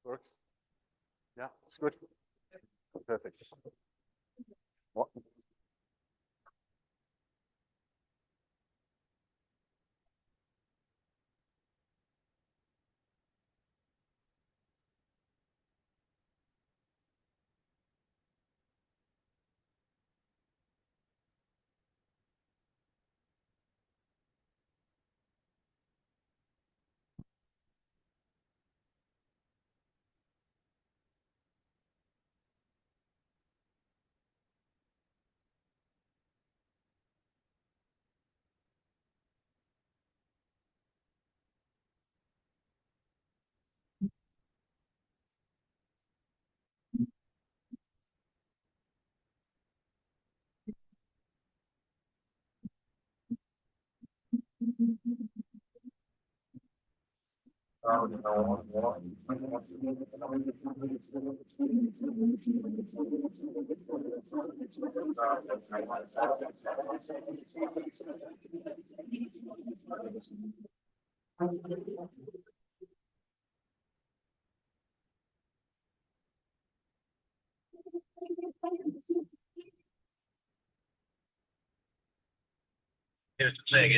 Works? Yeah, it's good. Perfect. What? Here's the thing,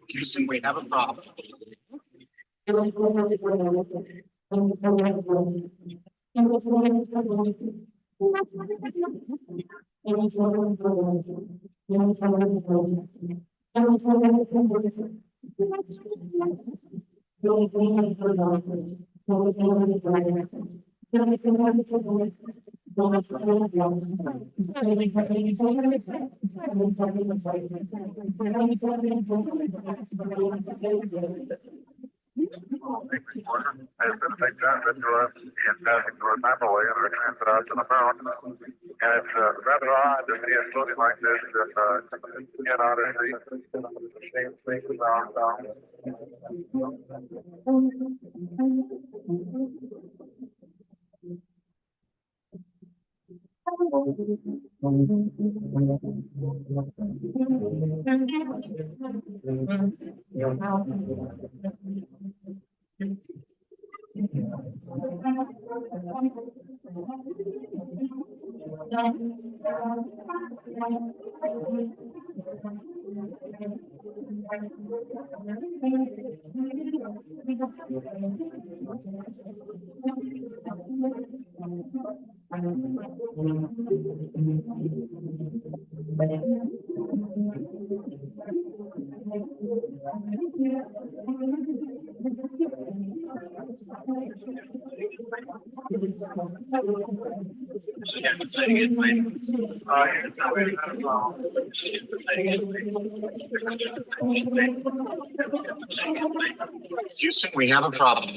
Houston, we have a problem. And it's rather odd to see a floating like this that cannot see the same thing around. Houston, we have a problem.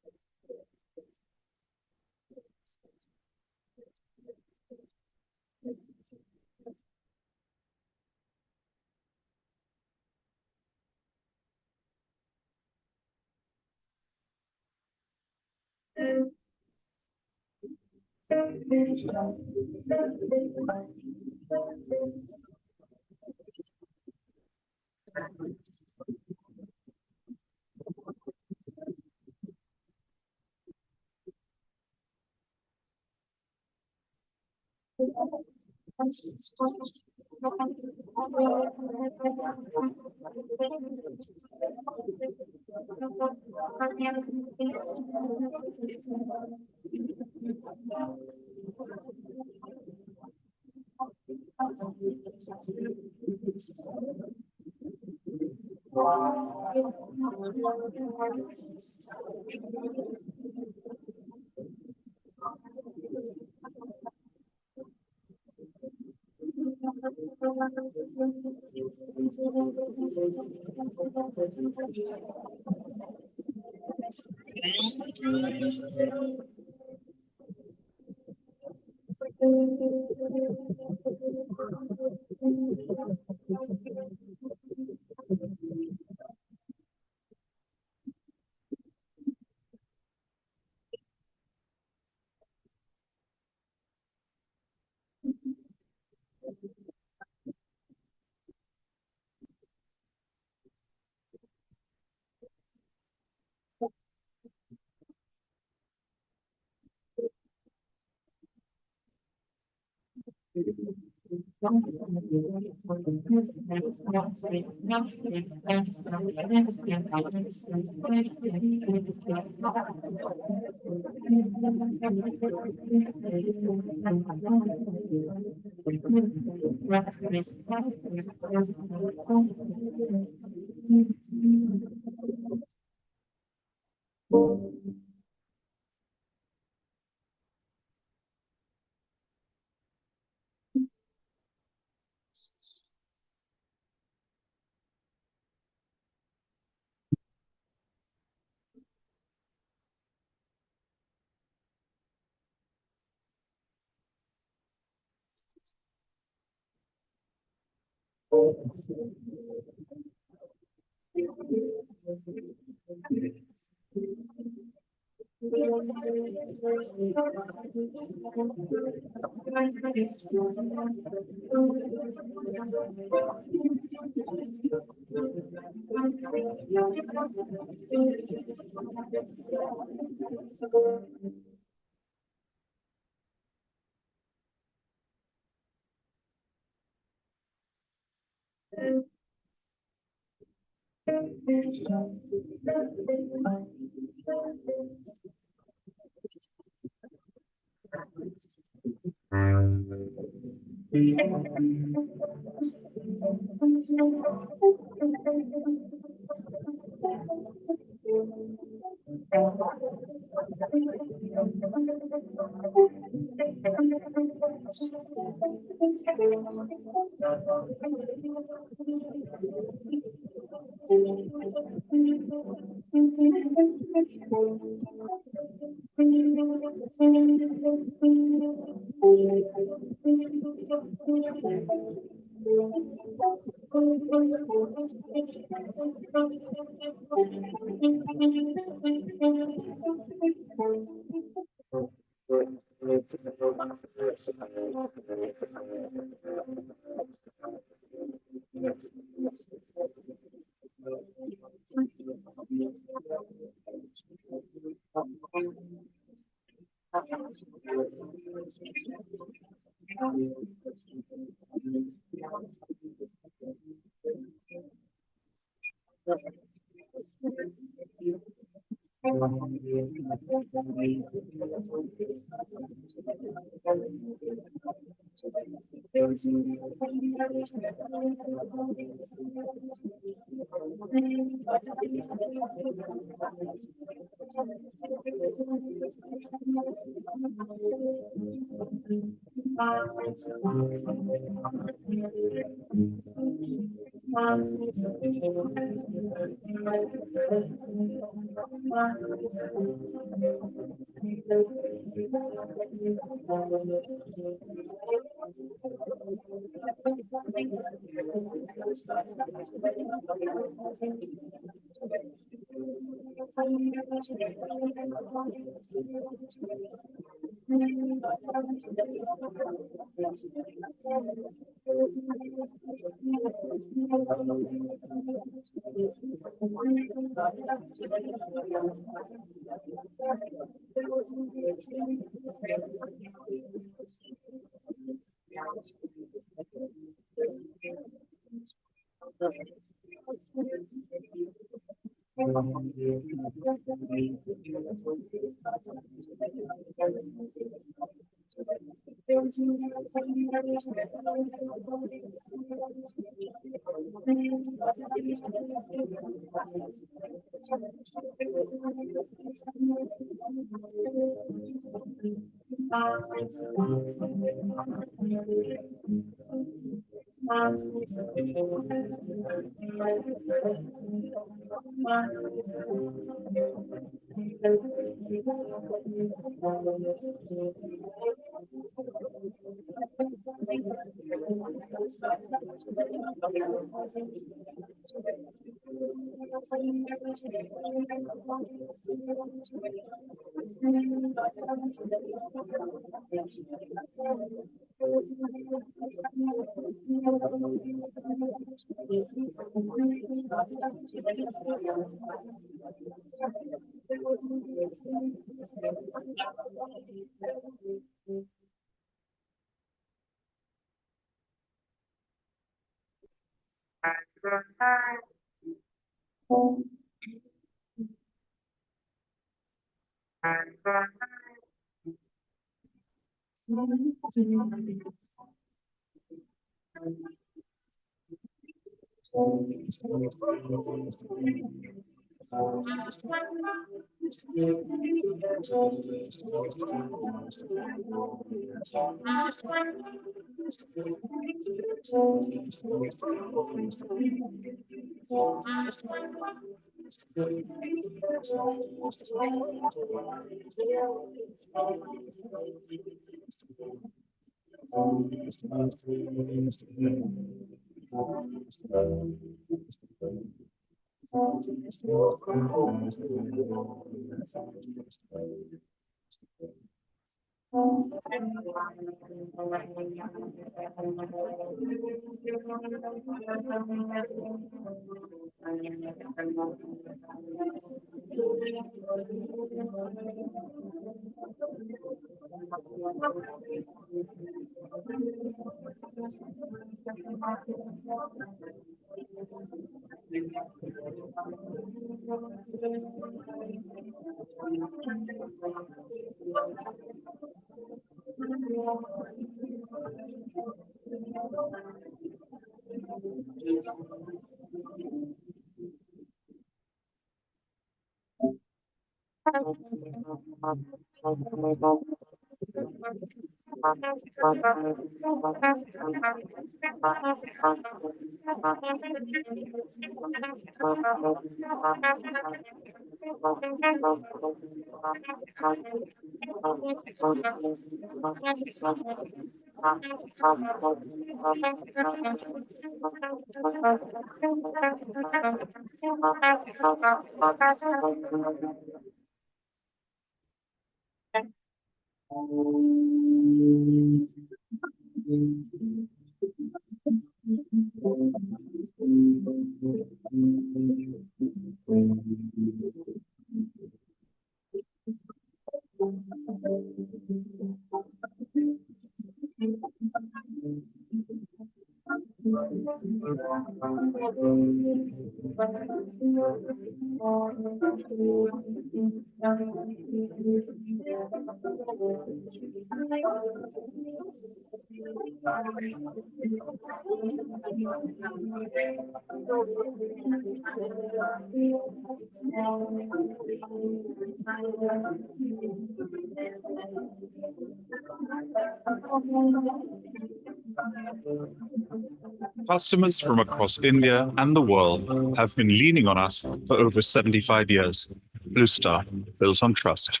Customers from across India and the world have been leaning on us for over 75 years. Blue Star, built on trust.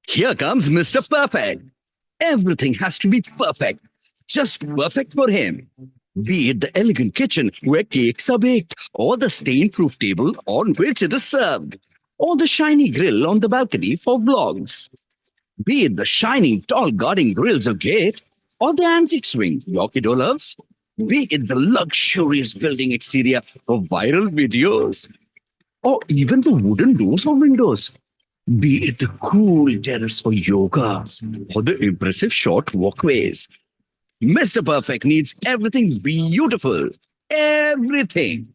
Here comes Mr. Perfect. Everything has to be perfect, just perfect for him. Be it the elegant kitchen where cakes are baked, or the stain-proof table on which it is served, or the shiny grill on the balcony for vlogs. Be it the shining tall guarding grills of gate, or the antique swing your kiddo loves. Be it the luxurious building exterior for viral videos, or even the wooden doors or windows. Be it the cool terrace for yoga, or the impressive short walkways. Mr. Perfect needs everything beautiful. Everything.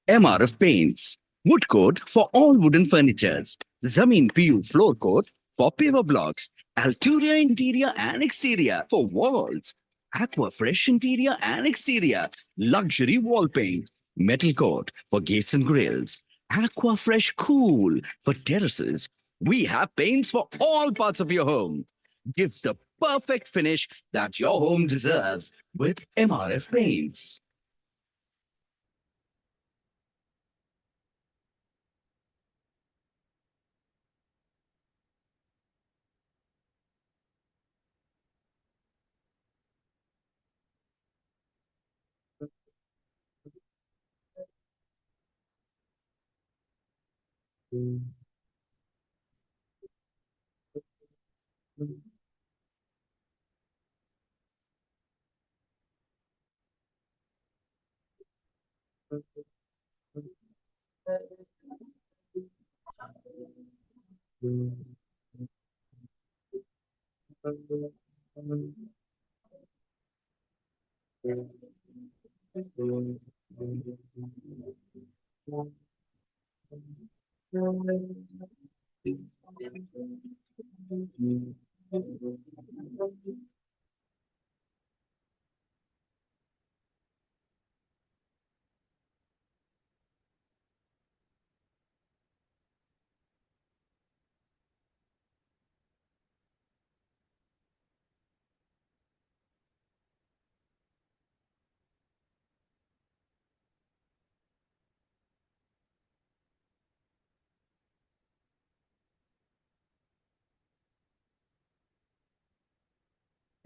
MRF Paints. Wood coat for all wooden furnitures. Zameen PU floor coat for paver blocks. Alturia interior and exterior for walls. Aqua Fresh interior and exterior. Luxury wall paint. Metal coat for gates and grills. Aqua Fresh Cool for terraces. We have paints for all parts of your home. Give the perfect finish that your home deserves with MRF Paints.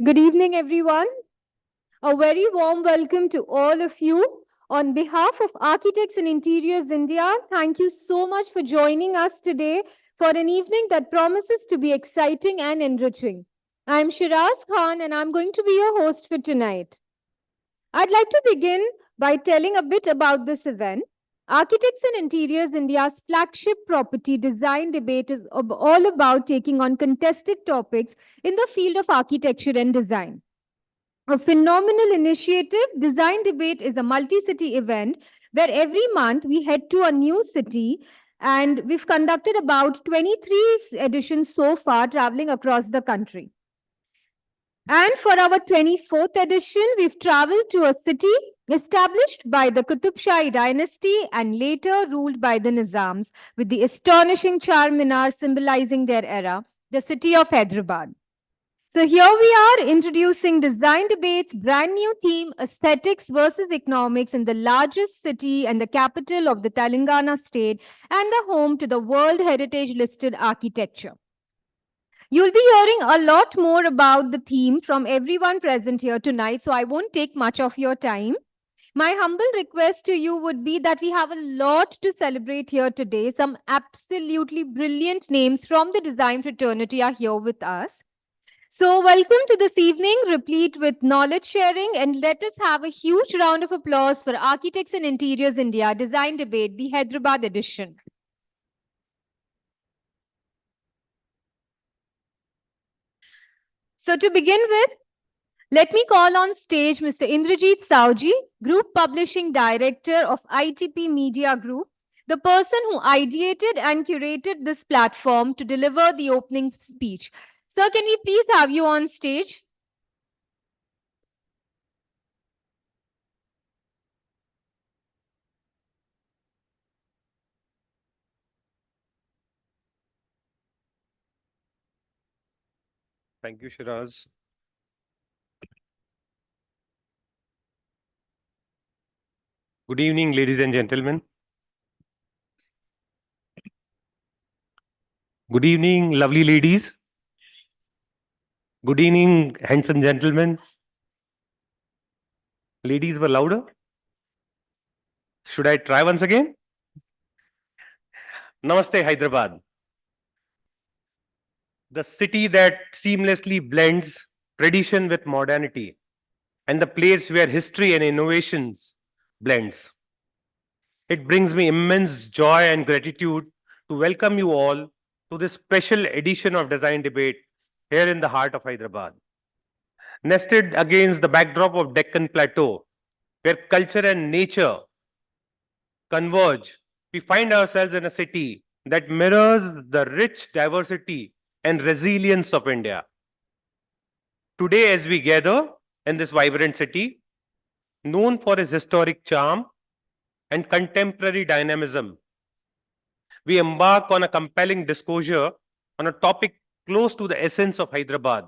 Good evening, everyone. A very warm welcome to all of you. On behalf of Architects and Interiors India, thank you so much for joining us today for an evening that promises to be exciting and enriching. I'm Shiraz Khan and I'm going to be your host for tonight. I'd like to begin by telling a bit about this event. Architects and Interiors India's flagship property design debate is all about taking on contested topics in the field of architecture and design. A phenomenal initiative, Design Debate is a multi-city event where every month we head to a new city, and we've conducted about 23 editions so far, traveling across the country. And for our 24th edition, we've traveled to a city established by the Qutub Shahi dynasty and later ruled by the Nizams, with the astonishing Charminar symbolizing their era, the city of Hyderabad. So here we are introducing Design Debate's brand new theme, Aesthetics versus Economics, in the largest city and the capital of the Telangana state and the home to the World Heritage listed architecture. You'll be hearing a lot more about the theme from everyone present here tonight, so I won't take much of your time. My humble request to you would be that we have a lot to celebrate here today. Some absolutely brilliant names from the design fraternity are here with us. So, welcome to this evening, replete with knowledge sharing, and let us have a huge round of applause for Architects and Interiors India Design Debate, the Hyderabad edition. So, to begin with, let me call on stage Mr. Indrajit Sauji, Group Publishing Director of ITP Media Group, the person who ideated and curated this platform to deliver the opening speech. Sir, can we please have you on stage? Thank you, Shiraz. Good evening, ladies and gentlemen. Good evening, lovely ladies. Good evening, handsome gentlemen. Ladies were louder. Should I try once again? Namaste, Hyderabad. The city that seamlessly blends tradition with modernity, and the place where history and innovations blends. It brings me immense joy and gratitude to welcome you all to this special edition of Design Debate here in the heart of Hyderabad. Nested against the backdrop of Deccan Plateau, where culture and nature converge, we find ourselves in a city that mirrors the rich diversity and resilience of India. Today, as we gather in this vibrant city, known for its historic charm and contemporary dynamism, we embark on a compelling disclosure on a topic close to the essence of Hyderabad: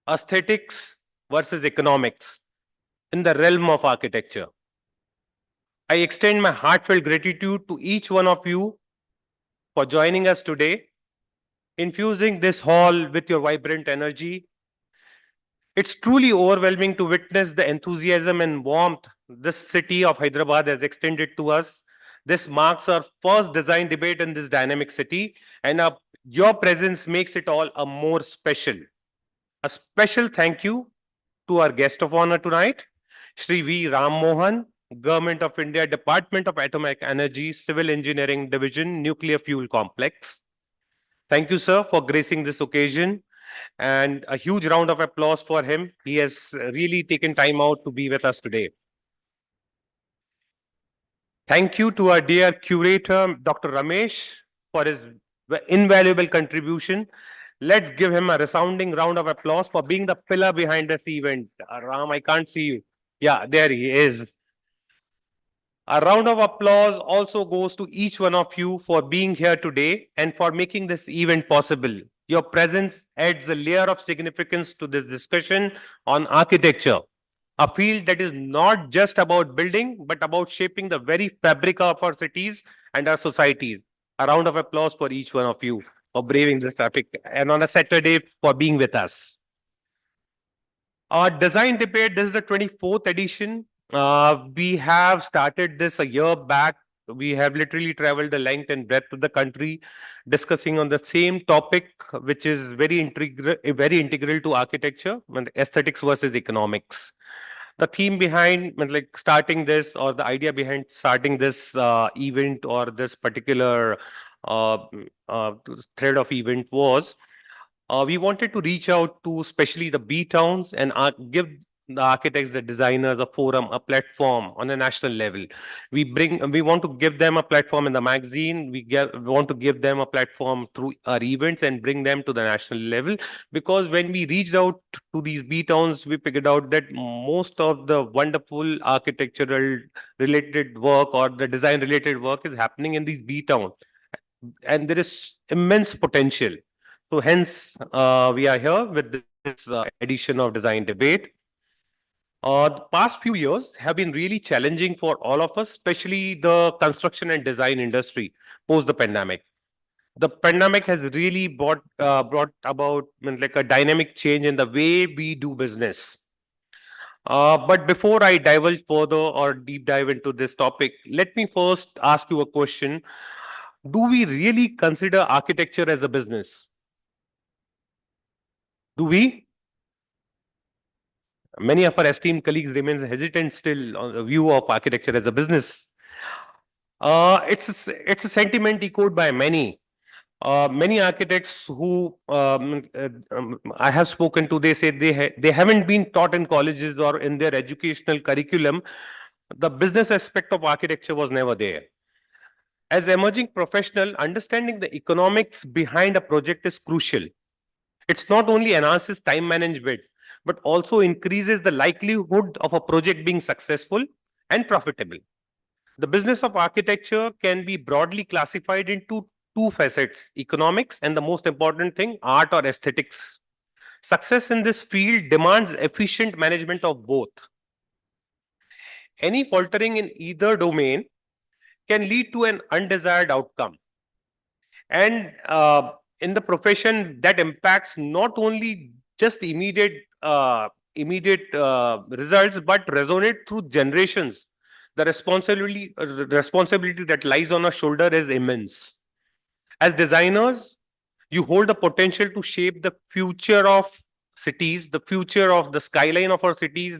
aesthetics versus economics in the realm of architecture. I extend my heartfelt gratitude to each one of you for joining us today, infusing this hall with your vibrant energy. It's truly overwhelming to witness the enthusiasm and warmth this city of Hyderabad has extended to us. This marks our first design debate in this dynamic city, and your presence makes it all a more special. A special thank you to our guest of honor tonight, Shri V. Ram Mohan, Government of India, Department of Atomic Energy, Civil Engineering Division, Nuclear Fuel Complex. Thank you, sir, for gracing this occasion, and a huge round of applause for him. He has really taken time out to be with us today. Thank you to our dear curator, Dr. Ramesh, for his invaluable contribution. Let's give him a resounding round of applause for being the pillar behind this event. Ram, I can't see you. Yeah, there he is. A round of applause also goes to each one of you for being here today and for making this event possible. Your presence adds a layer of significance to this discussion on architecture, a field that is not just about building, but about shaping the very fabric of our cities and our societies. A round of applause for each one of you for braving this traffic and on a Saturday for being with us. Our design debate, this is the 24th edition. We have started this a year back. We have literally traveled the length and breadth of the country discussing on the same topic, which is very integral to architecture, aesthetics versus economics. The theme behind like starting this, or the idea behind starting this event or this particular uh, thread of event was we wanted to reach out to especially the B towns and give the architects, the designers, a forum, a platform on a national level. We want to give them a platform in the magazine. We want to give them a platform through our events and bring them to the national level. Because when we reached out to these B towns, we figured out that most of the wonderful architectural related work or the design related work is happening in these B towns, and there is immense potential. So hence, we are here with this edition of Design Debate. The past few years have been really challenging for all of us, especially the construction and design industry post the pandemic. the pandemic has really brought about like a dynamic change in the way we do business. But before I divulge further or deep dive into this topic, let me first ask you a question. Do we really consider architecture as a business? Do we? Many of our esteemed colleagues remain hesitant still on the view of architecture as a business. It's a sentiment echoed by many. Many architects who I have spoken to, they say they haven't been taught in colleges or in their educational curriculum. The business aspect of architecture was never there. As emerging professional, understanding the economics behind a project is crucial. It's not only enhances time management, but also increases the likelihood of a project being successful and profitable. The business of architecture can be broadly classified into two facets: economics and, the most important thing, art or aesthetics. Success in this field demands efficient management of both. Any faltering in either domain can lead to an undesired outcome. And in the profession, that impacts not only just immediate results, but resonate through generations. The responsibility that lies on our shoulder is immense. As designers, you hold the potential to shape the future of cities, the future of the skyline of our cities.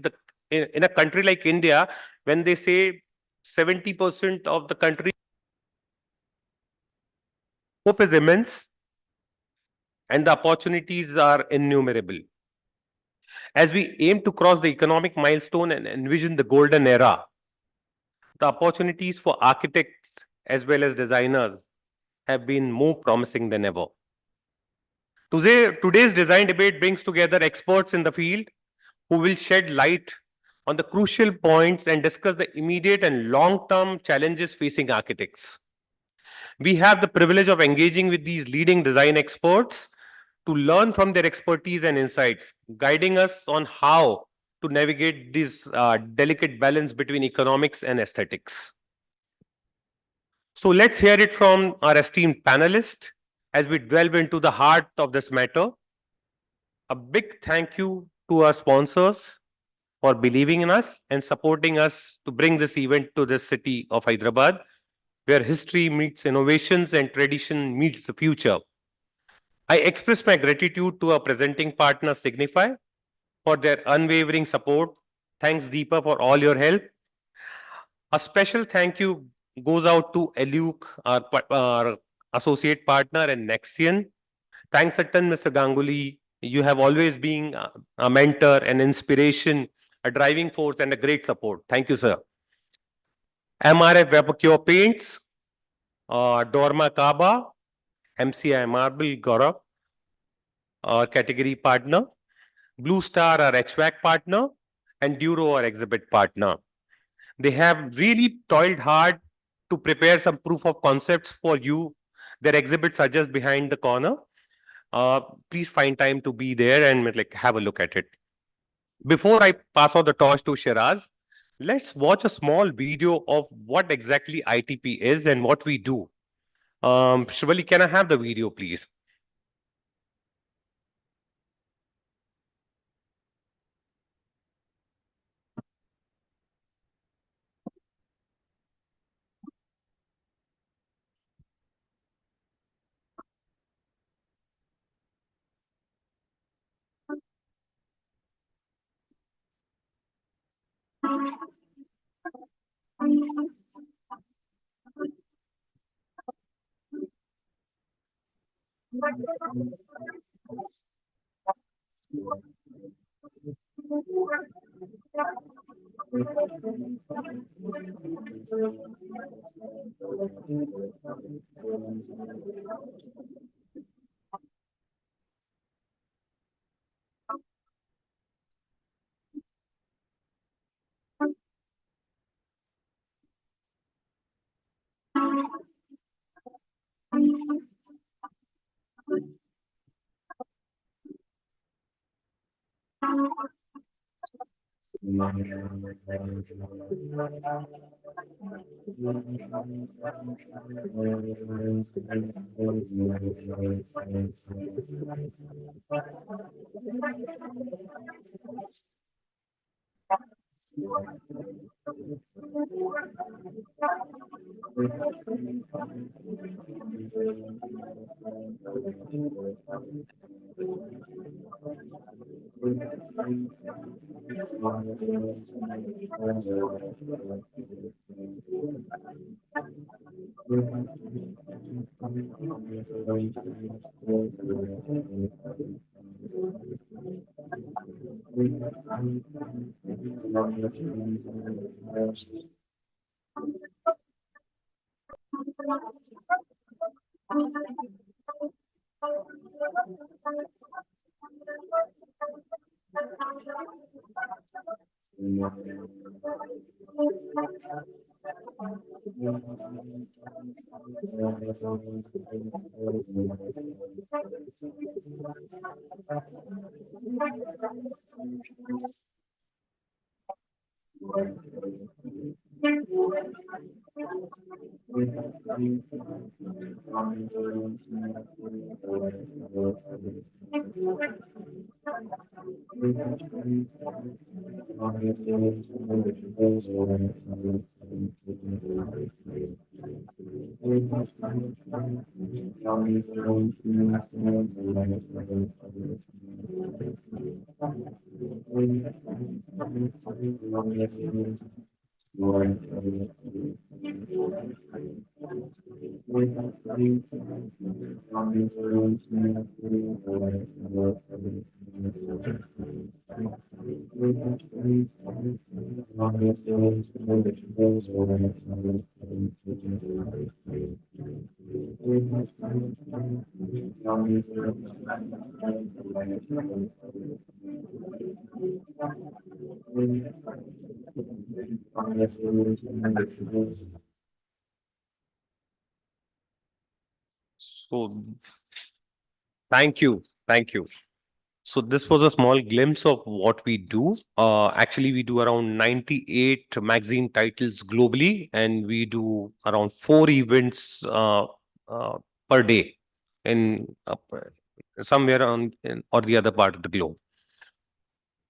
In a country like India, when they say 70% of the country, hope is immense and the opportunities are innumerable. As we aim to cross the economic milestone and envision the golden era, the opportunities for architects as well as designers have been more promising than ever. Today's design debate brings together experts in the field who will shed light on the crucial points and discuss the immediate and long-term challenges facing architects. We have the privilege of engaging with these leading design experts to learn from their expertise and insights, guiding us on how to navigate this delicate balance between economics and aesthetics. So let's hear it from our esteemed panelists as we delve into the heart of this matter. A big thank you to our sponsors for believing in us and supporting us to bring this event to the city of Hyderabad, where history meets innovations and tradition meets the future. I express my gratitude to our presenting partner Signify for their unwavering support. Thanks, Deepa, for all your help. A special thank you goes out to Eluke, our associate partner, and Nexian. Thanks a ton, Mr. Ganguly. You have always been a mentor, an inspiration, a driving force, and a great support. Thank you, sir. MRF Vapacure Paints, Dorma Kaba, MCI Marble Gaurav, our category partner, Blue Star, our HVAC partner, and Duro, our exhibit partner. They have really toiled hard to prepare some proof of concepts for you. Their exhibits are just behind the corner. Please find time to be there and have a look at it. Before I pass on the torch to Shiraz, let's watch a small video of what exactly ITP is and what we do. Shivali, can I have the video, please? So, thank you. Thank you. So this was a small glimpse of what we do. Actually, we do around 98 magazine titles globally, and we do around 4 events uh, per day in somewhere on in, or the other part of the globe.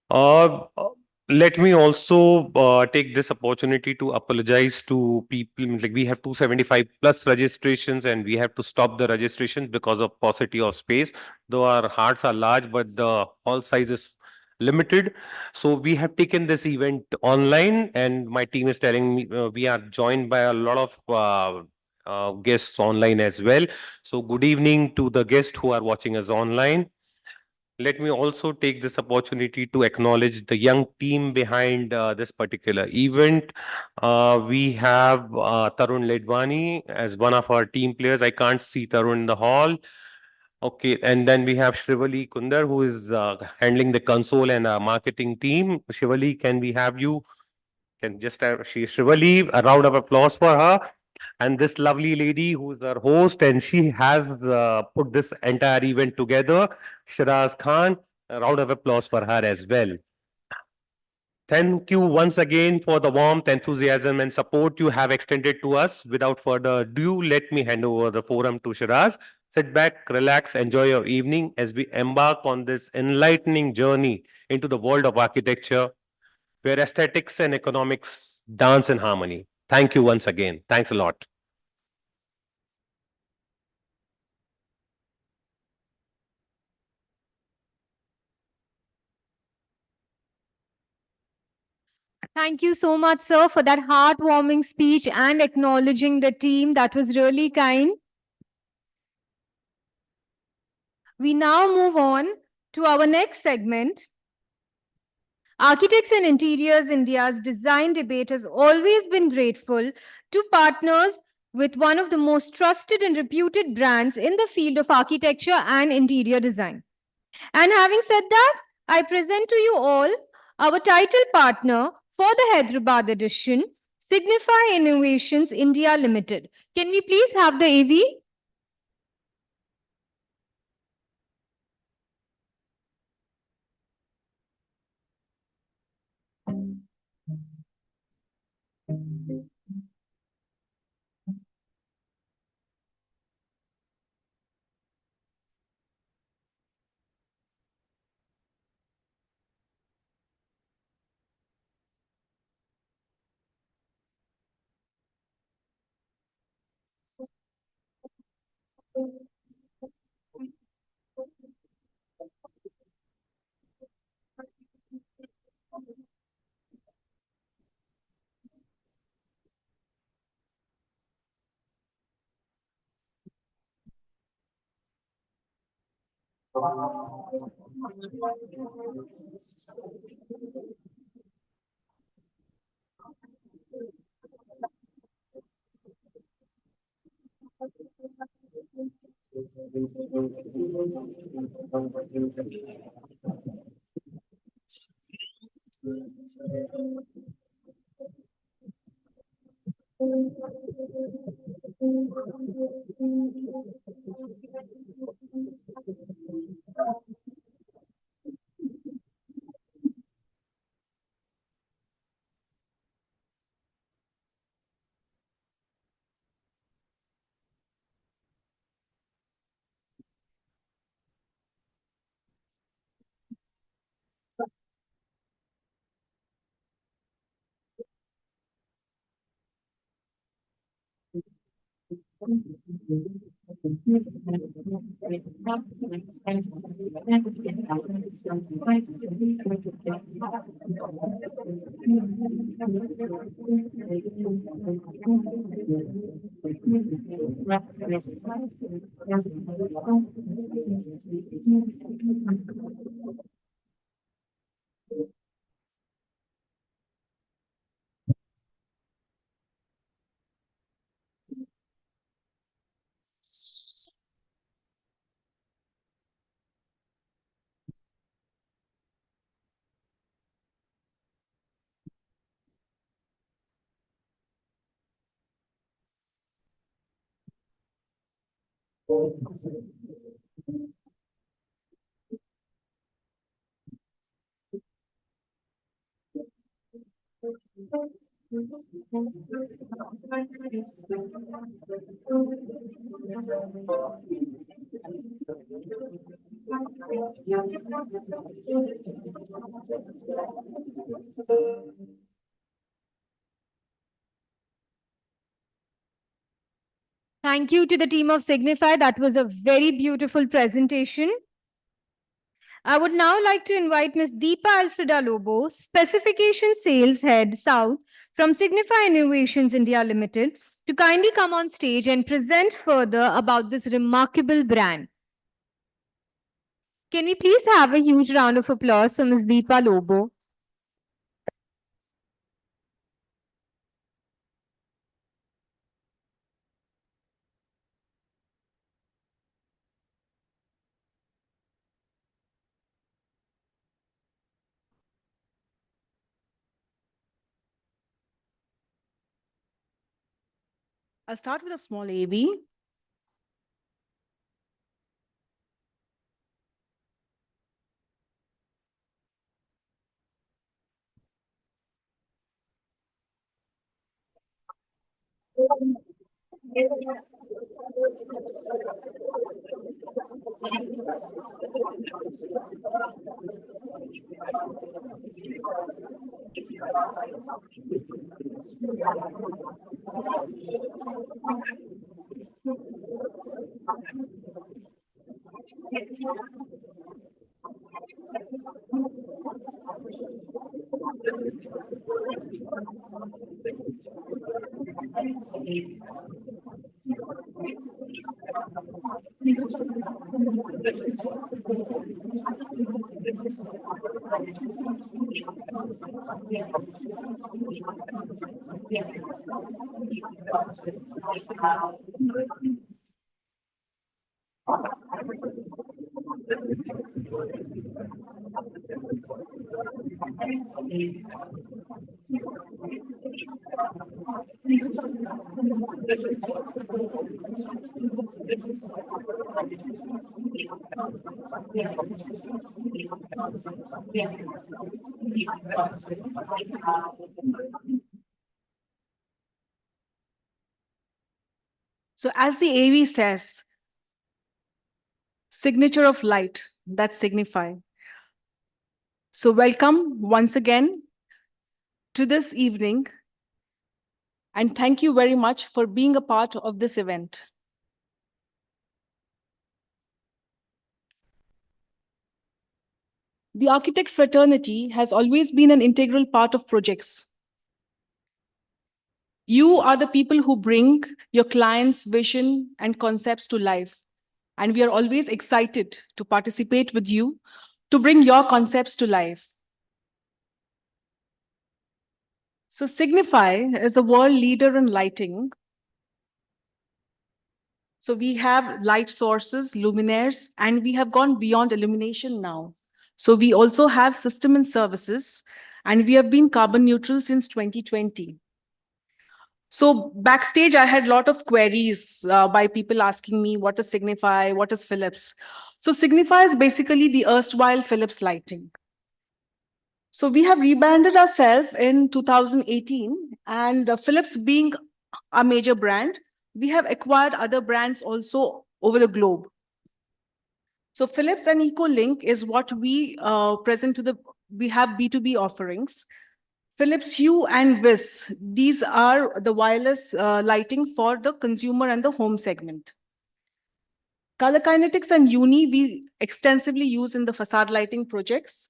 Uh, uh, Let me also take this opportunity to apologize to people. Like, we have 275 plus registrations, and we have to stop the registrations because of paucity of space. Though our hearts are large, but the hall size is limited. So we have taken this event online, and my team is telling me we are joined by a lot of guests online as well. So good evening to the guests who are watching us online. Let me also take this opportunity to acknowledge the young team behind this particular event. We have Tarun Ledwani as one of our team players. I can't see Tarun in the hall. Okay, and then we have Shivali Kundar, who is handling the console and marketing team. Shivali, can we have you? Can just have she Shivali, a round of applause for her. And this lovely lady who's our host, and she has put this entire event together, Shiraz Khan. A round of applause for her as well. Thank you once again for the warmth, enthusiasm, and support you have extended to us. Without further ado, let me hand over the forum to Shiraz. Sit back, relax, enjoy your evening as we embark on this enlightening journey into the world of architecture, where aesthetics and economics dance in harmony. Thank you once again. Thanks a lot. Thank you so much, sir, for that heartwarming speech and acknowledging the team. That was really kind. We now move on to our next segment. Architects and Interiors India's design debate has always been grateful to partners with one of the most trusted and reputed brands in the field of architecture and interior design. And having said that, I present to you all our title partner for the Hyderabad edition, Signify Innovations India Limited. Can we please have the AV? Thank you to the team of Signify. That was a very beautiful presentation. I would now like to invite Ms. Deepa Alfreda Lobo, Specification Sales Head South from Signify Innovations India Limited, to kindly come on stage and present further about this remarkable brand. Can we please have a huge round of applause for Ms. Deepa Lobo? I'll start with a small AV. So as the AV says, signature of light, that's Signify. So welcome once again to this evening, and thank you very much for being a part of this event. The architect fraternity has always been an integral part of projects. You are the people who bring your clients' vision and concepts to life. And we are always excited to participate with you to bring your concepts to life. So Signify is a world leader in lighting. So we have light sources, luminaires, and we have gone beyond illumination now. So we also have system and services, and we have been carbon neutral since 2020. So backstage, I had a lot of queries by people asking me, what is Signify, what is Philips? So Signify is basically the erstwhile Philips lighting. So we have rebranded ourselves in 2018, and Philips being a major brand, we have acquired other brands also over the globe. So Philips and EcoLink is what we present to we have B2B offerings. Philips Hue and Vis, these are the wireless lighting for the consumer and the home segment. Color Kinetics and Uni, we extensively use in the facade lighting projects.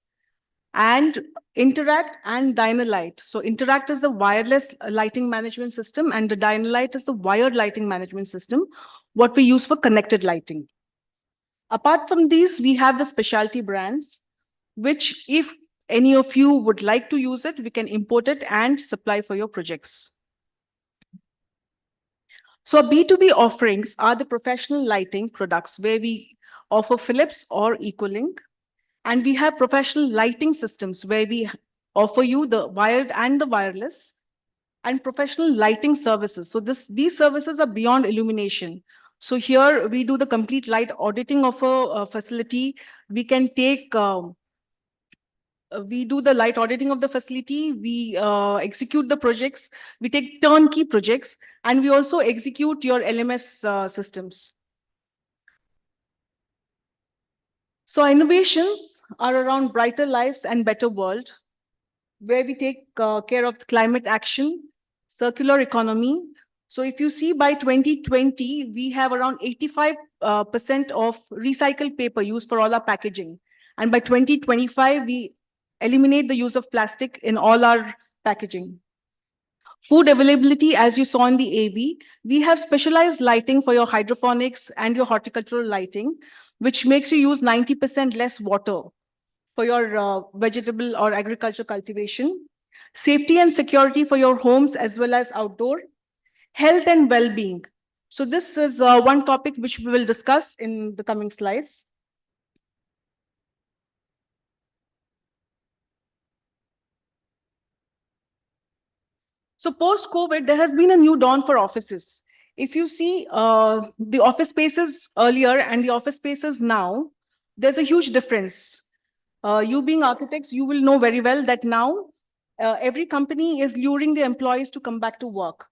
And Interact and Dynalight. So Interact is the wireless lighting management system, and the Dynalight is the wired lighting management system, what we use for connected lighting. Apart from these, we have the specialty brands, which if any of you would like to use it, we can import it and supply for your projects. So B2B offerings are the professional lighting products where we offer Philips or EcoLink. And we have professional lighting systems where we offer you the wired and the wireless, and professional lighting services. So these services are beyond illumination. So here we do the complete light auditing of a facility. We can take, we do the light auditing of the facility. We execute the projects. We take turnkey projects, and we also execute your LMS systems. So our innovations are around brighter lives and better world, where we take care of climate action, circular economy. So if you see by 2020, we have around 85% of recycled paper used for all our packaging. And by 2025, we eliminate the use of plastic in all our packaging. Food availability, as you saw in the AV, we have specialized lighting for your hydroponics and your horticultural lighting, which makes you use 90% less water for your vegetable or agriculture cultivation. Safety and security for your homes as well as outdoor. Health and well-being. So this is one topic which we will discuss in the coming slides. So post-COVID, there has been a new dawn for offices. If you see the office spaces earlier and the office spaces now, there's a huge difference. You being architects, you will know very well that now every company is luring their employees to come back to work.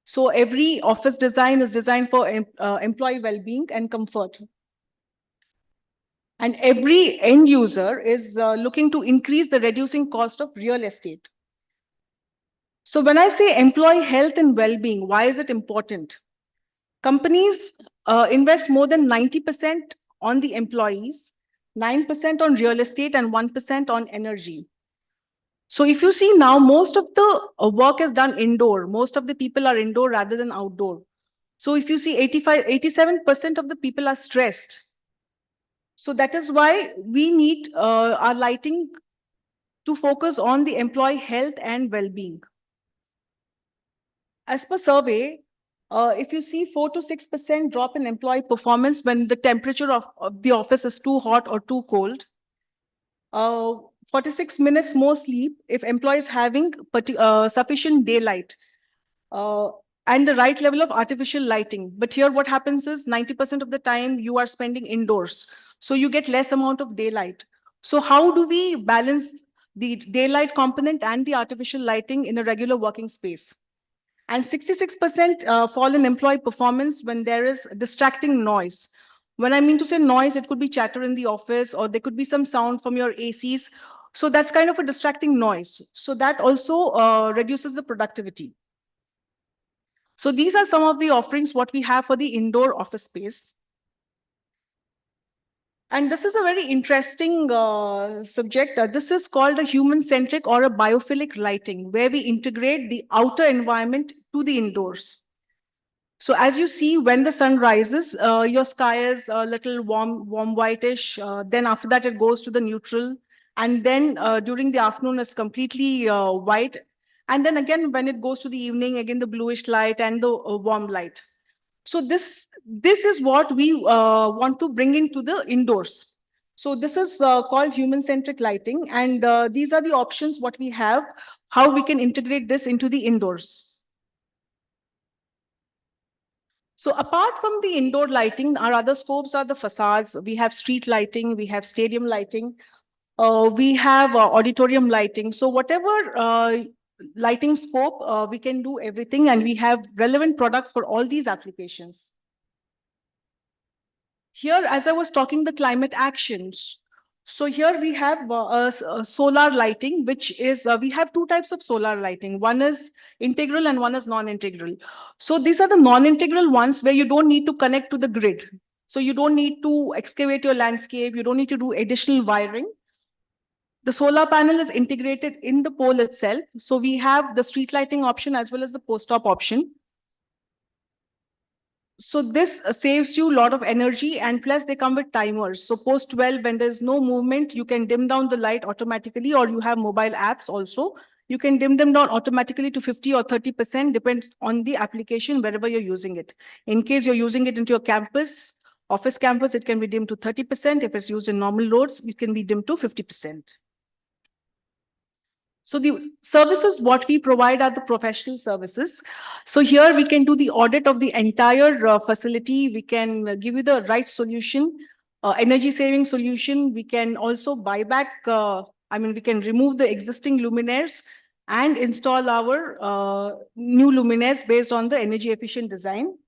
So every office design is designed for employee well-being and comfort. And every end user is looking to increase the reducing cost of real estate. So when I say employee health and well-being, why is it important? Companies invest more than 90% on the employees, 9% on real estate, and 1% on energy. So if you see now, most of the work is done indoor. Most of the people are indoor rather than outdoor. So if you see 87% of the people are stressed. So that is why we need our lighting to focus on the employee health and well-being. As per survey, if you see 4 to 6% drop in employee performance when the temperature of the office is too hot or too cold. 46 minutes more sleep if employees having sufficient daylight and the right level of artificial lighting. But here what happens is 90% of the time you are spending indoors. So you get less amount of daylight. So how do we balance the daylight component and the artificial lighting in a regular working space? And 66% fall in employee performance when there is distracting noise. When I mean to say noise, it could be chatter in the office, or there could be some sound from your ACs. So that's kind of a distracting noise. So that also reduces the productivity. So these are some of the offerings what we have for the indoor office space. And this is a very interesting subject. This is called a human-centric or a biophilic lighting, where we integrate the outer environment to the indoors. So as you see, when the sun rises, your sky is a little warm whitish. Then after that, it goes to the neutral. And then during the afternoon, it's completely white. And then again, when it goes to the evening, again, the bluish light and the warm light. So this is what we want to bring into the indoors. So this is called human-centric lighting. And these are the options what we have, how we can integrate this into the indoors. So apart from the indoor lighting, our other scopes are the facades. We have street lighting, we have stadium lighting, we have auditorium lighting. So whatever lighting scope, we can do everything, and we have relevant products for all these applications. Here, as I was talking, the climate actions. So here we have solar lighting, which is, we have two types of solar lighting. One is integral and one is non-integral. So these are the non-integral ones where you don't need to connect to the grid. So you don't need to excavate your landscape. You don't need to do additional wiring. The solar panel is integrated in the pole itself. So we have the street lighting option as well as the post-op option. So this saves you a lot of energy, and plus they come with timers. So post 12, when there's no movement, you can dim down the light automatically, or you have mobile apps also. You can dim them down automatically to 50 or 30%, depends on the application, wherever you're using it. In case you're using it into your campus, office campus, it can be dimmed to 30%. If it's used in normal loads, it can be dimmed to 50%. So the services what we provide are the professional services. So here we can do the audit of the entire facility. We can give you the right solution, energy saving solution. We can also buy back, we can remove the existing luminaires and install our new luminaires based on the energy efficient design.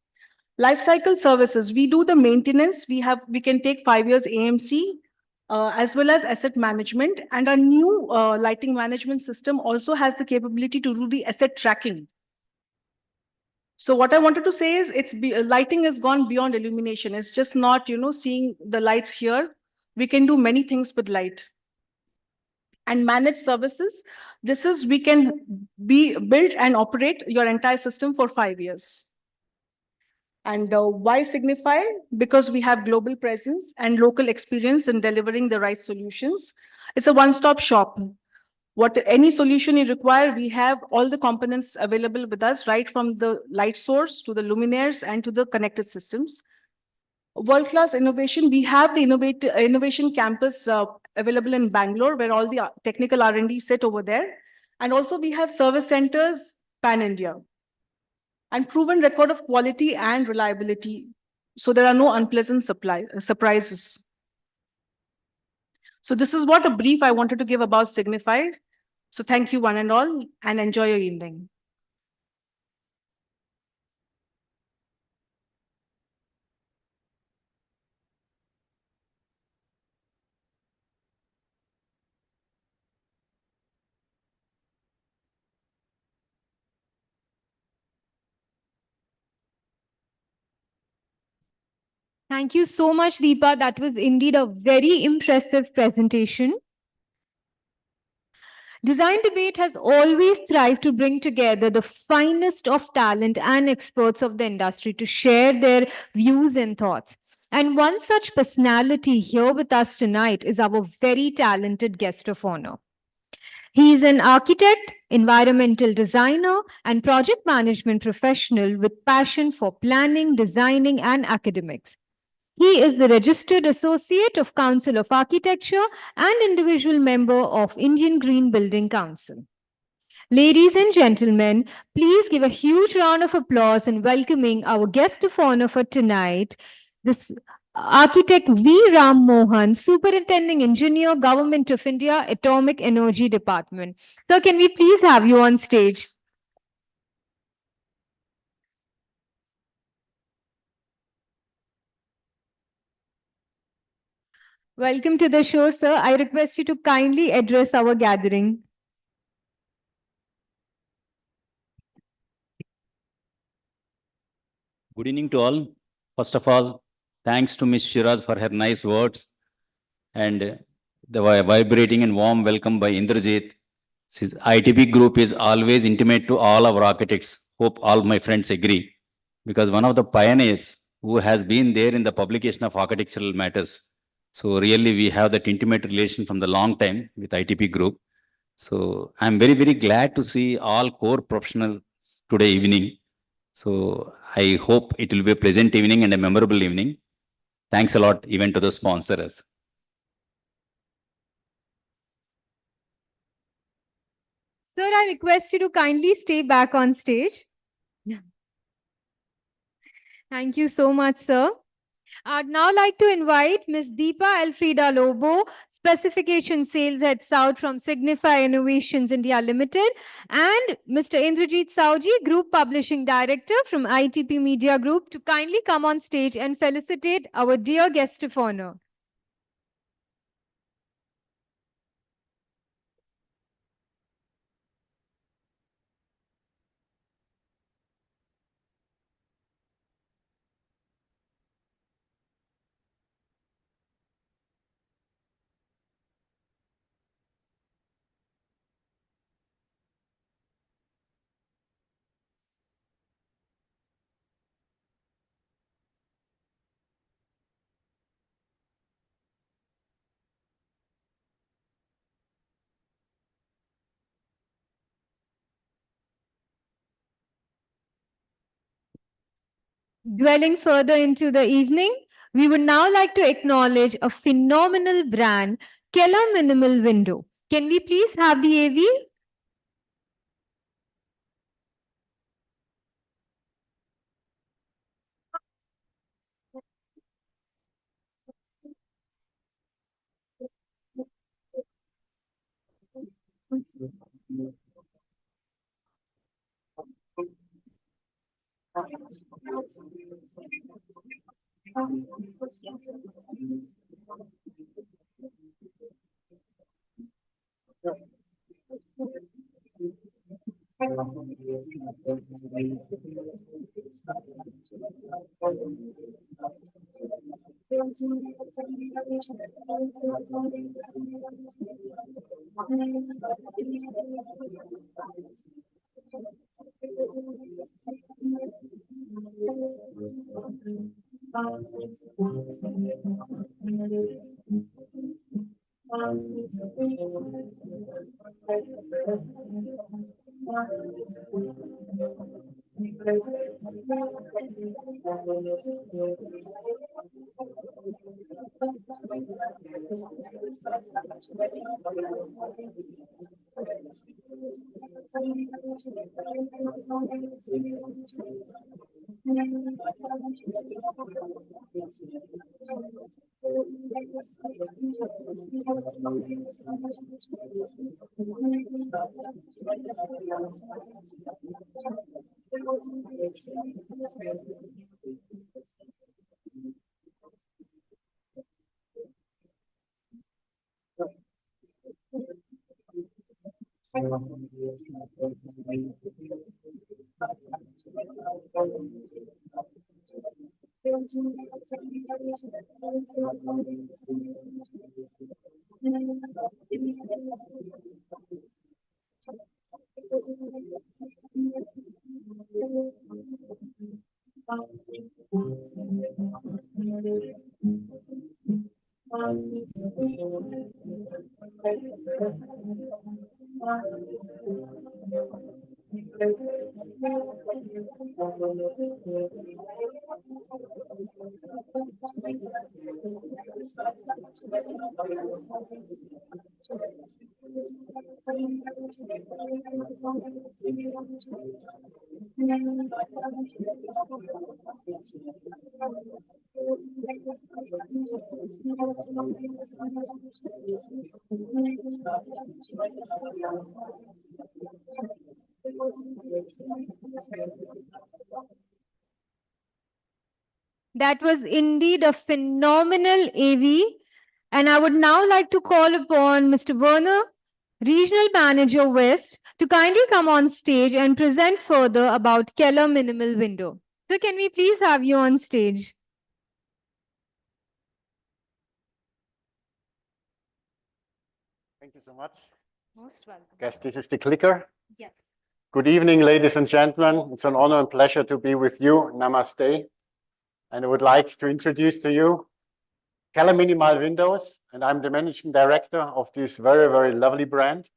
Life cycle services, we do the maintenance. We can take 5 years AMC, as well as asset management. And our new lighting management system also has the capability to do the asset tracking. So what I wanted to say is lighting has gone beyond illumination. It's just not, seeing the lights here. We can do many things with light. And managed services, we can build and operate your entire system for 5 years. And why Signify? Because we have global presence and local experience in delivering the right solutions. It's a one-stop shop. Any solution you require, we have all the components available with us, right from the light source to the luminaires and to the connected systems. World-class innovation, we have the innovation campus available in Bangalore, where all the technical R&D sit over there. And also we have service centers pan-India. And proven record of quality and reliability. So there are no unpleasant surprises. So this is what a brief I wanted to give about Signify. So thank you one and all, and enjoy your evening. Thank you so much, Deepa. That was indeed a very impressive presentation. Design Debate has always thrived to bring together the finest of talent and experts of the industry to share their views and thoughts. And one such personality here with us tonight is our very talented guest of honor. He is an architect, environmental designer, and project management professional with passion for planning, designing, and academics. He is the registered associate of Council of Architecture and individual member of Indian Green Building Council. Ladies and gentlemen, please give a huge round of applause in welcoming our guest of honor for tonight, this Architect V. Ram Mohan, Superintending Engineer, Government of India, Atomic Energy Department. Sir, can we please have you on stage? Welcome to the show, sir. I request you to kindly address our gathering. Good evening to all. First of all, thanks to Ms. Shiraz for her nice words. and the vibrating and warm welcome by Indrajit. ITP group is always intimate to all our architects. Hope all my friends agree. Because one of the pioneers who has been there in the publication of architectural matters. So really we have that intimate relation from the long time with ITP group. So I'm very, very glad to see all core professionals today evening. So I hope it will be a pleasant evening and a memorable evening. Thanks a lot even to the sponsors. Sir, I request you to kindly stay back on stage. Thank you so much, sir. I'd now like to invite Ms. Deepa Elfrida Lobo, Specification Sales Head South from Signify Innovations India Limited, and Mr. Indrajit Sauji, Group Publishing Director from ITP Media Group, to kindly come on stage and felicitate our dear guest of honor. Dwelling further into the evening, we would now like to acknowledge a phenomenal brand, Keller Minimal Window. Can we please have the AV? That was indeed a phenomenal AV. And I would now like to call upon Mr. Werner, Regional Manager West, to kindly come on stage and present further about Keller Minimal Window. So can we please have you on stage? Thank you so much. Most welcome. Guess this is the clicker. Yes. Good evening, ladies and gentlemen. It's an honor and pleasure to be with you. Namaste. And I would like to introduce to you Keller Minimal Windows, and I'm the managing director of this very, very lovely brand.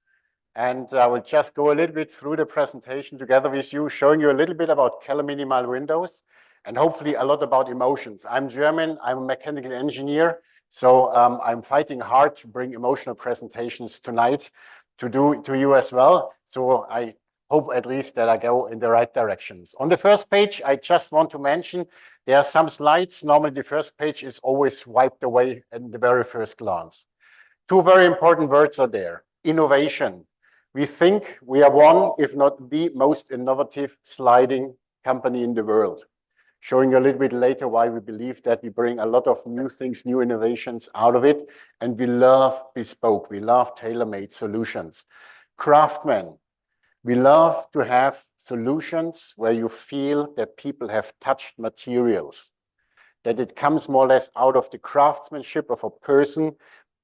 And I will just go a little bit through the presentation together with you, showing you a little bit about Keller Minimal Windows and hopefully a lot about emotions. I'm German, I'm a mechanical engineer, so I'm fighting hard to bring emotional presentations tonight to do to you as well. So I hope at least that I go in the right directions. On the first page, I just want to mention there are some slides. Normally the first page is always wiped away in the very first glance. Two very important words are there. Innovation. We think we are one, if not the most innovative sliding company in the world. Showing you a little bit later why we believe that we bring a lot of new things, new innovations out of it. And we love bespoke, we love tailor-made solutions. Craftsmen. We love to have solutions where you feel that people have touched materials, that it comes more or less out of the craftsmanship of a person,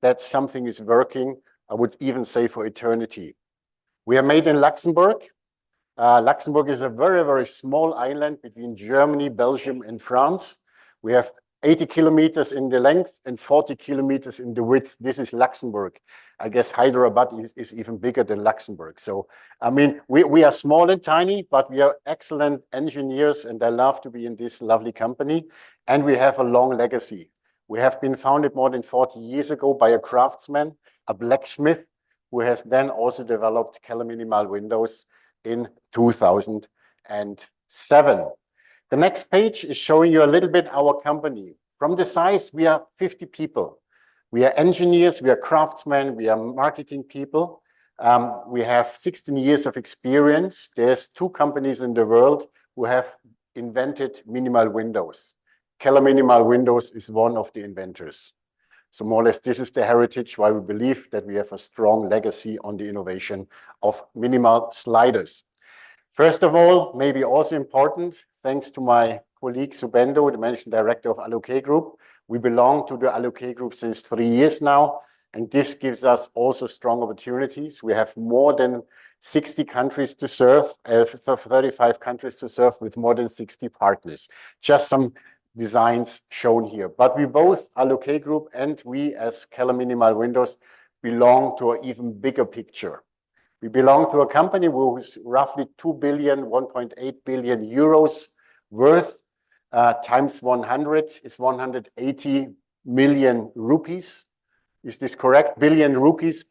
that something is working, I would even say for eternity. We are made in Luxembourg. Luxembourg is a very, very small island between Germany, Belgium, and France. We have 80 kilometers in the length and 40 kilometers in the width. This is Luxembourg. I guess Hyderabad is even bigger than Luxembourg. So, I mean, we are small and tiny, but we are excellent engineers, and I love to be in this lovely company. And we have a long legacy. We have been founded more than 40 years ago by a craftsman, a blacksmith, who has then also developed Keller Minimal Windows in 2007. The next page is showing you a little bit our company. From the size, we are 50 people. We are engineers, we are craftsmen, we are marketing people. We have 16 years of experience. There's 2 companies in the world who have invented minimal windows. Keller Minimal Windows is one of the inventors. So more or less, this is the heritage why we believe that we have a strong legacy on the innovation of minimal sliders. First of all, maybe also important, thanks to my colleague Subendo, the managing director of Alloké Group. We belong to the Alloké Group since 3 years now, and this gives us also strong opportunities. We have more than 60 countries to serve, 35 countries to serve with more than 60 partners. Just some designs shown here. But we both, Alloké Group and we as Keller Minimal Windows, belong to an even bigger picture. We belong to a company who is roughly 2 billion, 1.8 billion euros worth, times 100 is 180 million rupees. Is this correct? Billion rupees.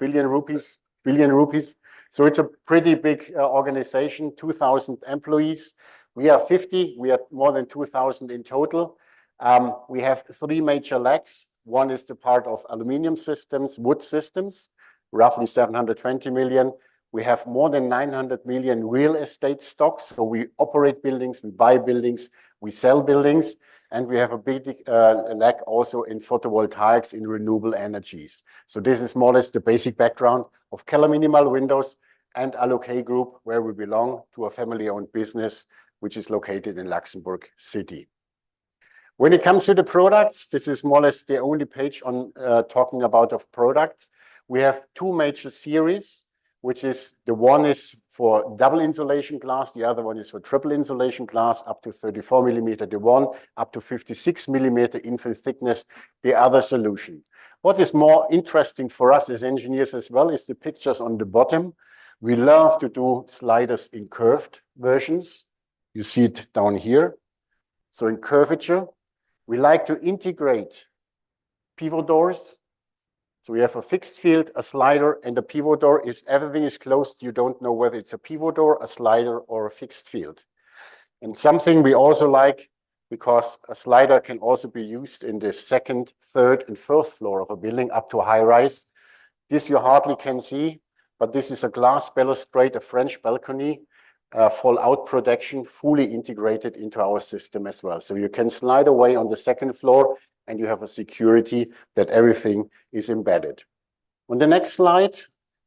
So it's a pretty big organization, 2,000 employees. We are 50, we are more than 2,000 in total. We have 3 major legs. One is the part of aluminum systems, wood systems, roughly 720 million. We have more than 900 million real estate stocks. So we operate buildings, we buy buildings, we sell buildings, and we have a big leg also in photovoltaics, in renewable energies. So this is more or less the basic background of Keller Minimal Windows and Alloké Group, where we belong to a family-owned business, which is located in Luxembourg City. When it comes to the products, this is more or less the only page on talking about of products. We have 2 major series, which is the one is for double insulation glass, the other one is for triple insulation glass, up to 34 millimeter, the one up to 56 millimeter infill thickness, the other solution. What is more interesting for us as engineers as well is the pictures on the bottom. We love to do sliders in curved versions. You see it down here. So in curvature, we like to integrate pivot doors. So we have a fixed field, a slider, and a pivot door. If everything is closed, you don't know whether it's a pivot door, a slider, or a fixed field. And something we also like, because a slider can also be used in the 2nd, 3rd, and 4th floor of a building up to a high rise. This you hardly can see, but this is a glass balustrade, a French balcony, fallout protection, fully integrated into our system as well. So you can slide away on the 2nd floor, and you have a security that everything is embedded. On the next slide,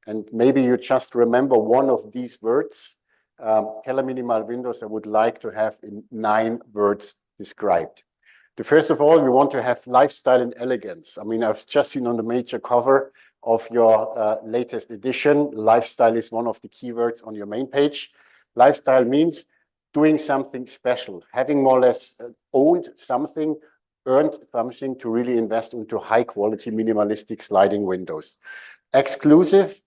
and maybe you just remember one of these words, Keller Minimal Windows, I would like to have in 9 words described. The first of all, we want to have lifestyle and elegance. I mean, I've just seen on the major cover of your latest edition. Lifestyle is one of the keywords on your main page. Lifestyle means doing something special, having more or less owned something, earned something to really invest into high quality minimalistic sliding windows. Exclusive,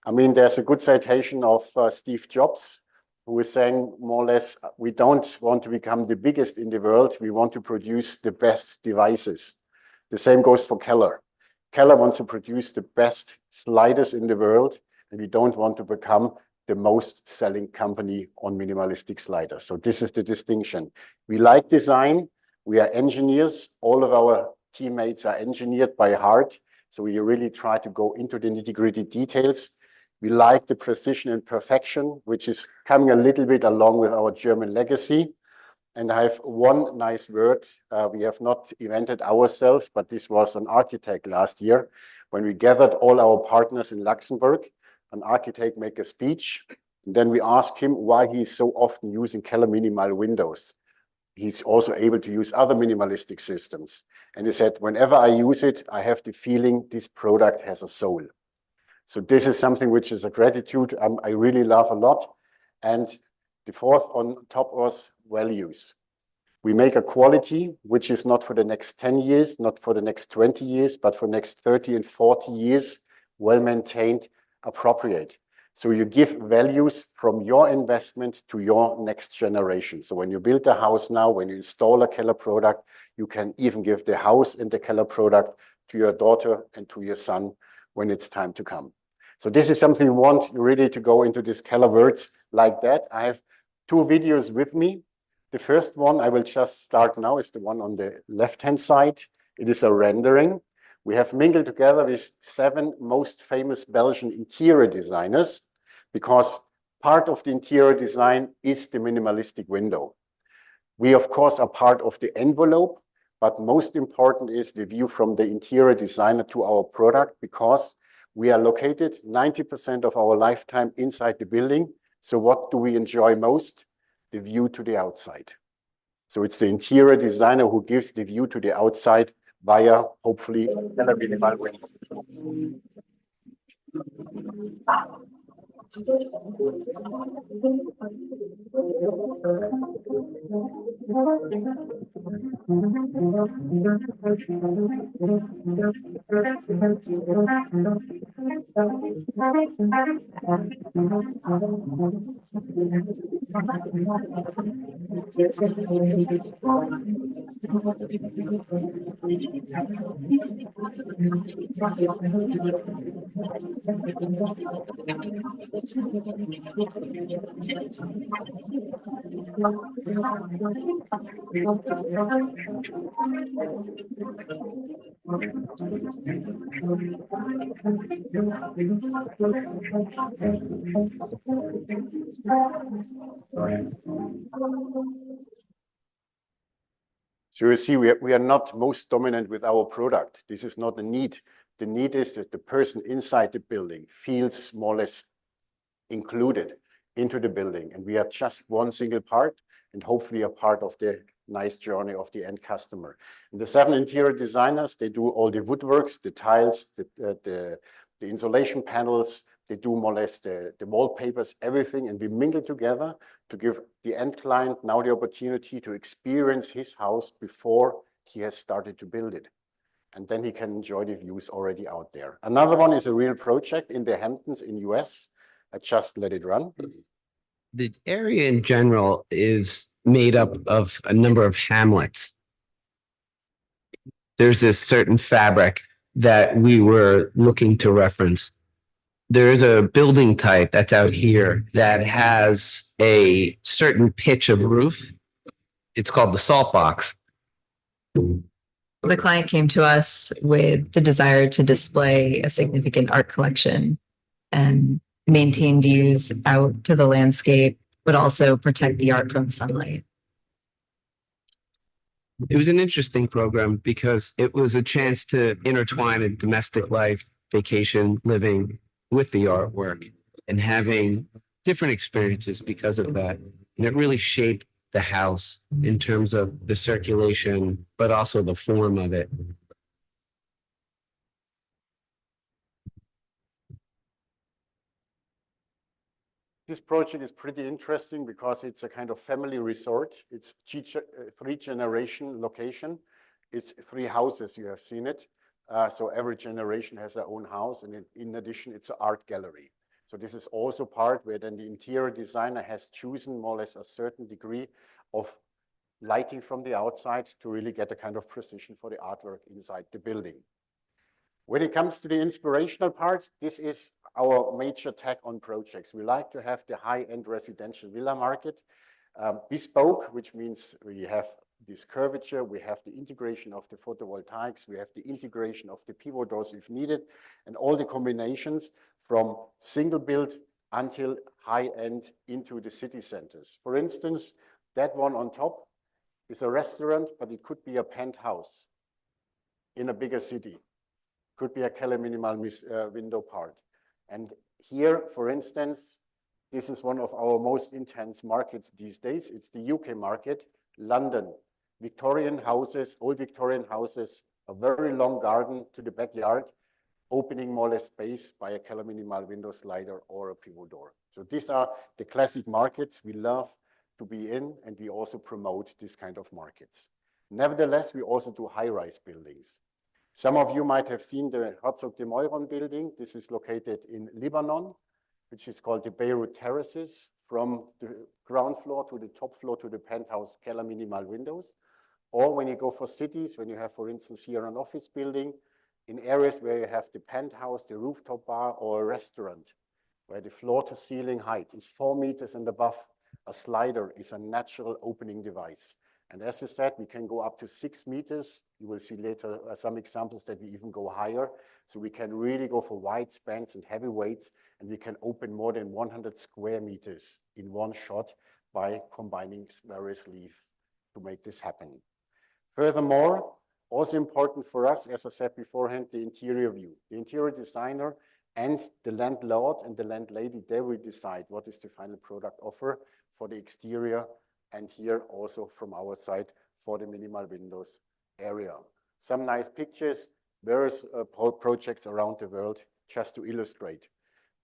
I mean, there's a good citation of Steve Jobs, who is saying more or less, we don't want to become the biggest in the world, we want to produce the best devices. The same goes for Keller. Keller wants to produce the best sliders in the world, and we don't want to become the most selling company on minimalistic sliders. So this is the distinction. We like design, we are engineers, all of our teammates are engineered by heart, so we really try to go into the nitty-gritty details. We like the precision and perfection, which is coming a little bit along with our German legacy. And I have one nice word. We have not invented ourselves, but this was an architect last year. When we gathered all our partners in Luxembourg, an architect made a speech. And then we asked him why he's so often using Keller Minimal windows. He's also able to use other minimalistic systems. And he said, whenever I use it, I have the feeling this product has a soul. So this is something which is a gratitude I really love a lot. And the fourth on top was values. We make a quality which is not for the next 10 years, not for the next 20 years, but for next 30 and 40 years, well maintained, appropriate. So you give values from your investment to your next generation. So when you build a house now, when you install a Keller product, you can even give the house and the Keller product to your daughter and to your son when it's time to come. So this is something we want really to go into these Keller words like that. I have two videos with me. The first one I will just start now is the one on the left-hand side. It is a rendering. We have mingled together with 7 most famous Belgian interior designers because part of the interior design is the minimalistic window. We, of course, are part of the envelope, but most important is the view from the interior designer to our product because we are located 90% of our lifetime inside the building. So what do we enjoy most? The view to the outside. So it's the interior designer who gives the view to the outside via, hopefully, Keller Minimal window. So you see, we are not most dominant with our product. This is not a need. The need is that the person inside the building feels more or less included into the building. And we are just one single part and hopefully a part of the nice journey of the end customer. And the 7 interior designers, they do all the woodworks, the tiles, the insulation panels, they do more or less the wallpapers, everything, and we mingle together to give the end client now the opportunity to experience his house before he has started to build it. And then he can enjoy the views already out there. Another one is a real project in the Hamptons in US. I just let it run. The area in general is made up of a number of hamlets. There's this certain fabric that we were looking to reference. There is a building type that's out here that has a certain pitch of roof. It's called the salt box. The client came to us with the desire to display a significant art collection and maintain views out to the landscape, but also protect the art from sunlight. It was an interesting program because it was a chance to intertwine a domestic life, vacation, living with the artwork and having different experiences because of that. And it really shaped the house in terms of the circulation, but also the form of it. This project is pretty interesting because it's a kind of family resort. It's three-generation location. It's 3 houses, you have seen it. So every generation has their own house, and in addition, it's an art gallery. So this is also part where then the interior designer has chosen more or less a certain degree of lighting from the outside to really get a kind of precision for the artwork inside the building. When it comes to the inspirational part, this is our major tag on projects. We like to have the high-end residential villa market bespoke, which means we have this curvature, we have the integration of the photovoltaics, we have the integration of the pivot doors if needed, and all the combinations from single build until high-end into the city centers. For instance, that one on top is a restaurant, but it could be a penthouse in a bigger city. Could be a Keller minimal window part. And here, for instance, this is one of our most intense markets these days. It's the UK market, London. Victorian houses, old Victorian houses, a very long garden to the backyard, opening more or less space by a Keller minimal window slider or a pivot door. So these are the classic markets we love to be in, and we also promote this kind of markets. Nevertheless, we also do high-rise buildings. Some of you might have seen the Herzog de Meuron building. This is located in Lebanon, which is called the Beirut Terraces, from the ground floor to the top floor to the penthouse Keller minimal windows. Or when you go for cities, when you have, for instance, here an office building, in areas where you have the penthouse, the rooftop bar, or a restaurant, where the floor to ceiling height is 4 meters and above, a slider is a natural opening device. And as I said, we can go up to 6 meters. You will see later some examples that we even go higher. So we can really go for wide spans and heavy weights, and we can open more than 100 square meters in one shot by combining various leaves to make this happen. Furthermore, also important for us, as I said beforehand, the interior view. The interior designer and the landlord and the landlady, they will decide what is the final product offer for the exterior, and here also from our side for the minimal windows area. Some nice pictures, various projects around the world just to illustrate.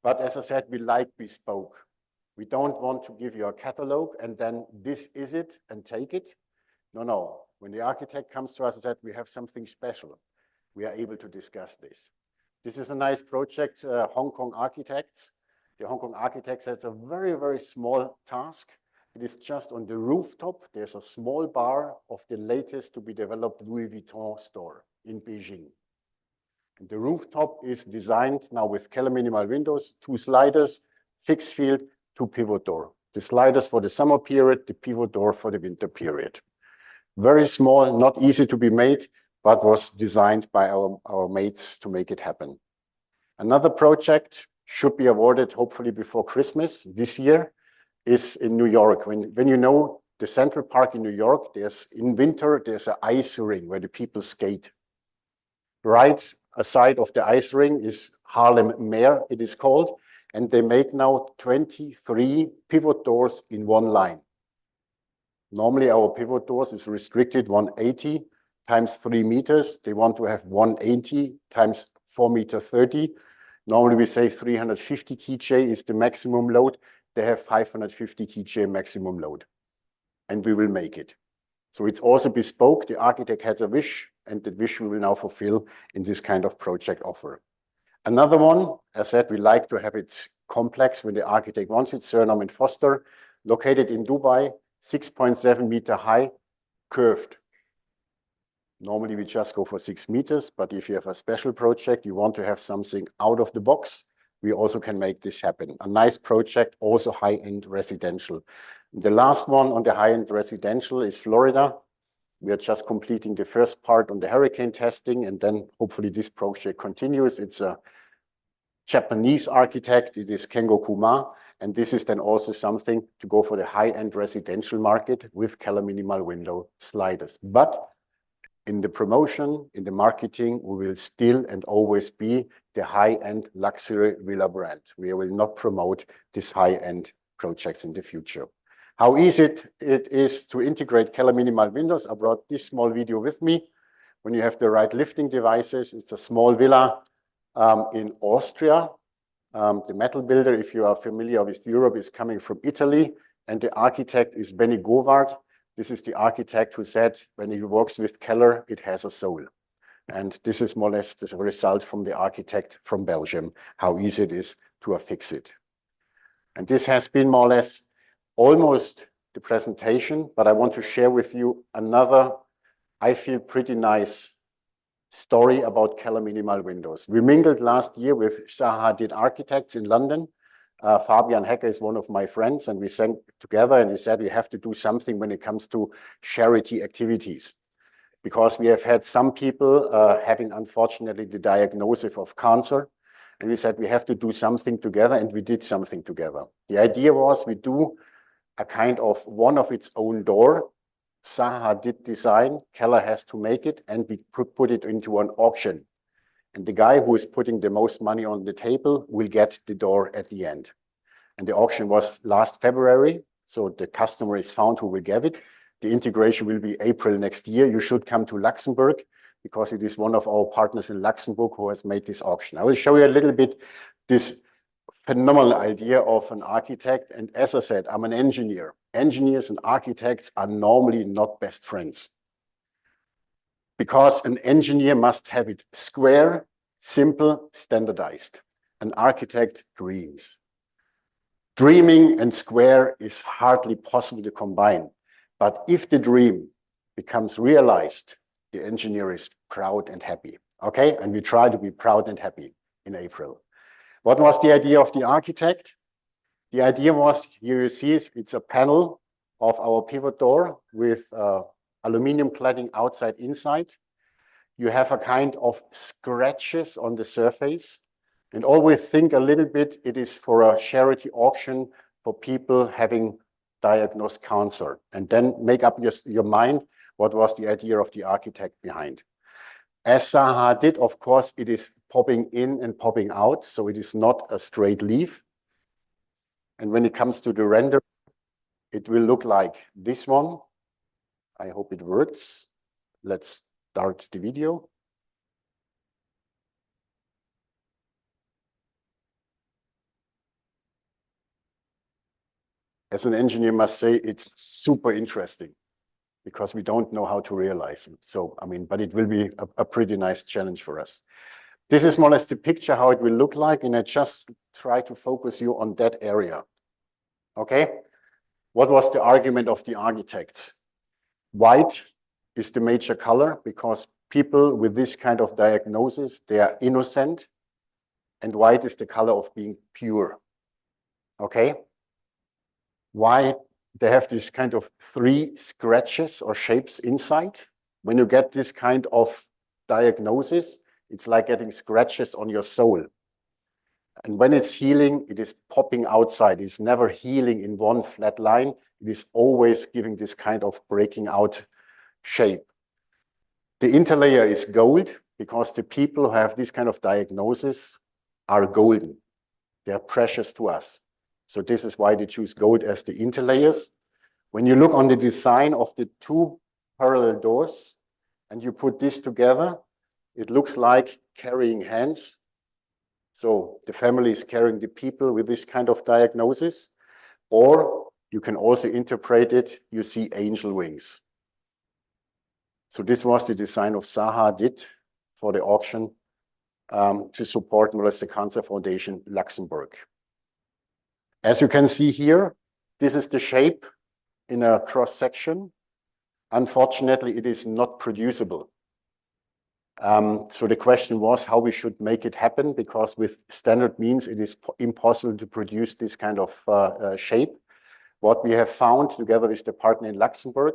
But as I said, we like bespoke. We don't want to give you a catalog and then this is it and take it. No, no. When the architect comes to us and said, we have something special, we are able to discuss this. This is a nice project, Hong Kong architects. The Hong Kong architects has a very, very small task. It is just on the rooftop. There's a small bar of the latest to be developed Louis Vuitton store in Beijing. And the rooftop is designed now with Keller minimal windows, 2 sliders, fixed field, 2 pivot door. The sliders for the summer period, the pivot door for the winter period. Very small, not easy to be made, but was designed by our mates to make it happen. Another project should be awarded hopefully before Christmas this year is in New York. When you know the Central Park in New York, in winter, there's an ice ring where the people skate. Right aside of the ice ring is Harlem Mare, it is called, and they make now 23 pivot doors in one line. Normally our pivot doors is restricted 180 times 3 meters. They want to have 180 times 4 meter 30. Normally we say 350 kJ is the maximum load. They have 550 kJ maximum load, and we will make it. So it's also bespoke. The architect has a wish, and the wish we will now fulfill in this kind of project offer. Another one, as I said, we like to have it complex when the architect wants it. Surname and Foster, located in Dubai, 6.7 meter high, curved. Normally we just go for 6 meters, but if you have a special project, you want to have something out of the box, we also can make this happen. A nice project, also high-end residential. The last one on the high-end residential is Florida. We are just completing the first part on the hurricane testing, and then hopefully this project continues. It's a Japanese architect, it is Kengo Kuma, and this is then also something to go for the high-end residential market with Keller minimal window sliders. But in the promotion, in the marketing, we will still and always be the high-end luxury villa brand. We will not promote these high-end projects in the future. How easy it is to integrate Keller minimal windows. I brought this small video with me. When you have the right lifting devices, it's a small villa in Austria. The metal builder, if you are familiar with Europe, is coming from Italy, and the architect is Benny Govard. This is the architect who said, when he works with Keller, it has a soul. And this is more or less the result from the architect from Belgium, how easy it is to affix it. And this has been more or less almost the presentation, but I want to share with you another, I feel, pretty nice story about Keller Minimal Windows. We mingled last year with Zaha Hadid Architects in London. Fabian Hecker is one of my friends, and we sat together and he said we have to do something when it comes to charity activities, because we have had some people having, unfortunately, the diagnosis of cancer. And we said we have to do something together, and we did something together. The idea was we do a kind of one of its own door. Zaha did design, Keller has to make it, and we put it into an auction. And the guy who is putting the most money on the table will get the door at the end. And the auction was last February, so the customer is found who will get it. The integration will be April next year. You should come to Luxembourg, because it is one of our partners in Luxembourg who has made this auction. I will show you a little bit this phenomenal idea of an architect. And as I said, I'm an engineer. Engineers and architects are normally not best friends, because an engineer must have it square, simple, standardized. An architect dreams. Dreaming and square is hardly possible to combine. But if the dream becomes realized, the engineer is proud and happy. Okay, and we try to be proud and happy in April. What was the idea of the architect? The idea was, here you see, it's a panel of our pivot door with aluminum cladding outside, inside. You have a kind of scratches on the surface. And always think a little bit, it is for a charity auction for people having diagnosed cancer. And then make up your mind, what was the idea of the architect behind. As Zaha did, of course, it is popping in and popping out, so it is not a straight leaf. And when it comes to the render, it will look like this one. I hope it works. Let's start the video. As an engineer, must say it's super interesting, because we don't know how to realize it. So, I mean, but it will be a pretty nice challenge for us. This is more or less the picture, how it will look like, and I just try to focus you on that area. Okay? What was the argument of the architects? White is the major color, because people with this kind of diagnosis, they are innocent, and white is the color of being pure. Okay? Why? They have this kind of 3 scratches or shapes inside. When you get this kind of diagnosis, it's like getting scratches on your soul. And when it's healing, it is popping outside. It's never healing in one flat line. It is always giving this kind of breaking out shape. The interlayer is gold, because the people who have this kind of diagnosis are golden. They are precious to us. So this is why they choose gold as the interlayers. When you look on the design of the 2 parallel doors and you put this together, it looks like carrying hands. So the family is carrying the people with this kind of diagnosis. Or you can also interpret it, you see angel wings. So this was the design of Zaha did for the auction to support more or less the Cancer Foundation Luxembourg. As you can see here, this is the shape in a cross section. Unfortunately, it is not producible. So the question was how we should make it happen, because with standard means it is impossible to produce this kind of shape. What we have found together with the partner in Luxembourg,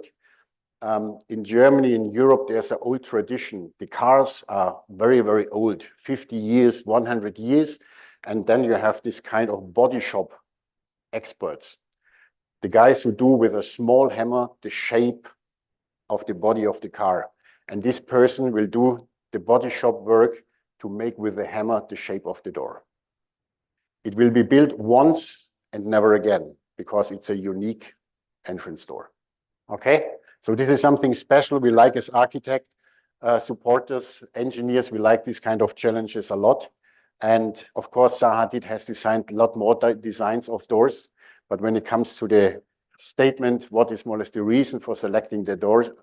in Germany, in Europe, there's an old tradition. The cars are very, very old, 50 years, 100 years. And then you have this kind of body shop experts. The guys who do with a small hammer the shape of the body of the car. And this person will do the body shop work to make with the hammer the shape of the door. It will be built once and never again, because it's a unique entrance door. Okay? So this is something special. We like as architect supporters, engineers, we like these kind of challenges a lot. And of course, Zaha Hadid has designed a lot more designs of doors. But when it comes to the statement, what is more or less the reason for selecting the door,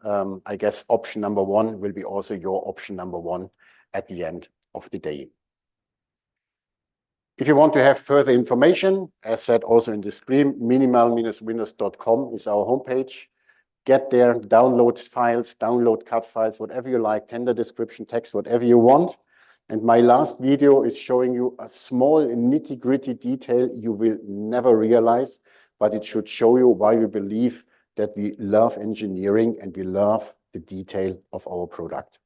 I guess option number one will be also your option number one at the end of the day. If you want to have further information, as said also in the screen, minimal-windows.com is our homepage. Get there, download files, download cut files, whatever you like, tender description, text, whatever you want. And my last video is showing you a small nitty-gritty detail you will never realize, but it should show you why we believe that we love engineering and we love the detail of our product.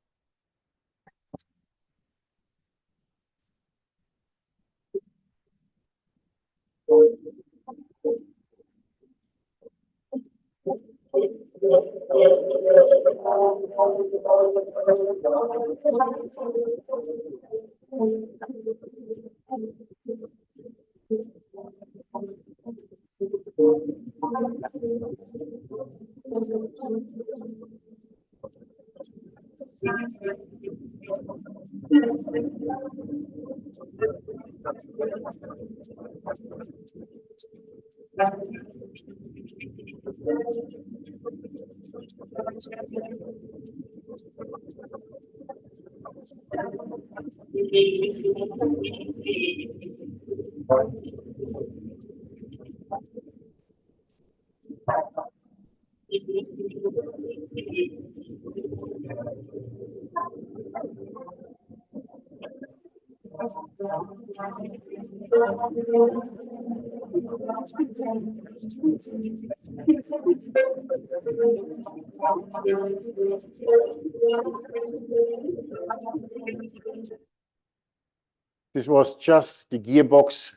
This was just the gearbox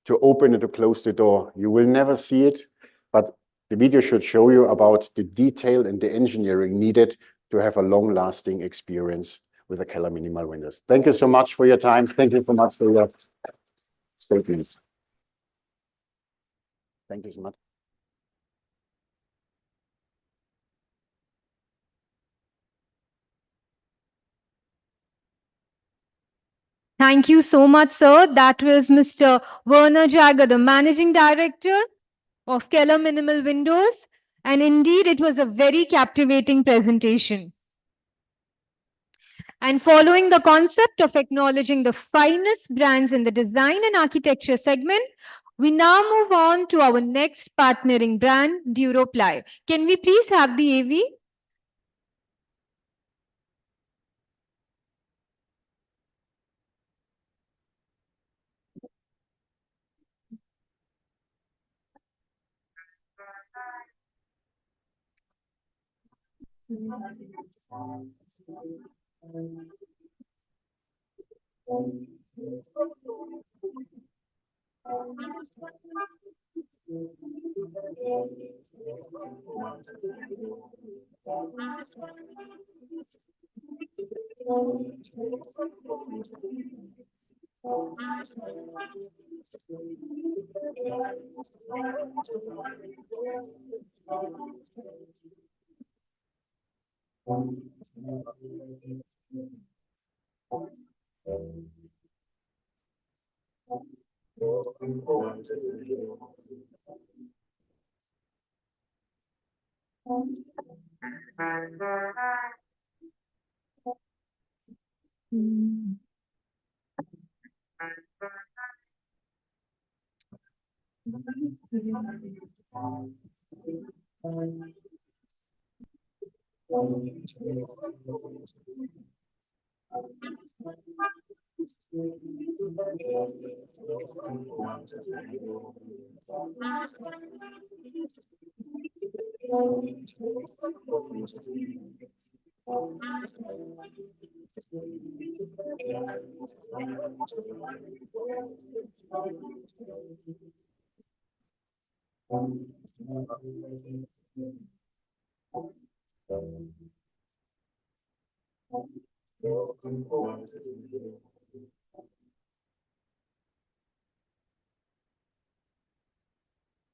to open and to close the door. You will never see it, but the video should show you about the detail and the engineering needed to have a long-lasting experience with the Keller Minimal Windows. Thank you so much for your time. Thank you so much for your statements. Thank you so much. Thank you so much, sir. That was Mr. Werner Jagger, the Managing Director of Keller Minimal Windows. And indeed, it was a very captivating presentation. And following the concept of acknowledging the finest brands in the design and architecture segment, we now move on to our next partnering brand, Duroply. Can we please have the AV?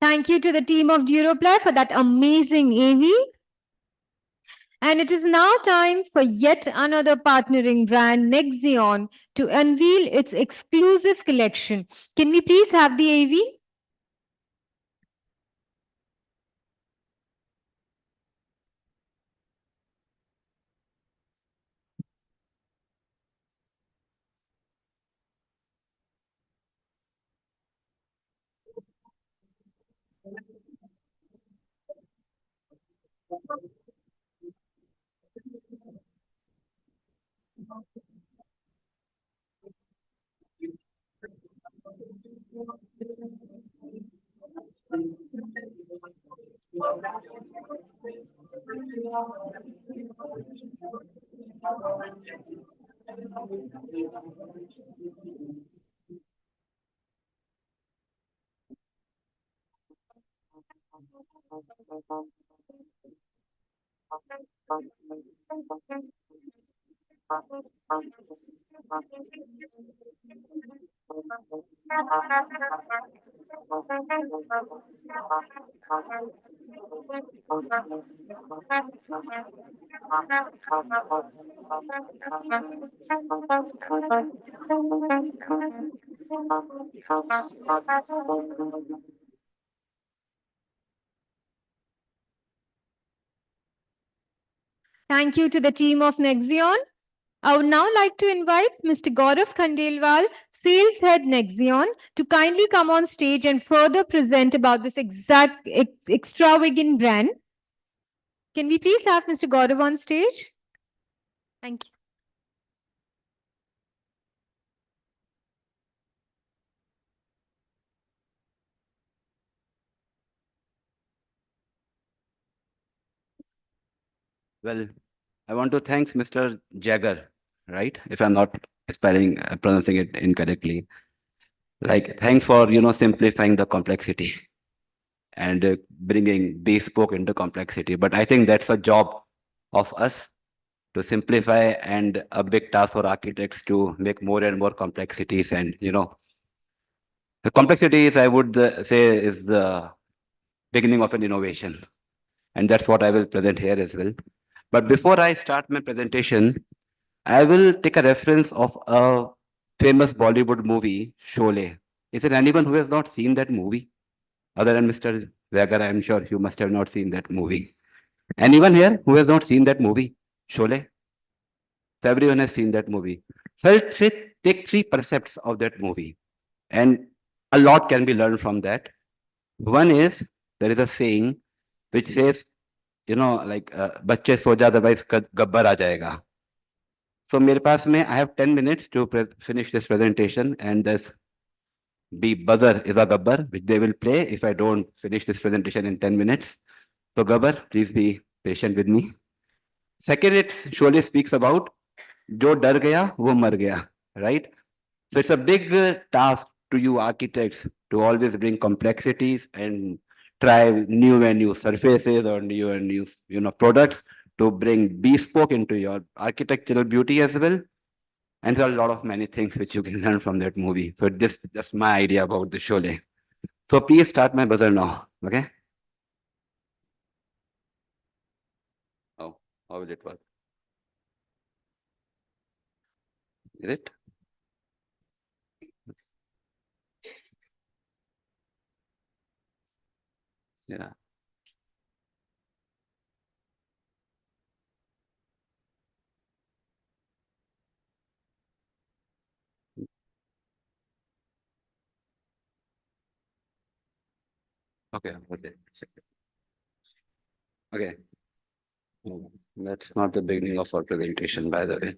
Thank you to the team of Duroply for that amazing AV. And it is now time for yet another partnering brand, Nexion, to unveil its exclusive collection. Can we please have the AV? Thank you to the team of Nexion. I would now like to invite Mr. Gaurav Khandelwal, Sales Head Nexion, to kindly come on stage and further present about this extravagant brand. Can we please have Mr. Gaurav on stage? Thank you. Well, I want to thank Mr. Jagger, right? If I'm not pronouncing it incorrectly. Like, thanks for, simplifying the complexity and bringing bespoke into complexity. But I think that's a job of us to simplify and a big task for architects to make more and more complexities. And, the complexities, I would say, is the beginning of an innovation. And that's what I will present here as well. But before I start my presentation, I will take a reference of a famous Bollywood movie, Sholay. Is there anyone who has not seen that movie? Other than Mr. Vegar, I'm sure you must have not seen that movie. Anyone here who has not seen that movie, Sholay? So everyone has seen that movie. So I'll take three precepts of that movie. And a lot can be learned from that. One is, there is a saying which says, like, बच्चे सो जा otherwise Gabbar आ जाएगा. So मेरे पास में I have 10 minutes to finish this presentation, and this B buzzer is a gabbar which they will play if I don't finish this presentation in 10 minutes. So gabbar, please be patient with me. Second, it surely speaks about जो डर गया वो मर गया, right? So it's a big task to you architects to always bring complexities and try new and new surfaces or new and new products to bring bespoke into your architectural beauty as well. And there are a lot of many things which you can learn from that movie. So this just my idea about the Sholay. So please start my buzzer now. Okay. Oh, how will it work? Is it? Yeah. Okay. Okay. Okay. That's not the beginning of our presentation, by the way.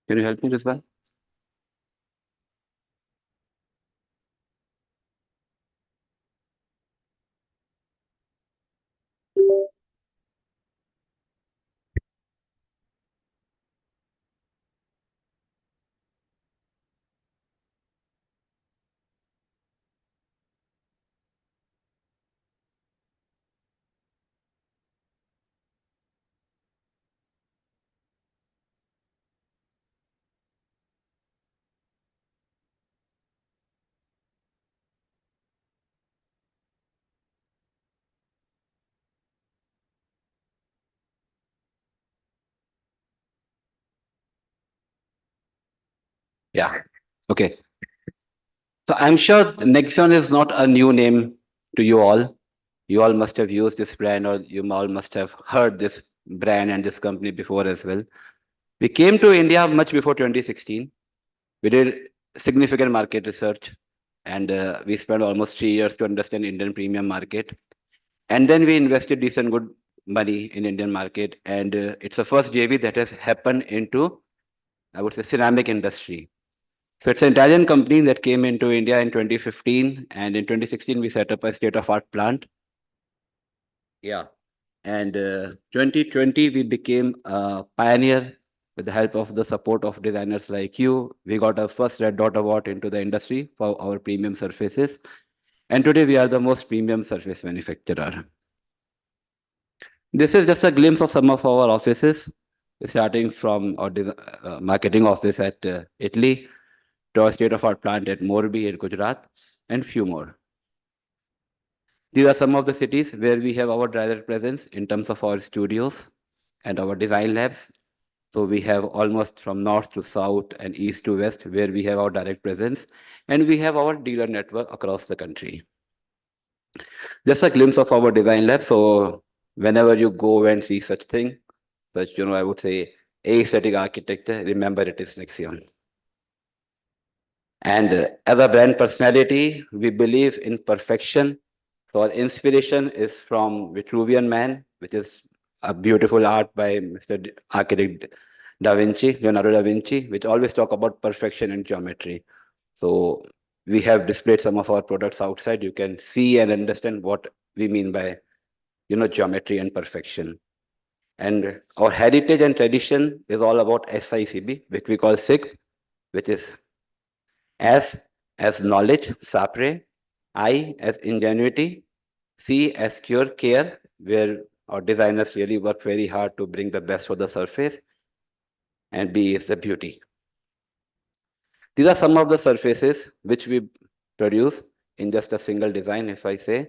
Can you help me this one? Yeah. Okay. So I'm sure Nexon is not a new name to you all. You all must have used this brand, or you all must have heard this brand and this company before as well. We came to India much before 2016. We did significant market research, and we spent almost 3 years to understand Indian premium market. And then we invested decent good money in Indian market, and it's the first JV that has happened into, I would say, ceramic industry. So it's an Italian company that came into India in 2015, and in 2016 we set up a state-of-art plant. Yeah, and 2020 we became a pioneer with the help of the support of designers like you. We got our first Red Dot Award into the industry for our premium surfaces, and today we are the most premium surface manufacturer. This is just a glimpse of some of our offices, starting from our marketing office at Italy, to our state-of-art plant at Morbi in Gujarat, and few more. These are some of the cities where we have our direct presence in terms of our studios and our design labs. So we have almost from north to south and east to west where we have our direct presence, and we have our dealer network across the country. Just a glimpse of our design lab. So whenever you go and see such thing, such, I would say aesthetic architecture, remember it is Nexion. And as a brand personality, we believe in perfection. So our inspiration is from Vitruvian Man, which is a beautiful art by Mr. Architect Da Vinci, Leonardo da Vinci, which always talk about perfection and geometry. So we have displayed some of our products outside. You can see and understand what we mean by, geometry and perfection. And our heritage and tradition is all about SICB, which we call SIG, which is S as knowledge, sapre, I as ingenuity, C as cure, care, where our designers really work very hard to bring the best for the surface, and B is the beauty. These are some of the surfaces which we produce in just a single design, if I say.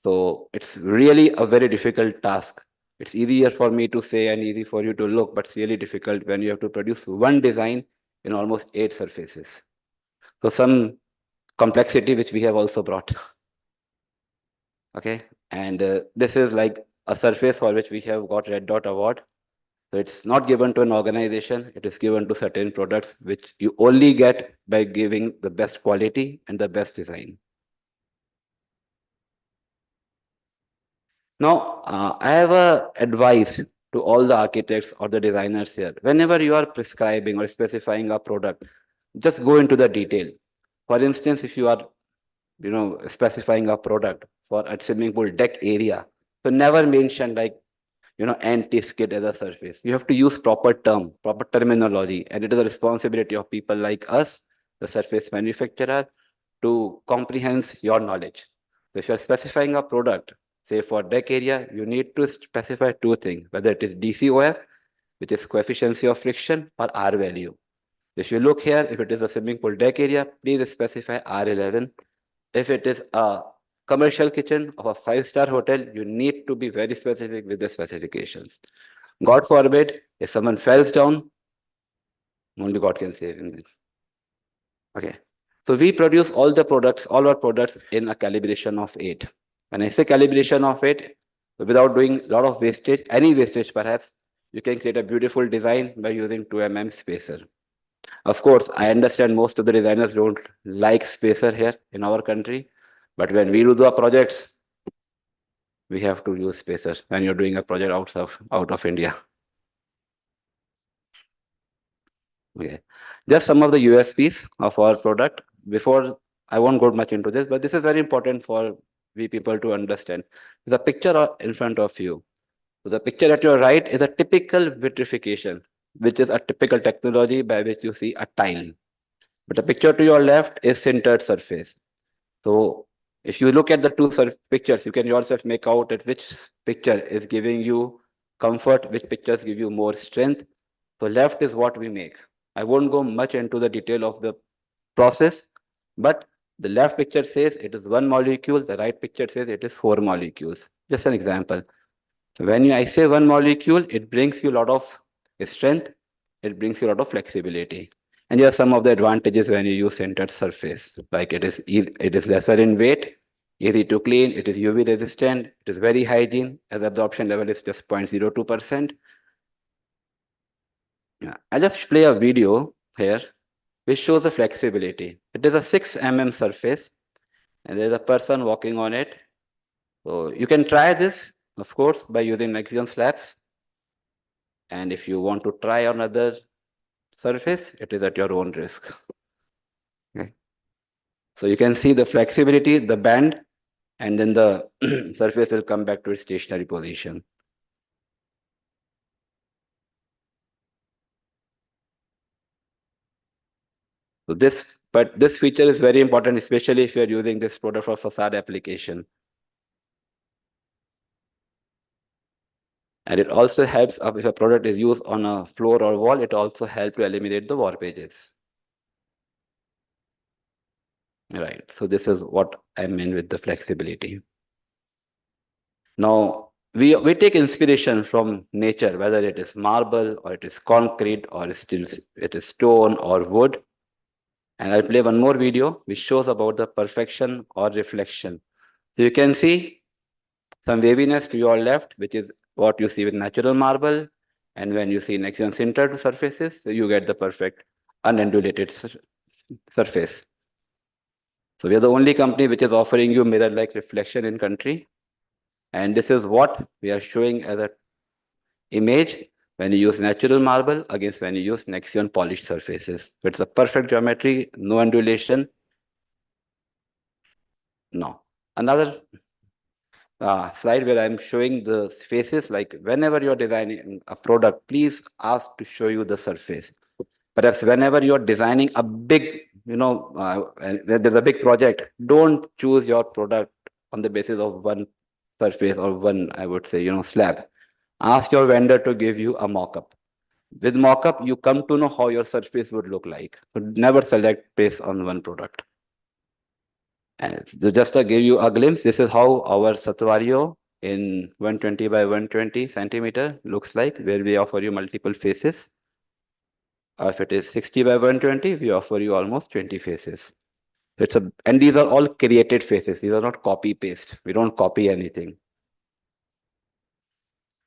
So it's really a very difficult task. It's easier for me to say and easy for you to look, but it's really difficult when you have to produce one design in almost 8 surfaces. So some complexity which we have also brought. Okay, and this is like a surface for which we have got Red Dot Award. So it's not given to an organization, it is given to certain products which you only get by giving the best quality and the best design. Now, I have a advice to all the architects or the designers here. Whenever you are prescribing or specifying a product, just go into the detail. For instance, if you are, specifying a product for a swimming pool deck area, so never mention like, anti-skid as a surface. You have to use proper terminology, and it is a responsibility of people like us, the surface manufacturer, to comprehend your knowledge. So if you're specifying a product, say for deck area, you need to specify 2 things, whether it is DCOF, which is coefficient of friction, or R value. If you look here, if it is a swimming pool deck area, please specify R11. If it is a commercial kitchen of a 5-star hotel, you need to be very specific with the specifications. God forbid, if someone falls down, only God can save him. Okay. So we produce all our products in a calibration of 8. When I say calibration of 8, without doing a lot of wastage, any wastage perhaps, you can create a beautiful design by using 2 mm spacer. Of course, I understand most of the designers don't like spacer here in our country, but when we do the projects, we have to use spacer when you're doing a project out of India. Okay, just some of the USPs of our product. Before, I won't go much into this, but this is very important for we people to understand. The picture in front of you. So the picture at your right is a typical vitrification, which is a typical technology by which you see a tile. But the picture to your left is sintered surface. So if you look at the 2 pictures, you can yourself make out at which picture is giving you comfort, which pictures give you more strength. So left is what we make. I won't go much into the detail of the process, but the left picture says it is 1 molecule, the right picture says it is 4 molecules. Just an example. So when I say 1 molecule, it brings you a lot of strength, it brings you a lot of flexibility. And here are some of the advantages when you use centered surface. Like it is lesser in weight, easy to clean, it is UV resistant, it is very hygiene, as absorption level is just 0.02%. Yeah, I'll just play a video here which shows the flexibility. It is a 6 mm surface and there's a person walking on it. So you can try this, of course, by using Nexium slabs. And if you want to try on other surface, it is at your own risk. Okay. So you can see the flexibility, the bend, and then the surface will come back to its stationary position. So this feature is very important, especially if you're using this product for facade application. And it also helps if a product is used on a floor or wall, it also helps to eliminate the warpages. Right, so this is what I mean with the flexibility. Now, we take inspiration from nature, whether it is marble or it is concrete or it is stone or wood. And I'll play one more video which shows about the perfection or reflection. So you can see some waviness to your left, which is what you see with natural marble. And when you see Nexium sintered surfaces, so you get the perfect unundulated surface. So we are the only company which is offering you mirror-like reflection in country. And this is what we are showing as an image when you use natural marble against when you use Nexium polished surfaces. So it's a perfect geometry, no undulation. No. Another slide where I'm showing the faces, like whenever you're designing a product, please ask to show you the surface. Perhaps whenever you're designing a big, there's a big project, don't choose your product on the basis of one surface or one, I would say, slab. Ask your vendor to give you a mock-up. With mock-up, you come to know how your surface would look like. So never select based on one product. And just to give you a glimpse, this is how our Satvario in 120 by 120 centimeter looks like, where we offer you multiple faces. If it is 60 by 120, we offer you almost 20 faces. And these are all created faces. These are not copy paste. We don't copy anything.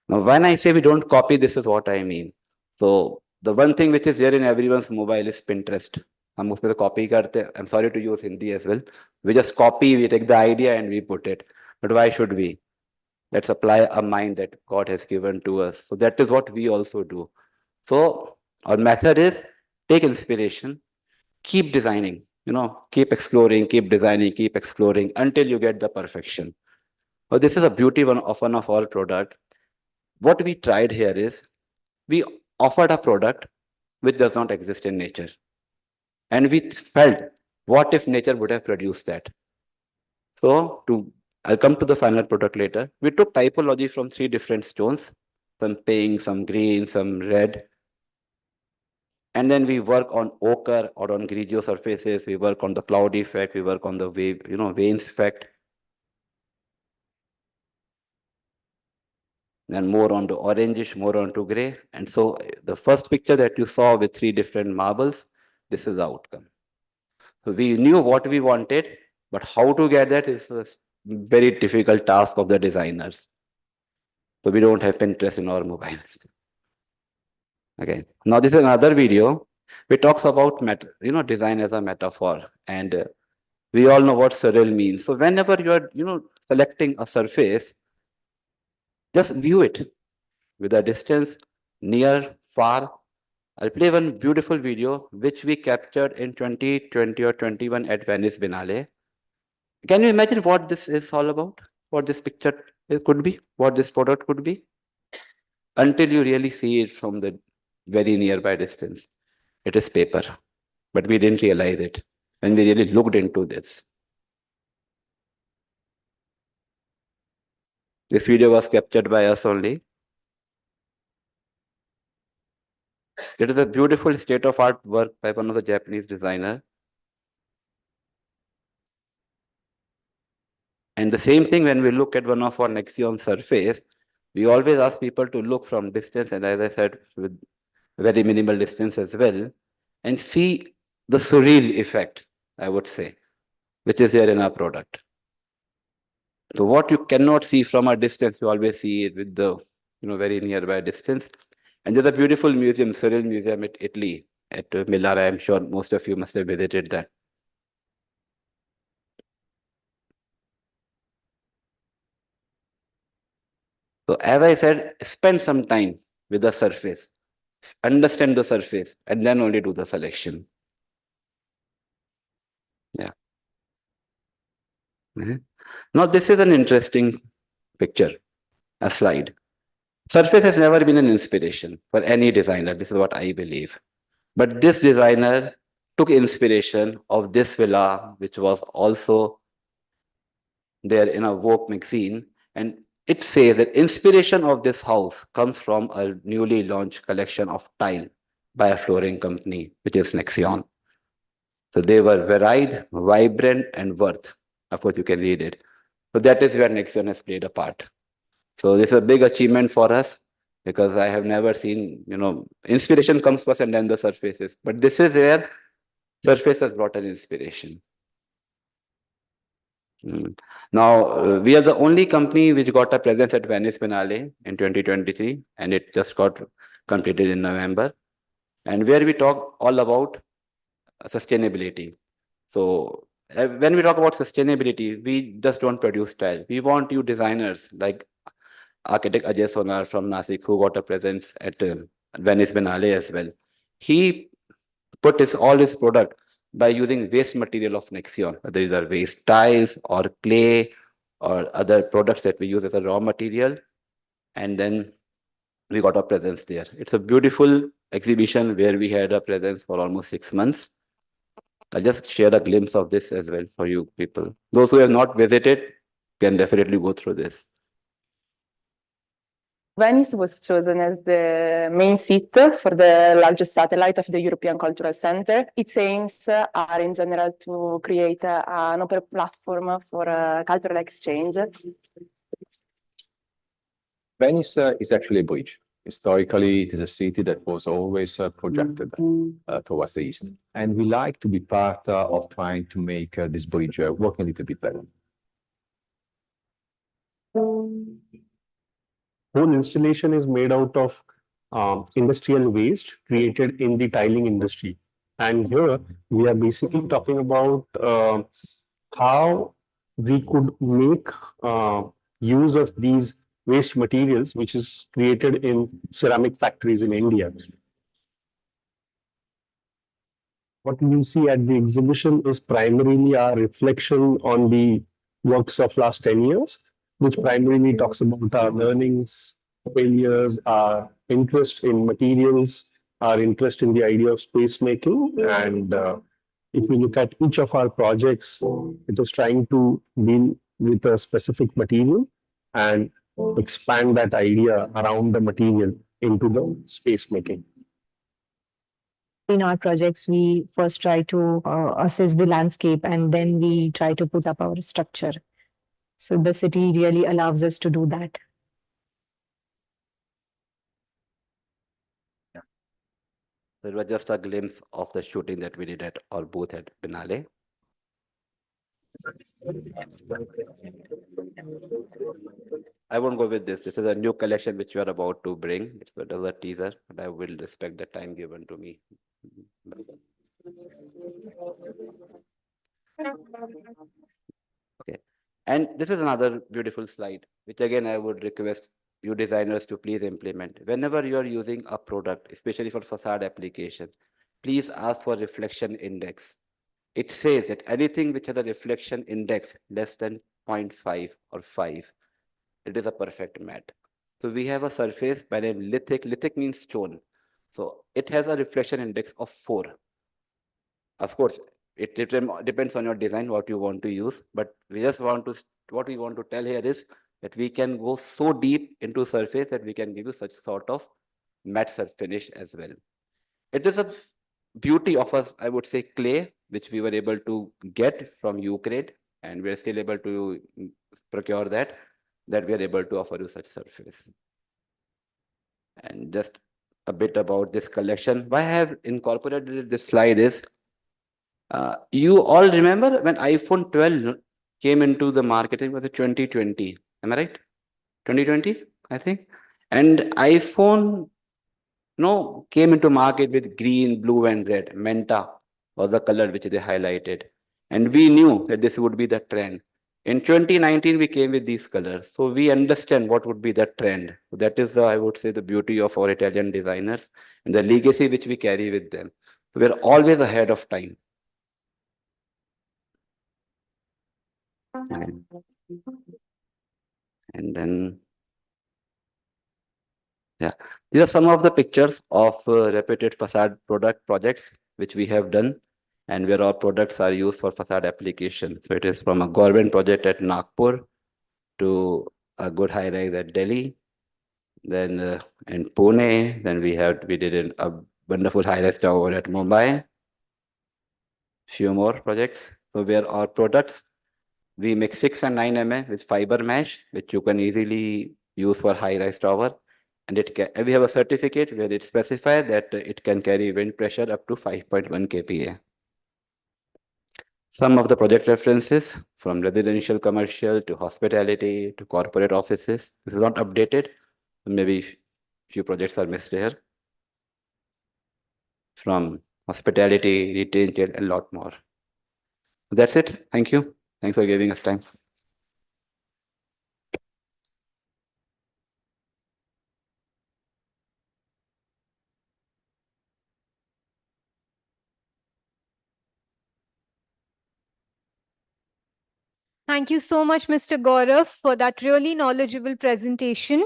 Now, when I say we don't copy, this is what I mean. So the one thing which is here in everyone's mobile is Pinterest. हम उसमें तो copy करते हैं. I'm sorry to use Hindi as well. We just copy, we take the idea and we put it. But why should we? Let's apply a mind that God has given to us. So that is what we also do. So our method is take inspiration, keep designing, keep exploring, keep designing, keep exploring until you get the perfection. Well, this is a beauty of one of our product. What we tried here is we offered a product which does not exist in nature. And we felt, what if nature would have produced that? So I'll come to the final product later. We took typology from 3 different stones, some pink, some green, some red. And then we work on ochre or on grigio surfaces. We work on the cloud effect. We work on the wave, veins effect. And more on the orangish, more on to gray. And so the first picture that you saw with 3 different marbles, this is the outcome. So we knew what we wanted, but how to get that is a very difficult task of the designers. So we don't have Pinterest in our mobiles. Okay. Now this is another video which talks about design as a metaphor, and we all know what surreal means. So whenever you are selecting a surface, just view it with a distance near, far. I'll play one beautiful video which we captured in 2020 or 21 at Venice Biennale. Can you imagine what this is all about? What this picture could be? What this product could be? Until you really see it from the very nearby distance. It is paper, but we didn't realize it when we really looked into this. This video was captured by us only. It is a beautiful state-of-art work by one of the Japanese designers. And the same thing when we look at one of our Nexium surface, we always ask people to look from distance, and as I said, with very minimal distance as well. and see the surreal effect, I would say, which is here in our product. So what you cannot see from a distance, you always see it with the very nearby distance. And there's a beautiful museum, Surreal Museum at Italy, at Milan. I'm sure most of you must have visited that. So as I said, spend some time with the surface, understand the surface, and then only do the selection. Yeah. Now this is an interesting picture, a slide. Surface has never been an inspiration for any designer. This is what I believe. But this designer took inspiration of this villa, which was also there in a Vogue magazine. And it says that inspiration of this house comes from a newly launched collection of tile by a flooring company, which is Nexion. So they were varied, vibrant, and worth. Of course, you can read it. So that is where Nexion has played a part. So this is a big achievement for us because I have never seen, inspiration comes first and then the surfaces. But this is where surface has brought an inspiration. Now, we are the only company which got a presence at Venice Biennale in 2023, and it just got completed in November, and where we talk all about sustainability. So when we talk about sustainability, we just don't produce tile. We want you designers like architect Ajay Sonar from Nasik, who got a presence at Venice Biennale as well. He put all his product by using waste material of Nexion, whether these are waste tiles or clay or other products that we use as a raw material. And then we got a presence there. It's a beautiful exhibition where we had a presence for almost 6 months. I'll just share a glimpse of this as well for you people. Those who have not visited can definitely go through this. Venice was chosen as the main seat for the largest satellite of the European Cultural Center. Its aims are in general to create an open platform for cultural exchange. Venice is actually a bridge. Historically, it is a city that was always projected towards the east. And we like to be part of trying to make this bridge work a little bit better. Whole installation is made out of industrial waste created in the tiling industry. And here we are basically talking about how we could make use of these waste materials, which is created in ceramic factories in India. What we see at the exhibition is primarily our reflection on the works of last 10 years, which primarily talks about our learnings, failures, our interest in materials, our interest in the idea of space making. And if we look at each of our projects, it is trying to deal with a specific material and expand that idea around the material into the space making. In our projects, we first try to assess the landscape and then we try to put up our structure. So the city really allows us to do that. Yeah. So it was just a glimpse of the shooting that we did at our booth at Biennale. I won't go with this. This is a new collection which we are about to bring. It's a teaser, but I will respect the time given to me. Okay. And this is another beautiful slide, which again, I would request you designers to please implement. Whenever you are using a product, especially for facade application, please ask for reflection index. It says that anything which has a reflection index less than 0.5 or 5, it is a perfect matte. So we have a surface by name lithic. Lithic means stone. So it has a reflection index of 4. Of course, it depends on your design, what you want to use. But we just want to, what we want to tell here is that we can go so deep into surface that we can give you such sort of matte surface finish as well. It is a beauty of us, I would say, clay, which we were able to get from Ukraine, and we're still able to procure that we are able to offer you such surface. And just a bit about this collection. Why I have incorporated this slide is, you all remember when iPhone 12 came into the market, it was 2020. Am I right? 2020, I think. And iPhone came into market with green, blue, and red. Menta was the color which they highlighted. And we knew that this would be the trend. In 2019, we came with these colors. So we understand what would be the trend. That is, I would say, the beauty of our Italian designers and the legacy which we carry with them. We're always ahead of time. And then, yeah, these are some of the pictures of reputed facade projects which we have done and where our products are used for facade application. So it is from a government project at Nagpur to a good high rise at Delhi. Then in Pune, then we did a wonderful high rise tower at Mumbai. Few more projects. So where our products, we make 6 and 9 mm with fiber mesh, which you can easily use for high rise tower. And we have a certificate where it specifies that it can carry wind pressure up to 5.1 kPa. Some of the project references from residential, commercial to hospitality to corporate offices. This is not updated. Maybe few projects are missed here. From hospitality, retail, and a lot more. That's it. Thank you. Thanks for giving us time. Thank you so much, Mr. Gaurav, for that really knowledgeable presentation.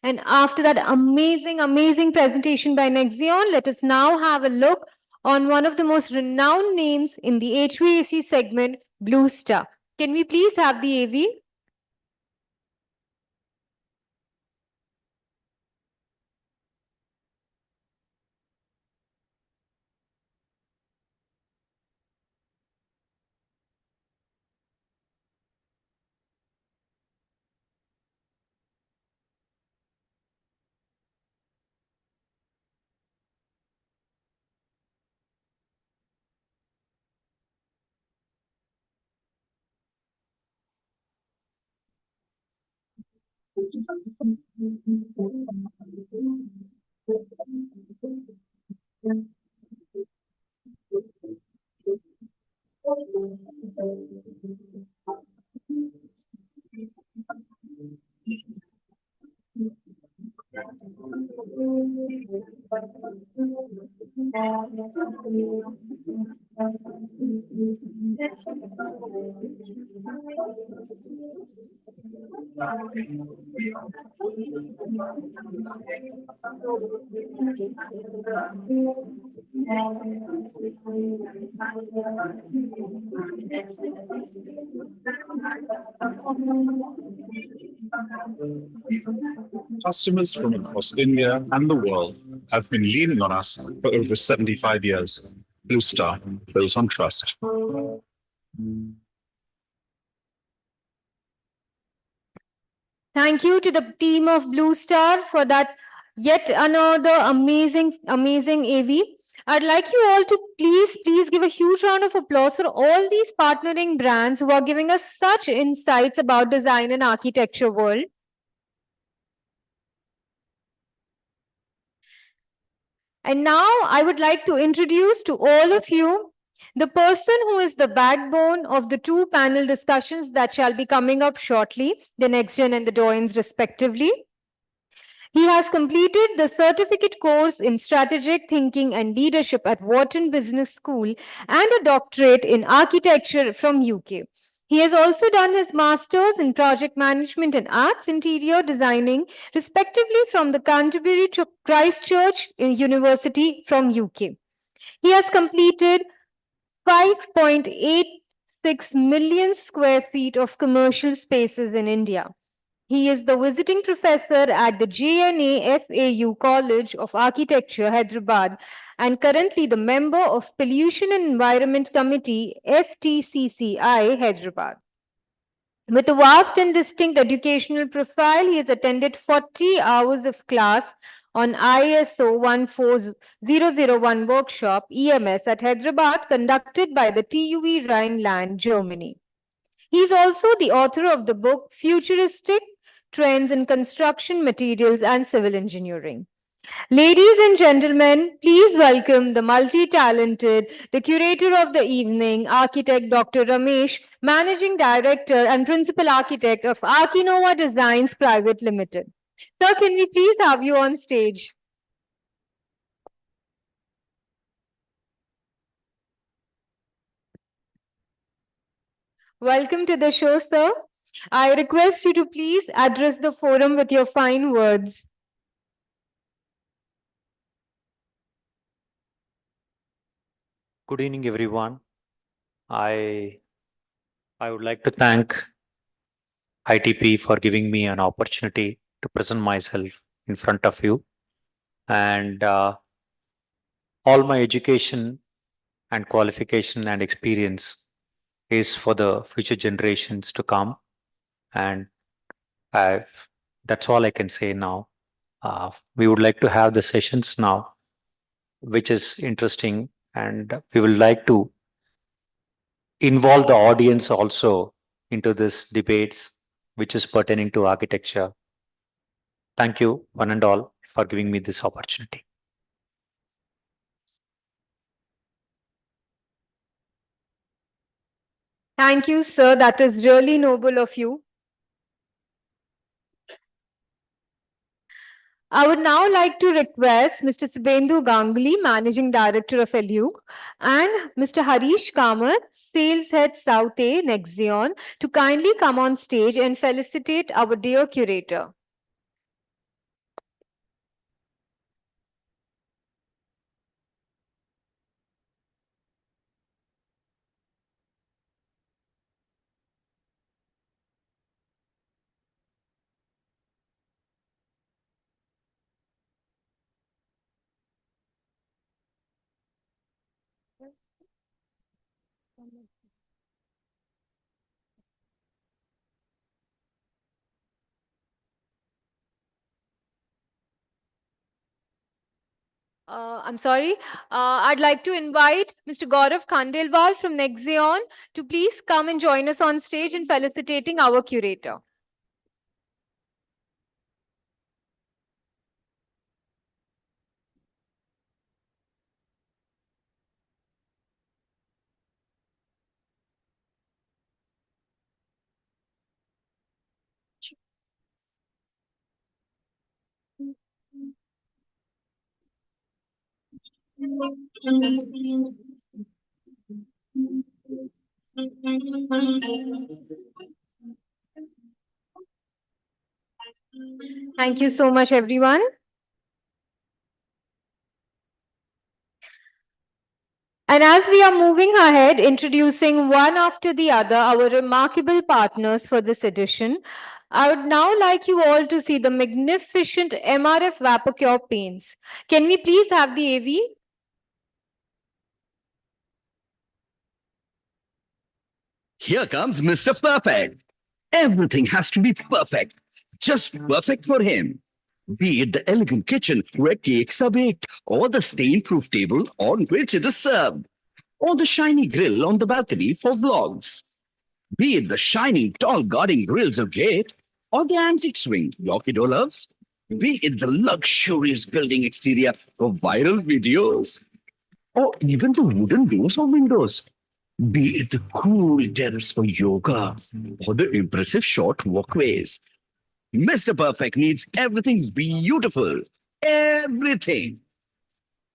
And after that amazing presentation by Nexion, let us now have a look on one of the most renowned names in the HVAC segment, Blue Star. Can we please have the AV? Customers from across India and the world have been leaning on us for over 75 years. Blue Star, built on trust. Thank you to the team of Blue Star for that yet another amazing AV. I'd like you all to please give a huge round of applause for all these partnering brands who are giving us such insights about design and architecture world. And now I would like to introduce to all of you the person who is the backbone of the two panel discussions that shall be coming up shortly, the next gen and the Doyens respectively. He has completed the certificate course in strategic thinking and leadership at Wharton Business School and a doctorate in architecture from UK. He has also done his master's in project management and arts interior designing, respectively from the Canterbury Christchurch University from UK. He has completed 5.86 million square feet of commercial spaces in India. He is the visiting professor at the JNA FAU College of Architecture, Hyderabad, and currently the member of Pollution and Environment Committee, FTCCI, Hyderabad. With a vast and distinct educational profile, he has attended 40 hours of class on ISO 14001 workshop EMS at Hyderabad conducted by the TUE Rhineland, Germany. He is also the author of the book Futuristic Trends in Construction Materials and Civil Engineering. Ladies and gentlemen, please welcome the multi-talented, the curator of the evening, architect Dr. Ramesh, managing director and principal architect of Arkinova Designs Private Limited. Sir, can we please have you on stage? Welcome to the show, sir. I request you to please address the forum with your fine words. Good evening, everyone. I would like to thank ITP for giving me an opportunity to present myself in front of you. And all my education and qualification and experience is for the future generations to come. And that's all I can say now. We would like to have the sessions now, which is interesting. And we would like to involve the audience also into this debates, which is pertaining to architecture. Thank you, one and all, for giving me this opportunity. Thank you, sir. That is really noble of you. I would now like to request Mr. Subhendu Ganguly, Managing Director of LU, and Mr. Harish Kamath, Sales Head South A, Nexion, to kindly come on stage and felicitate our dear curator. I'm sorry. I'd like to invite Mr. Gaurav Khandelwal from Nexion to please come and join us on stage in felicitating our curator. Thank you so much, everyone. And as we are moving ahead, introducing one after the other our remarkable partners for this edition, I would now like you all to see the magnificent MRF Vapor paints. Can we please have the AV? Here comes Mr. Perfect. Everything has to be perfect, just perfect for him. Be it the elegant kitchen where cakes are baked, or the stain-proof table on which it is served, or the shiny grill on the balcony for vlogs. Be it the shining tall guarding grills of gate, or the antique swing your kiddo loves. Be it the luxurious building exterior for viral videos, or even the wooden doors or windows. Be it the cool terrace for yoga, or the impressive short walkways. Mr. Perfect needs everything beautiful. Everything.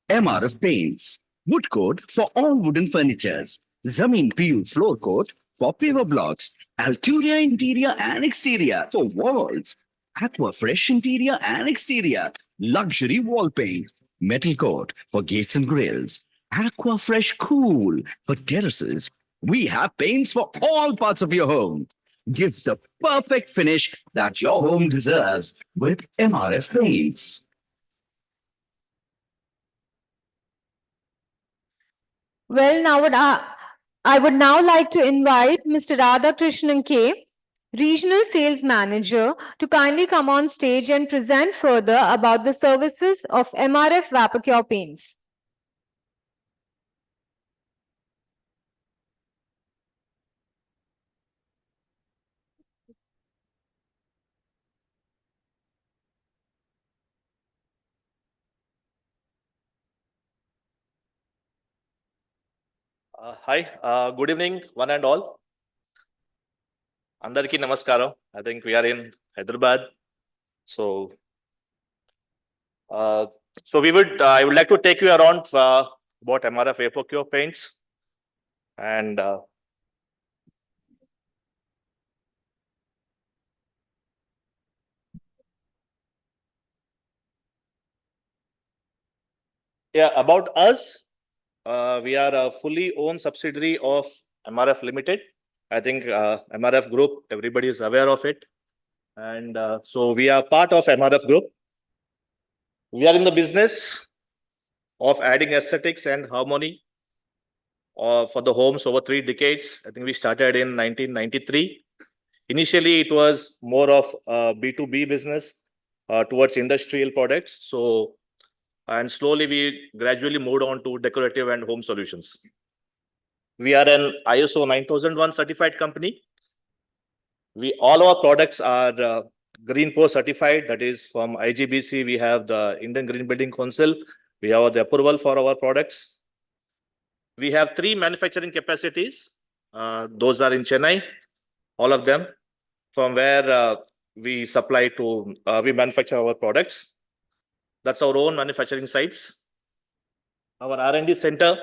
MRF Paints. Wood coat for all wooden furnitures. Zameen PU floor coat for paver blocks. Alturia interior and exterior for walls. Aqua Fresh interior and exterior. Luxury wall paint. Metal coat for gates and grills. Aqua Fresh Cool for terraces. We have paints for all parts of your home. Give the perfect finish that your home deserves with MRF Paints. Well, now I would now like to invite Mr. Radhakrishnan K, Regional Sales Manager, to kindly come on stage and present further about the services of MRF Vapacure Paints. Hi, good evening, one and all. Andarki namaskaram. I think we are in Hyderabad. So, I would like to take you around about MRF Vapacure paints. And yeah, about us, we are a fully owned subsidiary of MRF Limited. I think MRF Group, everybody is aware of it. And so we are part of MRF Group. We are in the business of adding aesthetics and harmony for the homes over 3 decades. I think we started in 1993. Initially, it was more of a B2B business towards industrial products. So, and slowly we gradually moved on to decorative and home solutions. We are an ISO 9001 certified company. All our products are Green Post certified. That is from IGBC. We have the Indian Green Building Council. We have the approval for our products. We have 3 manufacturing capacities. Those are in Chennai, all of them, from where we supply to, we manufacture our products. That's our own manufacturing sites. Our R&D center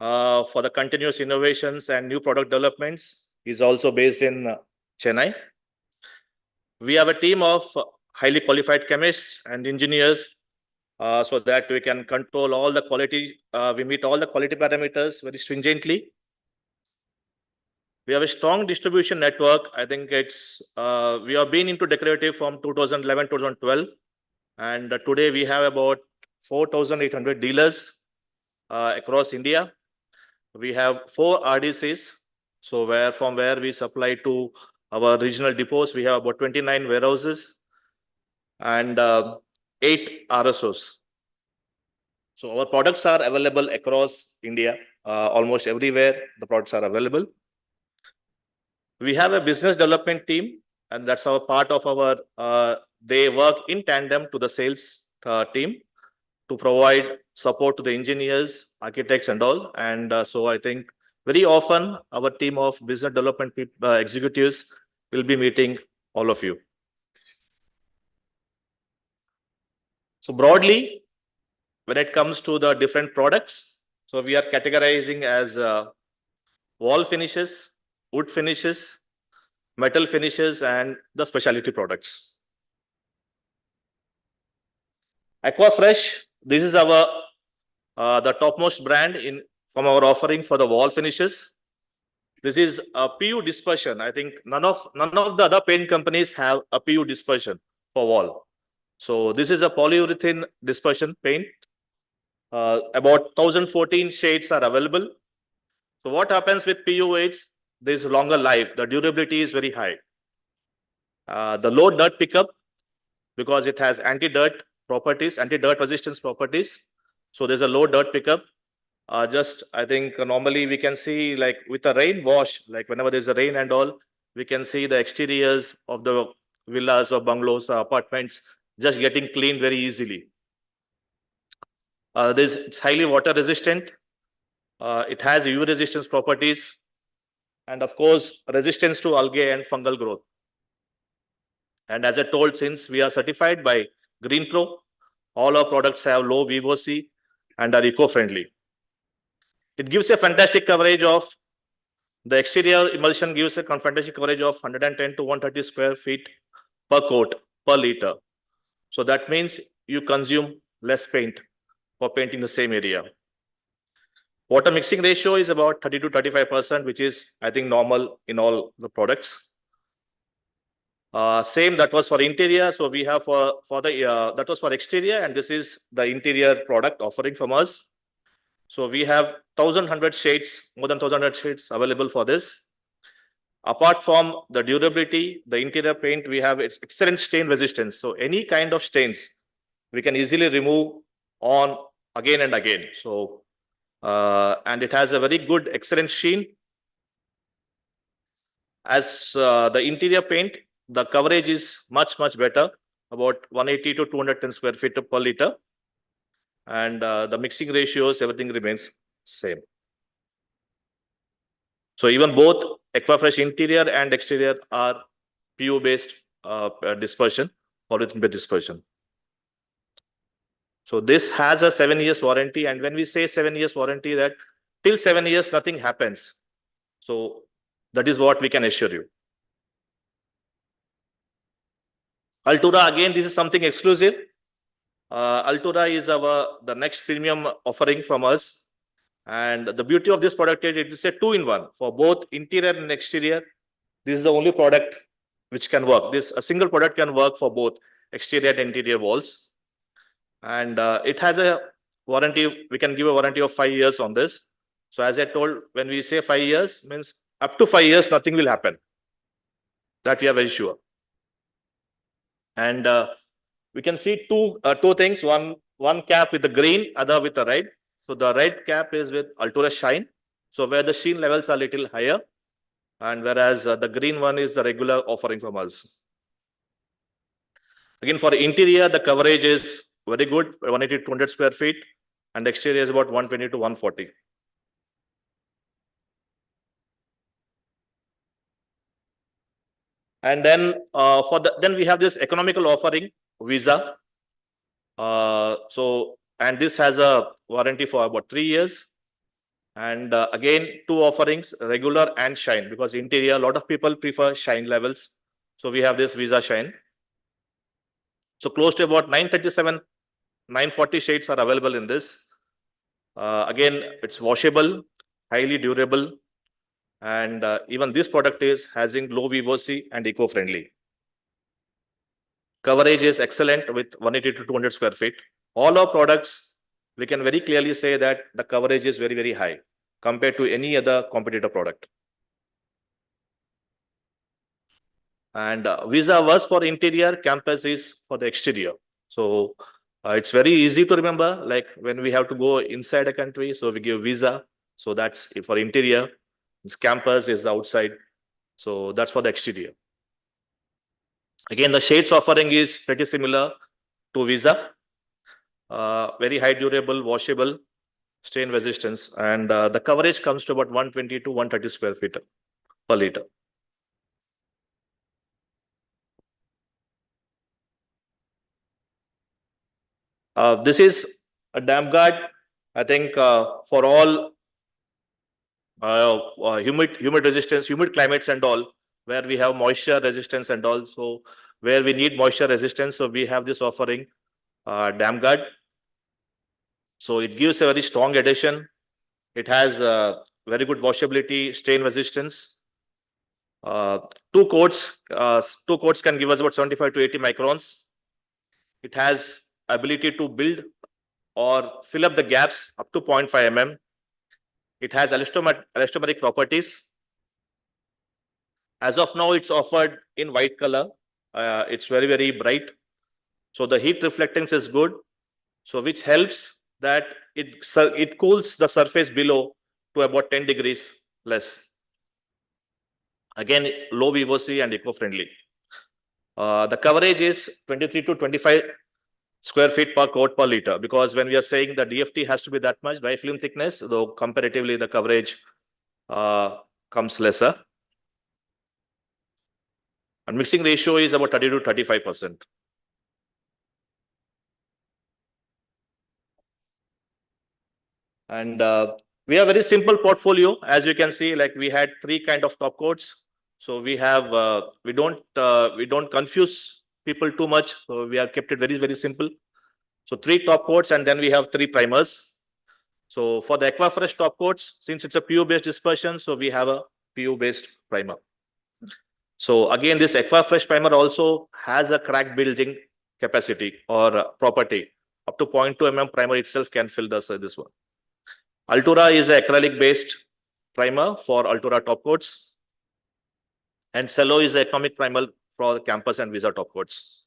for the continuous innovations and new product developments is also based in Chennai. We have a team of highly qualified chemists and engineers so that we can control all the quality. We meet all the quality parameters very stringently. We have a strong distribution network. I think we have been into decorative from 2011, 2012. And today we have about 4,800 dealers across India. We have 4 RDCs. So from where we supply to our regional depots, we have about 29 warehouses and 8 RSOs. So our products are available across India. Almost everywhere the products are available. We have a business development team, and that's our part of our, they work in tandem to the sales team to provide support to the engineers, architects and all. And so I think very often our team of business development executives will be meeting all of you. So broadly, when it comes to the different products, so we are categorizing as wall finishes, wood finishes, metal finishes, and the specialty products. Aquafresh, this is our the topmost brand from our offering for the wall finishes. This is a PU dispersion. I think none of the other paint companies have a PU dispersion for wall. So this is a polyurethane dispersion paint. About 1014 shades are available. So what happens with PU aids? There is longer life. The durability is very high. The low dirt pickup, because it has anti-dirt properties, anti-dirt resistance properties. So there's a low dirt pickup. I think normally we can see, like with a rain wash, like whenever there's a rain and all, we can see the exteriors of the villas or bungalows or apartments just getting cleaned very easily. It's highly water resistant. It has UV resistance properties, and of course, resistance to algae and fungal growth. And as I told, since we are certified by Green Pro, all our products have low VOC and are eco-friendly. It gives a fantastic coverage of, the exterior emulsion gives a fantastic coverage of 110 to 130 square feet per coat per liter. So that means you consume less paint for painting the same area. Water mixing ratio is about 30 to 35%, which is, I think, normal in all the products. Same that was for interior. So we have that was for exterior, and this is the interior product offering from us. So we have 1,100 shades, more than 1,100 shades available for this. Apart from the durability, the interior paint, we have its excellent stain resistance. So any kind of stains, we can easily remove on again and again. So, and it has a very good, excellent sheen. As the interior paint, the coverage is much better, about 180 to 210 square feet per liter. And the mixing ratios, everything remains same. So even both Aquafresh interior and exterior are PU based dispersion, polyethylene dispersion. So this has a 7 years warranty, and when we say 7 years warranty, that till 7 years nothing happens. So that is what we can assure you. Altura, again, this is something exclusive. Altura is the next premium offering from us. And the beauty of this product is it is a 2-in-1 for both interior and exterior. This is the only product which can work. A single product can work for both exterior and interior walls. And it has a warranty. We can give a warranty of 5 years on this. So as I told, when we say 5 years, means up to 5 years, nothing will happen. That we are very sure. And we can see two things. One cap with the green, other with the red. So the red cap is with Altura Shine. So where the sheen levels are little higher. And whereas the green one is the regular offering from us. Again, for interior, the coverage is very good, 180 to 200 square feet. And exterior is about 120 to 140. And then then we have this economical offering, Visa. And this has a warranty for about 3 years. And again, 2 offerings, regular and shine, because interior, a lot of people prefer shine levels. So we have this Visa Shine. So close to about 937, 940 shades are available in this. Again, it's washable, highly durable. And even this product is having low VOC and eco-friendly. Coverage is excellent with 180 to 200 square feet. All our products, we can very clearly say that the coverage is very high compared to any other competitor product. And Visa was for interior, Campus is for the exterior. So it's very easy to remember, like when we have to go inside a country, so we give Visa. So that's for interior. This Campus is the outside. So that's for the exterior. Again, the shades offering is pretty similar to Visa. Very high durable, washable, stain resistance. And the coverage comes to about 120 to 130 square feet per liter. This is a dam guard, I think, for all humid resistance, humid climates and all, where we have moisture resistance and all. So where we need moisture resistance, so we have this offering, dam guard. So it gives a very strong adhesion. It has very good washability, stain resistance. 2 coats can give us about 75 to 80 microns. It has ability to build or fill up the gaps up to 0.5 mm. It has elastomeric properties. As of now, it's offered in white color. It's very bright. So the heat reflectance is good. So which helps that it cools the surface below to about 10 degrees less. Again, low VOC and eco-friendly. The coverage is 23 to 25 square feet per coat per liter, because when we are saying the DFT has to be that much dry film thickness, though comparatively the coverage comes lesser. And mixing ratio is about 30 to 35%. And we have very simple portfolio. As you can see, like we had 3 kind of top coats. So we have we don't confuse people too much. So we have kept it very simple. So 3 top coats, and then we have 3 primers. So for the Aquafresh top coats, since it's a PU based dispersion, so we have a PU based primer. So again, this Aquafresh primer also has a crack building capacity or property. Up to 0.2 mm primer itself can fill this one. Altura is an acrylic based primer for Altura top coats. And cello is the economic primer for the campus and visa top coats.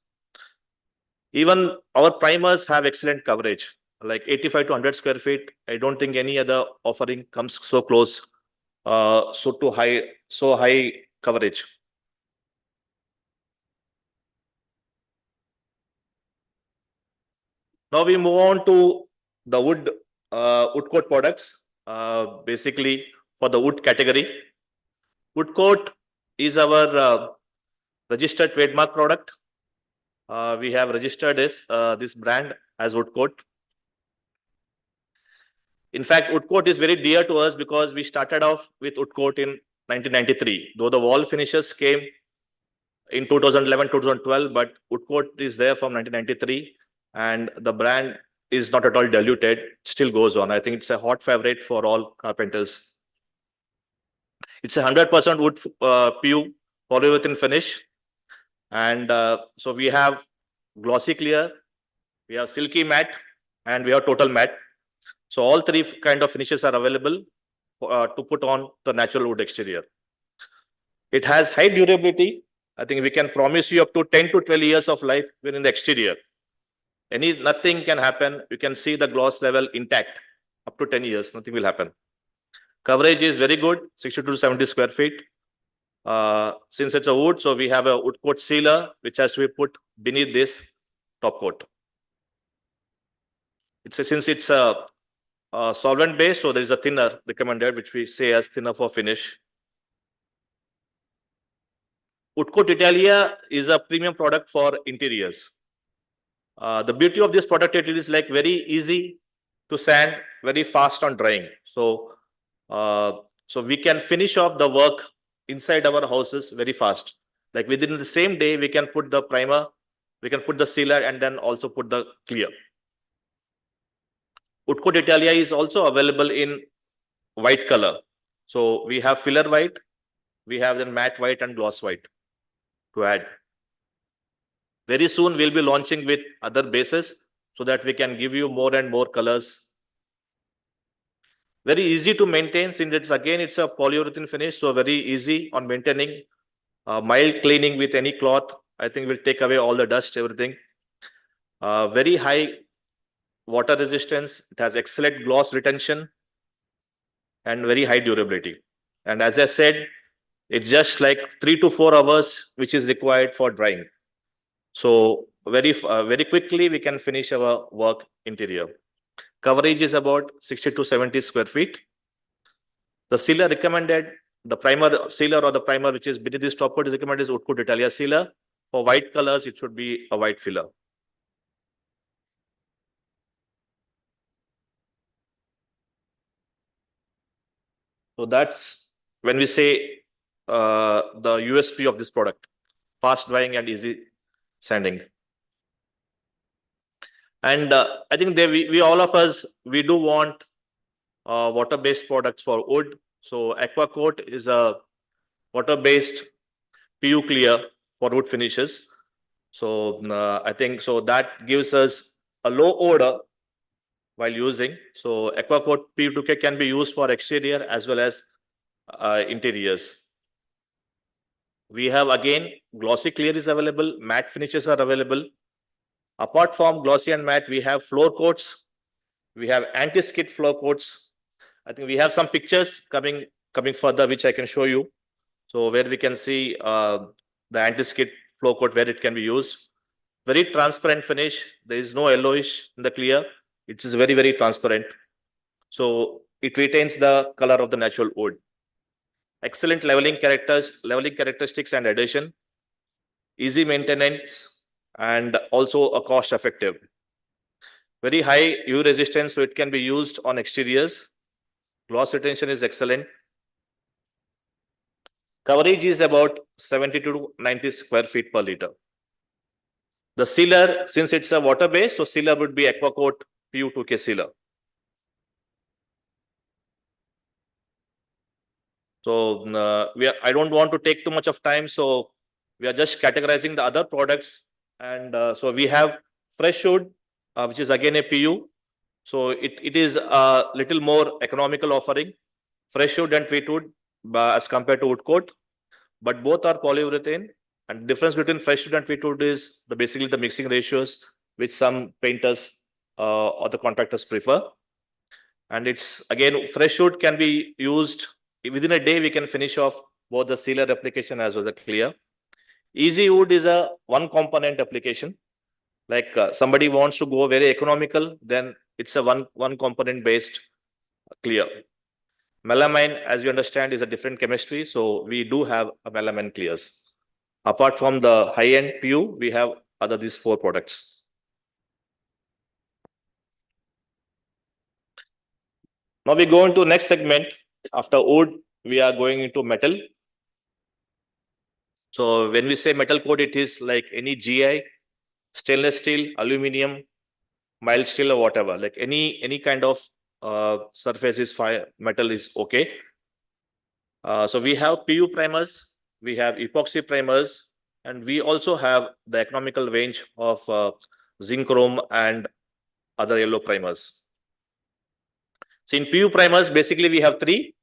Even our primers have excellent coverage, like 85 to 100 square feet. I don't think any other offering comes so close, so high coverage. Now we move on to the wood coat products, basically for the wood category. Wood coat is our registered trademark product. We have registered this brand as wood coat. In fact, wood coat is very dear to us because we started off with wood coat in 1993, though the wall finishes came in 2011, 2012, but wood coat is there from 1993, and the brand is not at all diluted, still goes on. I think it's a hot favorite for all carpenters. It's a 100% wood PU polyurethane finish. And so we have glossy clear, we have silky matte, and we have total matte. So all three kind of finishes are available to put on the natural wood exterior. It has high durability. I think we can promise you up to 10 to 12 years of life within the exterior. Nothing can happen. You can see the gloss level intact. Up to 10 years, nothing will happen. Coverage is very good, 62 to 70 square feet. Since it's a wood, so we have a wood coat sealer, which has to be put beneath this top coat. Since it's a solvent base, so there is a thinner recommended, which we say as thinner for finish. Wood coat Italia is a premium product for interiors. The beauty of this product, it is like very easy to sand, very fast on drying. So we can finish off the work inside our houses very fast. Like within the same day, we can put the primer, we can put the sealer, and then also put the clear. Wood coat Italia is also available in white color. So we have filler white, we have then matte white and gloss white to add. Very soon we'll be launching with other bases so that we can give you more and more colors. Very easy to maintain, since it's a polyurethane finish, so very easy on maintaining. Mild cleaning with any cloth, I think will take away all the dust, everything. Very high water resistance. It has excellent gloss retention and very high durability. And as I said, it's just like 3 to 4 hours, which is required for drying. So very quickly we can finish our work interior. Coverage is about 60 to 70 square feet. The sealer recommended, the primer sealer or the primer which is beneath this top coat is recommended is wood coat Italia sealer. For white colors, it should be a white filler. So that's when we say the USP of this product: fast drying and easy sanding. And I think we all of us, we do want water-based products for wood. So Aqua Coat is a water-based PU clear for wood finishes. So I think so that gives us a low odor while using. So Aqua Coat PU2K can be used for exterior as well as interiors. We have again glossy clear is available, matte finishes are available. Apart from glossy and matte, we have floor coats, we have anti-skid floor coats. I think we have some pictures coming further, which I can show you. So where we can see the anti-skid floor coat where it can be used. Very transparent finish. There is no yellowish in the clear. It is very, very transparent. So it retains the color of the natural wood. Excellent leveling characteristics and adhesion. Easy maintenance and also a cost effective. Very high UV resistance, so it can be used on exteriors. Gloss retention is excellent. Coverage is about 70 to 90 square feet per liter. The sealer, since it's a water based, so sealer would be Aqua Coat PU2K sealer. So I don't want to take too much of time, so we are just categorizing the other products. And so we have fresh wood, which is again a PU. So it is a little more economical offering. Fresh wood and treat wood as compared to wood coat. but both are polyurethane. And the difference between fresh wood and treated wood is basically the mixing ratios, which some painters or the contractors prefer. And it's again, fresh wood can be used within a day. We can finish off both the sealer application as well as the clear. Easy wood is a one component application. Like somebody wants to go very economical, then it's a one component based clear. Melamine, as you understand, is a different chemistry. So we do have a melamine clears. Apart from the high-end PU, we have these 4 products. Now we go into next segment. After wood, we are going into metal. So when we say metal coat, it is like any GI, stainless steel, aluminum, mild steel, or whatever. Like any kind of surface is fine, metal is okay. So we have PU primers, we have epoxy primers, and we also have the economical range of zinc chrome and other yellow primers. So in PU primers, basically we have 3.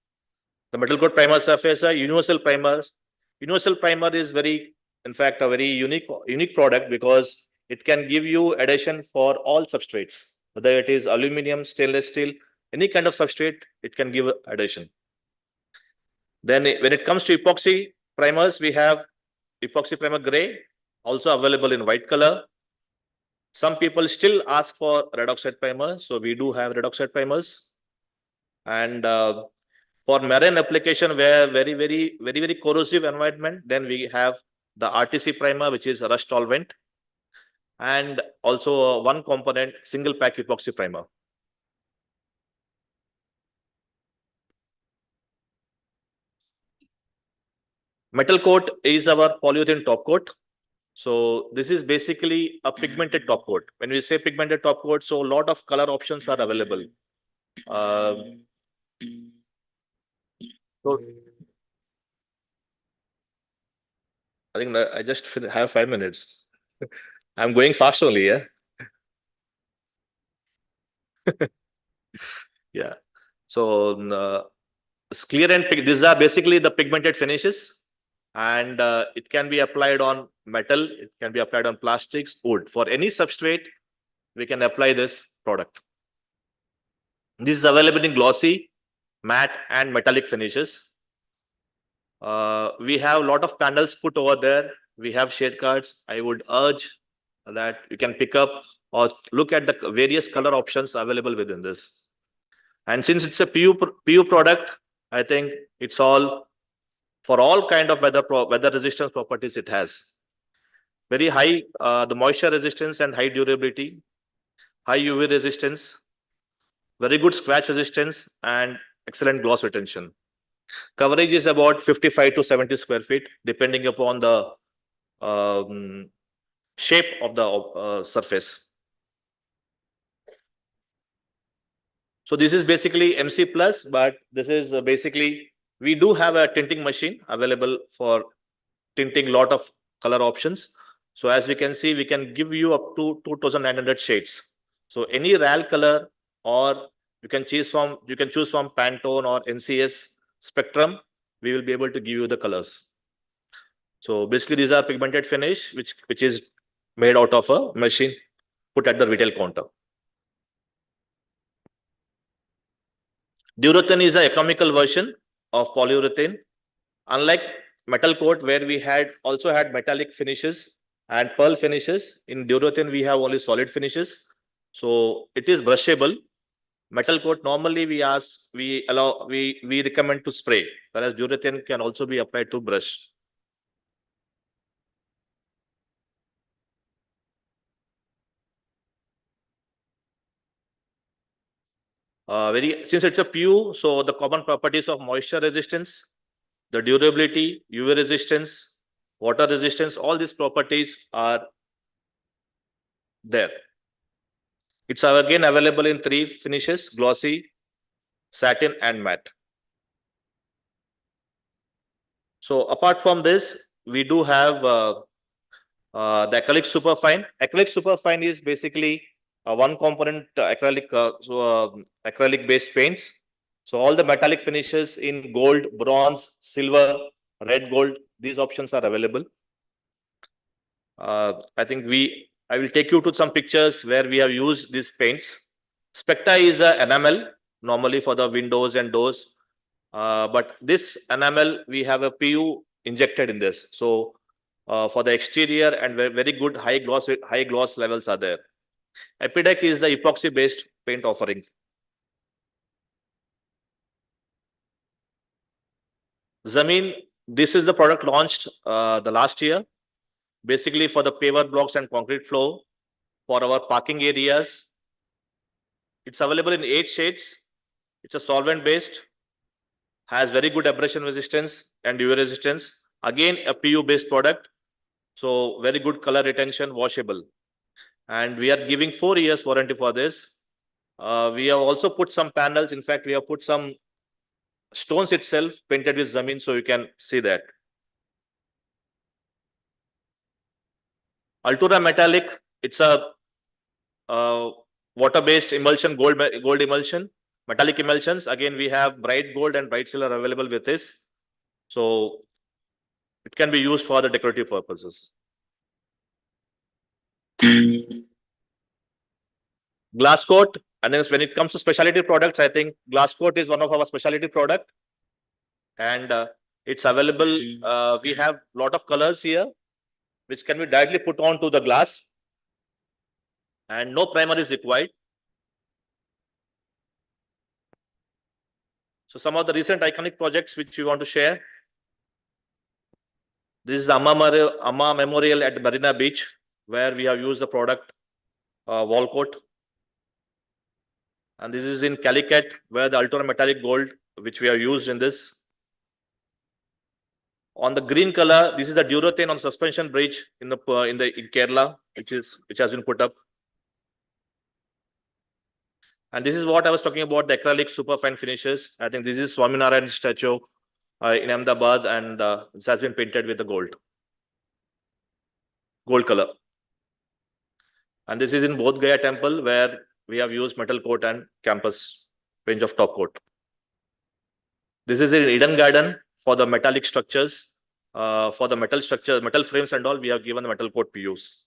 The metal coat primer surface, universal primers. Universal primer is in fact, a very unique product because it can give you adhesion for all substrates, whether it is aluminum, stainless steel, any kind of substrate, it can give adhesion. Then when it comes to epoxy primers, we have epoxy primer gray, also available in white color. Some people still ask for red oxide primer, so we do have red oxide primers. And for marine application where very corrosive environment, then we have the RTC primer, which is rust tolerant, and also one component single pack epoxy primer. Metal coat is our polyurethane top coat. So this is basically a pigmented top coat. When we say pigmented top coat, so a lot of color options are available. So I think I just have 5 minutes. I'm going fast only, yeah. Yeah. So clear and these are basically the pigmented finishes, and it can be applied on metal, it can be applied on plastics, wood. For any substrate, we can apply this product. This is available in glossy, matte, and metallic finishes. We have a lot of panels put over there. We have shade cards. I would urge that you can pick up or look at the various color options available within this. And since it's a PU product, I think it's all for all kind of weather resistance properties it has. Very high the moisture resistance and high durability, high UV resistance, very good scratch resistance, and excellent gloss retention. Coverage is about 55 to 70 square feet, depending upon the shape of the surface. So this is basically MC Plus, but this is basically, we do have a tinting machine available for tinting lot of color options. So as we can see, we can give you up to 2,900 shades. So any RAL color, or you can choose from Pantone or NCS spectrum, we will be able to give you the colors. So basically these are pigmented finish, which is made out of a machine put at the retail counter. Durethane is an economical version of polyurethane. Unlike metal coat, where we also had metallic finishes and pearl finishes, in durethane we have only solid finishes. So it is brushable. Metal coat normally we recommend to spray, whereas durethane can also be applied to brush. Since it's a PU, so the common properties of moisture resistance, the durability, UV resistance, water resistance, all these properties are there. It's again available in 3 finishes: glossy, satin, and matte. So apart from this, we do have the acrylic superfine. Acrylic superfine is basically one component acrylic based paints. So all the metallic finishes in gold, bronze, silver, red, gold, these options are available. I think I will take you to some pictures where we have used these paints. Specta is a enamel normally for the windows and doors. But this enamel, we have a PU injected in this. So for the exterior and very good high gloss levels are there. Epidec is the epoxy based paint offering. Zameen, this is the product launched the last year, basically for the paver blocks and concrete floor for our parking areas. It's available in 8 shades. It's a solvent based, has very good abrasion resistance and UV resistance. Again, a PU based product. So very good color retention, washable. And we are giving 4 years warranty for this. We have also put some panels. In fact, we have put some stones itself painted with Zameen, so you can see that. Altura metallic, it's a water-based emulsion, gold emulsion, metallic emulsions. Again, we have bright gold and bright silver available with this. So it can be used for the decorative purposes. Glass coat, and then when it comes to specialty products, I think glass coat is one of our specialty product, and it's available. We have a lot of colors here, which can be directly put onto the glass, and no primer is required. So some of the recent iconic projects which we want to share. This is the Amma Memorial at Marina Beach, where we have used the product wall coat. And this is in Calicut, where the Altura metallic gold, which we have used in this. On the green color, this is the Durotane on suspension bridge in Kerala, which has been put up. And this is what I was talking about, the acrylic super fine finishes. I think this is Swaminarayan statue in Ahmedabad, and this has been painted with the gold color. And this is in Bodh Gaya temple, where we have used metal coat and campus range of top coat. This is in Eden Garden for the metallic structures. For the metal structure, metal frames and all, we have given the metal coat PUs.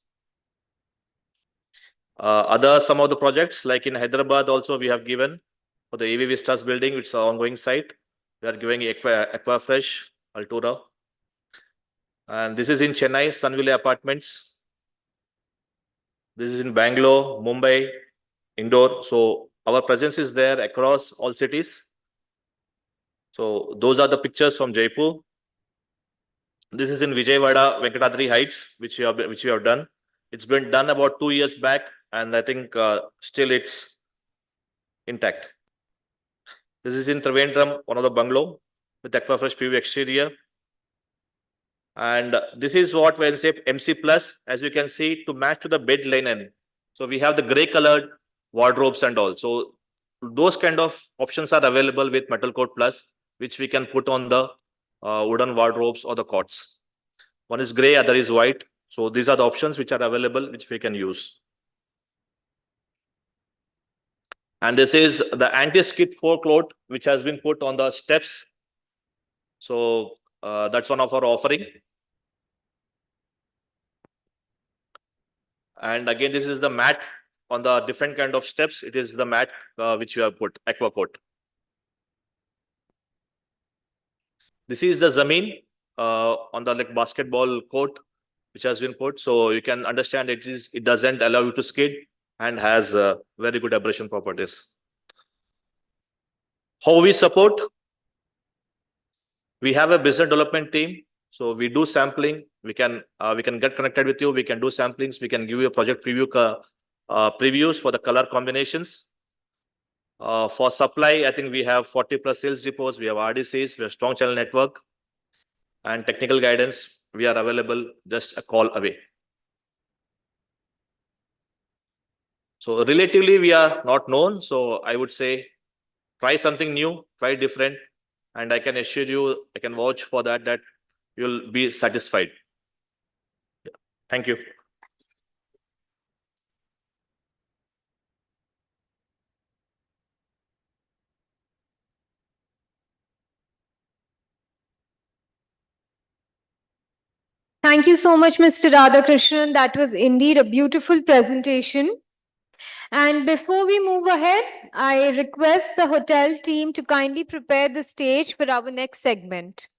Some of the projects, like in Hyderabad also, we have given for the AV Vistas building, which is an ongoing site. We are giving Aquafresh, Altura. And this is in Chennai, Sunville Apartments. This is in Bangalore, Mumbai, Indore. So our presence is there across all cities. So those are the pictures from Jaipur. This is in Vijayawada, Venkatadri Heights, which we have done. It's been done about 2 years back, and I think still it's intact. This is in Trivandrum, one of the bungalow with Aquafresh PV exterior. And this is what we say MC Plus, as you can see, to match to the bed linen. So we have the gray colored wardrobes and all. So those kind of options are available with Metal Coat Plus, which we can put on the wooden wardrobes or the cots. One is gray, other is white. So these are the options which are available, which we can use. And this is the anti-skid forecourt, which has been put on the steps. So that's one of our offering. And again, this is the mat on the different kind of steps. It is the mat which you have put, aqua coat. This is the Zameen on the basketball court, which has been put. So you can understand it doesn't allow you to skid and has very good abrasion properties. How we support? We have a business development team. So we do sampling. We can get connected with you. We can do samplings. We can give you a project preview previews for the color combinations. For supply, I think we have 40+ sales depots. We have RDCs. We have strong channel network and technical guidance. We are available just a call away. So relatively, we are not known. So I would say try something new, try different, and I can assure you, I can vouch for that you'll be satisfied. Yeah. Thank you. Thank you so much, Mr. Radhakrishnan. That was indeed a beautiful presentation. And before we move ahead, I request the hotel team to kindly prepare the stage for our next segment.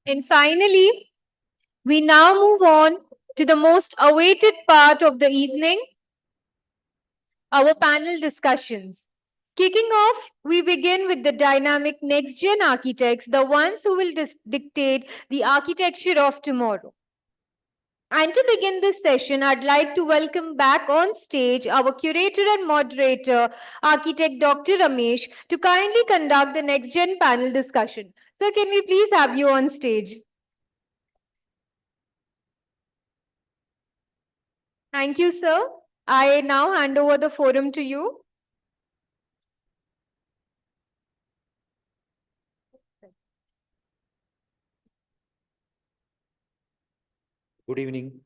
And finally, we now move on to the most awaited part of the evening, our panel discussions. Kicking off, we begin with the dynamic next-gen architects, the ones who will dictate the architecture of tomorrow. And to begin this session, I'd like to welcome back on stage our curator and moderator, architect Dr. Ramesh, to kindly conduct the next-gen panel discussion. Sir, can we please have you on stage? Thank you, sir. I now hand over the forum to you. Good evening.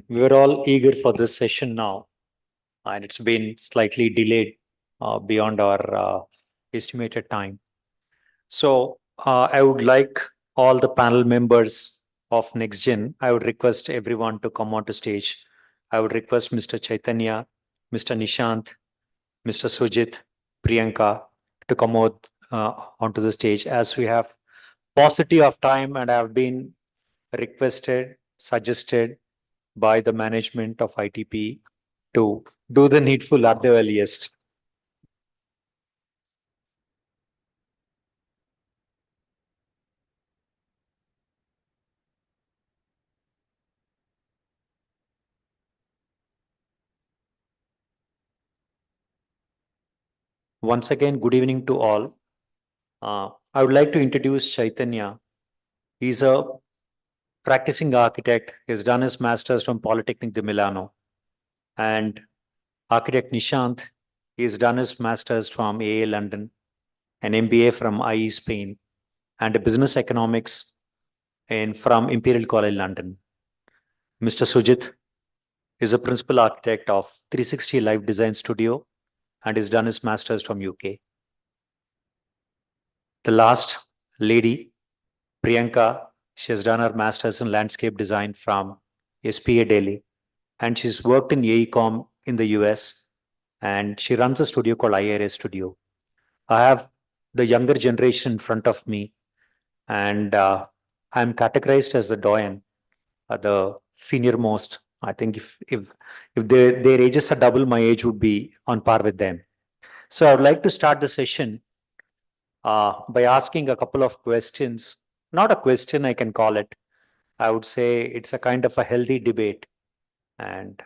We were all eager for this session now, and it's been slightly delayed beyond our estimated time. So I would like all the panel members of NextGen, I would request everyone to come onto stage. I would request Mr. Chaitanya, Mr. Nishant, Mr. Sujit, Priyanka to come out onto the stage, as we have paucity of time and have been requested, suggested by the management of ITP to do the needful at the earliest. Once again, good evening to all. I would like to introduce Chaitanya. He's a practicing architect. He's done his master's from Polytechnic de Milano. And architect Nishant, he's done his master's from AA London, an MBA from IE Spain, and a business economics from Imperial College London. Mr. Sujit is a principal architect of 360 Life Design Studio and has done his master's from UK. The last lady, Priyanka, she has done her master's in landscape design from SPA Delhi, and she's worked in AECOM in the US, and she runs a studio called IRA Studio. I have the younger generation in front of me, and I'm categorized as the doyen, the senior most. I think if their ages are double, my age would be on par with them. So I would like to start the session by asking a couple of questions. Not a question, I can call it. I would say it's a kind of a healthy debate. And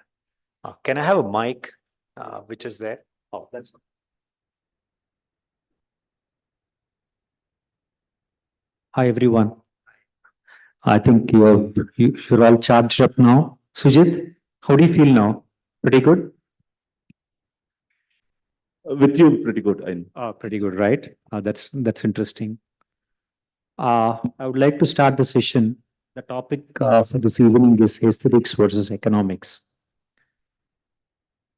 can I have a mic which is there? Oh, that's. Hi, everyone. I think you're all charged up now. Sujit, how do you feel now? Pretty good? With you, pretty good. Pretty good, right? That's interesting. I would like to start the session. The topic for this evening is aesthetics versus economics.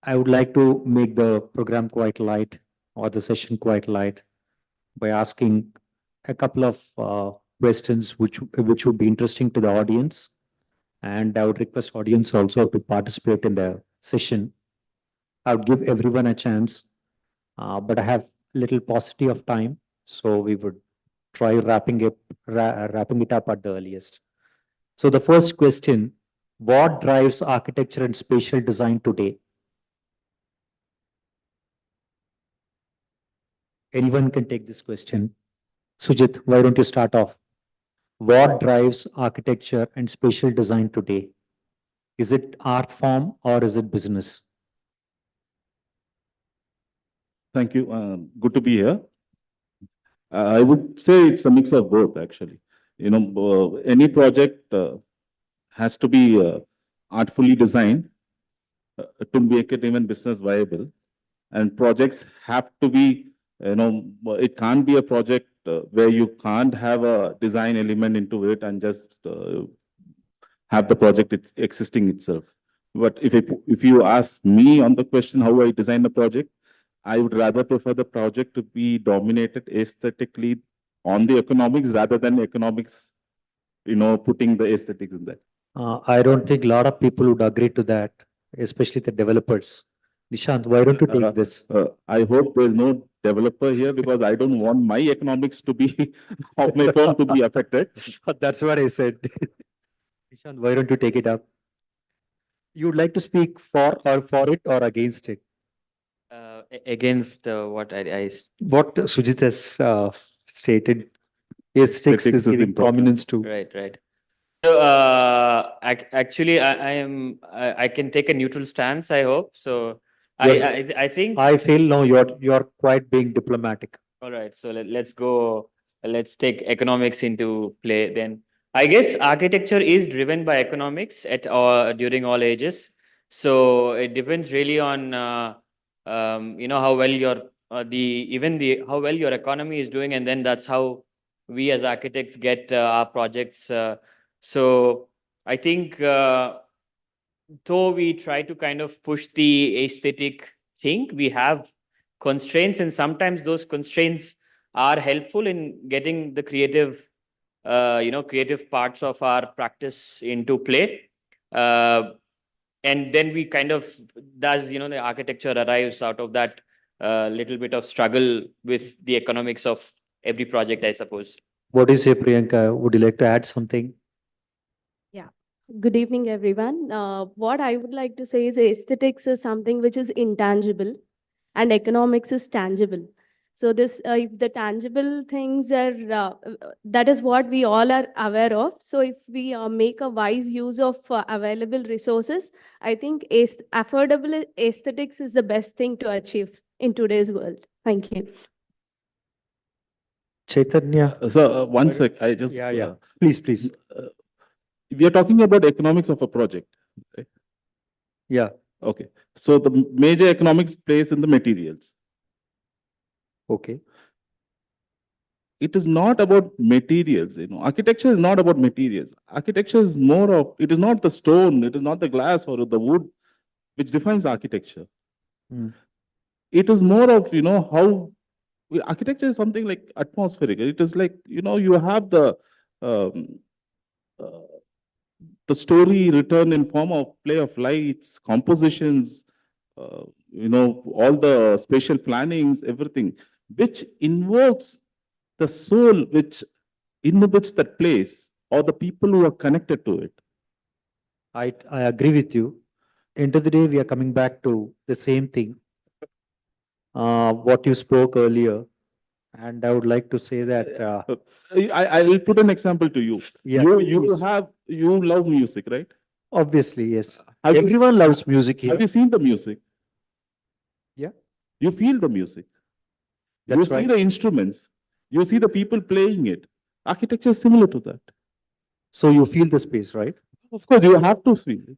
I would like to make the program quite light or the session quite light by asking a couple of questions which would be interesting to the audience. And I would request audience also to participate in the session. I would give everyone a chance, but I have little paucity of time, so we would try wrapping it up at the earliest. So the first question, what drives architecture and spatial design today? Anyone can take this question. Sujit, why don't you start off? What drives architecture and spatial design today? Is it art form or is it business? Thank you. Good to be here. I would say it's a mix of both, actually. Any project has to be artfully designed to make it even business viable. And projects have to be, it can't be a project where you can't have a design element into it and just have the project existing itself. But if you ask me on the question how I design a project, I would rather prefer the project to be dominated aesthetically on the economics rather than economics, putting the aesthetics in that. I don't think a lot of people would agree to that, especially the developers. Nishant, why don't you take this? I hope there's no developer here because I don't want my economics to be of my firm to be affected. That's what I said. Nishant, why don't you take it up? You would like to speak for it or against it? Against what I What Sujit has stated, aesthetics is giving prominence to. Right. So actually, I can take a neutral stance. I hope so. I think I feel no, you're quite being diplomatic. All right. So let's go. Let's take economics into play then. I guess architecture is driven by economics during all ages. So it depends really on how well your how well your economy is doing, and then that's how we as architects get our projects. So I think though we try to kind of push the aesthetic thing, we have constraints, and sometimes those constraints are helpful in getting the creative parts of our practice into play. And then we kind of, the architecture arrives out of that little bit of struggle with the economics of every project, I suppose. What do you say, Priyanka? Would you like to add something? Yeah. Good evening, everyone. What I would like to say is aesthetics is something which is intangible and economics is tangible. So this, if the tangible things are, that is what we all are aware of. So if we make a wise use of available resources, I think affordable aesthetics is the best thing to achieve in today's world. Thank you. Chaitanya. So, one sec, I just. Yeah. Please, please. We are talking about economics of a project, right? Yeah. Okay. So the major economics plays in the materials. Okay. It is not about materials, architecture is not about materials. Architecture is more of, it is not the stone, it is not the glass or the wood which defines architecture. It is more of, how architecture is something like atmospheric. It is like, you have um, uh, the story written in form of play of lights, compositions, all the spatial plannings, everything, which invokes the soul which inhabits that place or the people who are connected to it. I agree with you. End of the day, we are coming back to the same thing. What you spoke earlier, and I would like to say that. I will put an example to you. Yeah, you love music, right? Obviously, yes. Everyone loves music here. Have you seen the music? Yeah. You feel the music. You That's see right. the instruments. You see the people playing it. Architecture is similar to that. So you feel the space, right? Of course, you have to feel it.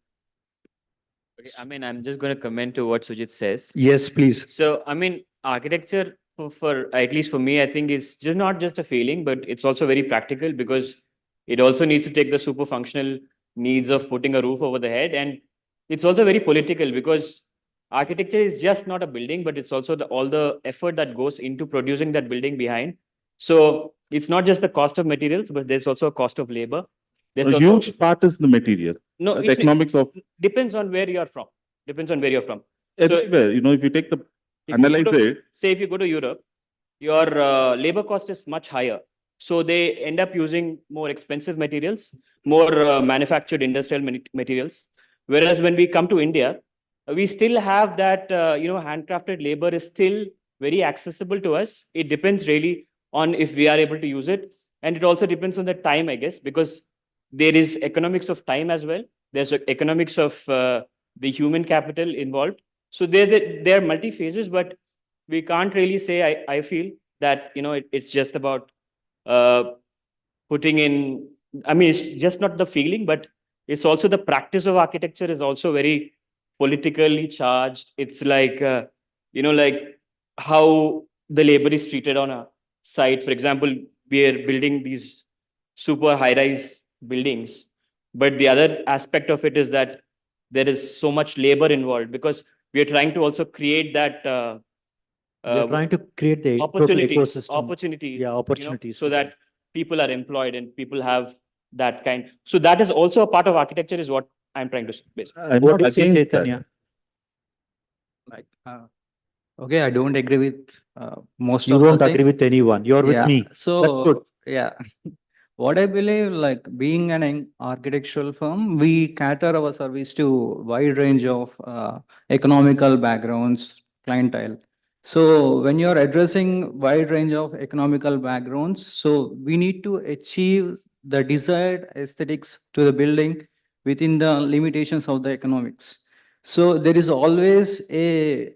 Okay, I mean, I'm just going to comment to what Sujit says. Yes, please. So, I mean, architecture for at least for me, I think is just not just a feeling, but it's also very practical because it also needs to take the super functional needs of putting a roof over the head. And it's also very political because architecture is just not a building, but it's also all the effort that goes into producing that building behind. So it's not just the cost of materials, but there's also a cost of labor. There's A also, huge part is the material. no, The it's- economics of depends on where you're from. Depends on where you're from. everywhere. If you take the analyze it. Say if you go to Europe, your labor cost is much higher. So they end up using more expensive materials, more manufactured industrial materials. Whereas when we come to India, we still have that, handcrafted labor is still very accessible to us. It depends really on if we are able to use it. And it also depends on the time, I guess, because there is economics of time as well. There's economics of the human capital involved. So they're multi-phases, but we can't really say, I feel that, it's just about putting in, I mean, it's just not the feeling, but it's also the practice of architecture is also very politically charged. It's like, like how the labor is treated on a site. For example, we are building these super high-rise buildings, but the other aspect of it is that there is so much labor involved because we are trying to also create that We are trying to create the opportunities, ecosystem. Yeah, opportunities. so that people are employed and people have that kind. So that is also a part of architecture is what I'm trying to say. I'm What not do you say, against Chaitanya? Okay, I don't agree with most You of the don't thing. agree with anyone. You're with Yeah, me. so That's good. yeah. What I believe, like being an architectural firm, we cater our service to wide range of economical backgrounds, clientele. So when you're addressing wide range of economical backgrounds, so we need to achieve the desired aesthetics to the building within the limitations of the economics. So there is always a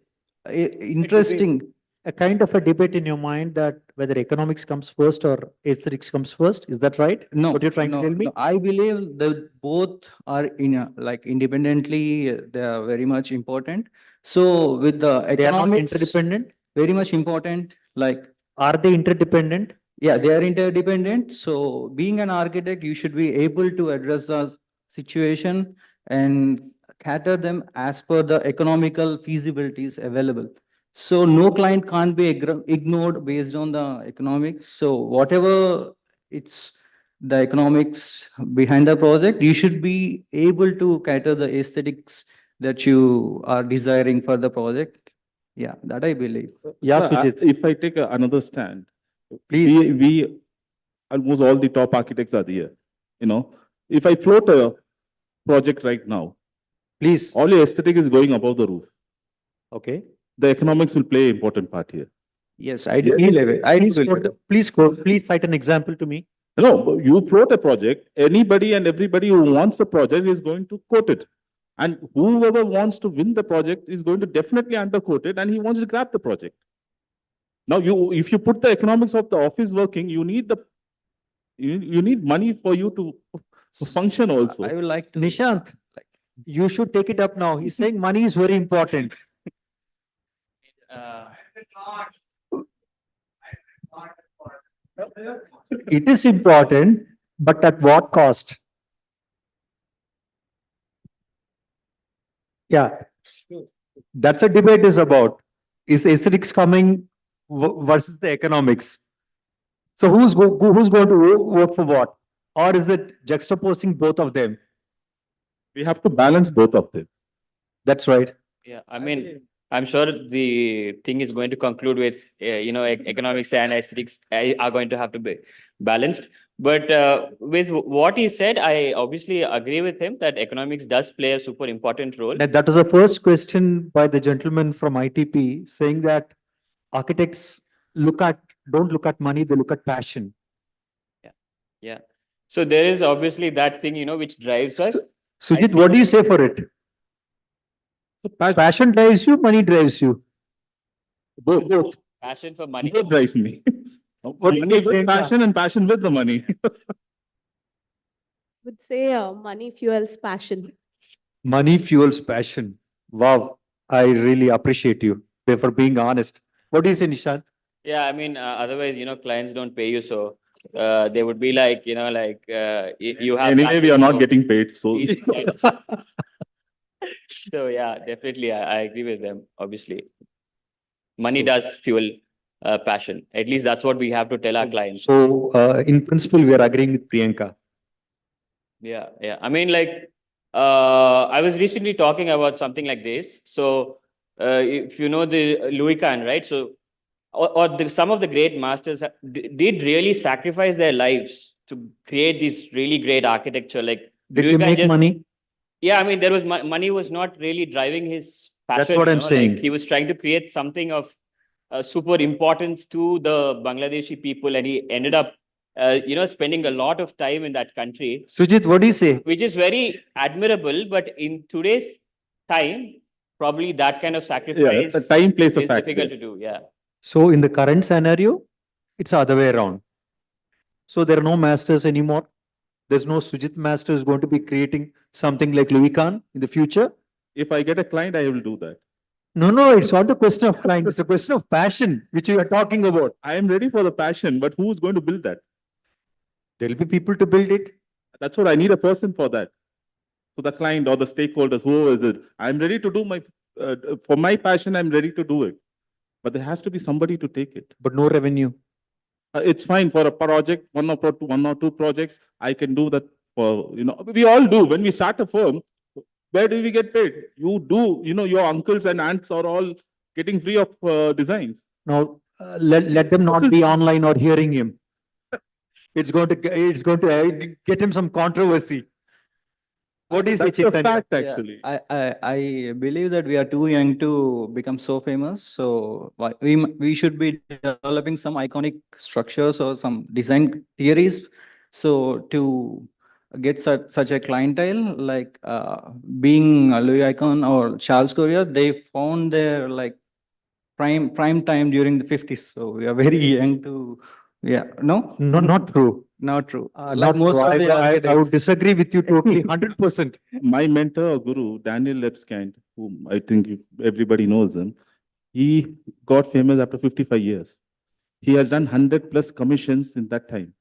interesting. A kind of a debate in your mind that whether economics comes first or aesthetics comes first. Is that right? No, What you're trying to tell me? no, I believe that both are like independently, they are very much important. So with the They are not economics, interdependent. very much important. Like, Are they interdependent? yeah, they are interdependent. So being an architect, you should be able to address the situation and cater them as per the economical feasibilities available. So no client can't be ignored based on the economics. So whatever it's the economics behind the project, you should be able to cater the aesthetics that you are desiring for the project. Yeah, that I believe. Yeah, Sir, Sujit. if I take another stand, Please. we almost all the top architects are here. If I float a project right now, Please. all your aesthetic is going above the roof. Okay. The economics will play an important part here. Yes, I do believe it. I do believe it. Please cite an example to me. No, you float a project, anybody and everybody who wants the project is going to quote it. And whoever wants to win the project is going to definitely underquote it and he wants to grab the project. Now, if you put the economics of the office working, you need you need money for you to function also. I would like to. Nishant, you should take it up now. He's saying money is very important. It is important, but at what cost? Yeah, that's a debate is about. Is aesthetics coming versus the economics? So who's going to work for what? Or is it juxtaposing both of them? We have to balance both of them. That's right. Yeah, I mean, I'm sure the thing is going to conclude with, economics and aesthetics are going to have to be balanced. But with what he said, I obviously agree with him that economics does play a super important role. That was the first question by the gentleman from ITP saying that architects don't look at money, they look at passion. Yeah. So there is obviously that thing, which drives us. Sujit, what do you say for it? Passion drives you, money drives you. Both. Passion for money. Both drives me. Money with passion and passion with the money. Would say money fuels passion. Money fuels passion. Wow. I really appreciate you for being honest. What do you say, Nishant? Yeah, I mean, otherwise, clients don't pay you. So they would be like, you have. Anyway, we are not getting paid. So. So yeah, definitely, I agree with them. Obviously, money does fuel passion. At least that's what we have to tell our clients. So, in principle, we are agreeing with Priyanka. Yeah. I mean, I was recently talking about something like this. So, if you know the Louis Kahn, right? So, some of the great masters did really sacrifice their lives to create this really great architecture. Like, did they make money? Yeah, I mean, there was money was not really driving his passion. That's what I'm saying. Like, he was trying to create something of super importance to the Bangladeshi people, and he ended up, spending a lot of time in that country. Sujit, what do you say? Which is very admirable, but in today's time, probably that kind of sacrifice the time plays a is factor. difficult to do. Yeah. So, in the current scenario, it's the other way around. So, there are no masters anymore. There's no Sujit master is going to be creating something like Louis Kahn in the future. If I get a client, I will do that. No, it's not a question of client. It's a question of passion, which you are talking about. I am ready for the passion, but who's going to build that? There'll be people to build it. That's what I need a person for that. So the client or the stakeholders, who is it? I'm ready to do for my passion, I'm ready to do it. But there has to be somebody to take it. But no revenue. It's fine for a project, one or two projects. I can do that for, we all do. When we start a firm, where do we get paid? You do, your uncles and aunts are all getting free of designs. Now, let them not be online or hearing him. It's going to get him some controversy. What is it? That's a fact, actually. I believe that we are too young to become so famous. So we should be developing some iconic structures or some design theories. So to get such a clientele, like being Louis Icon or Charles Correa, they found their prime time during the 50s. So we are very young to, no, not true. Not true. Not most true. I would disagree with you totally, 100%. My mentor, Guru, Daniel Lepskant, whom I think everybody knows him, he got famous after 55 years. He has done 100+ commissions in that time.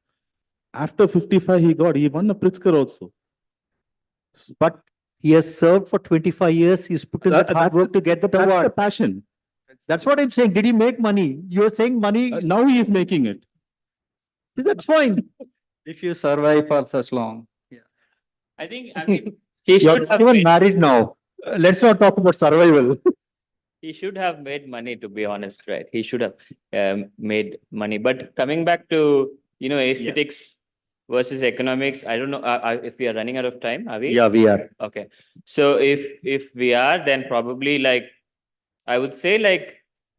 After 55, he won a Pritzker also. But he has served for 25 years. He's put in that hard work to get the award. That's the passion. That's what I'm saying. Did he make money? You're saying money. Now he is making it. That's fine. If you survive for such long. Yeah. I mean, he should have even married now. Let's not talk about survival. He should have made money, to be honest, right? He should have made money. But coming back to, aesthetics versus economics, I don't know if we are running out of time. Are we? Yeah, we are. Okay. So if we are, then probably I would say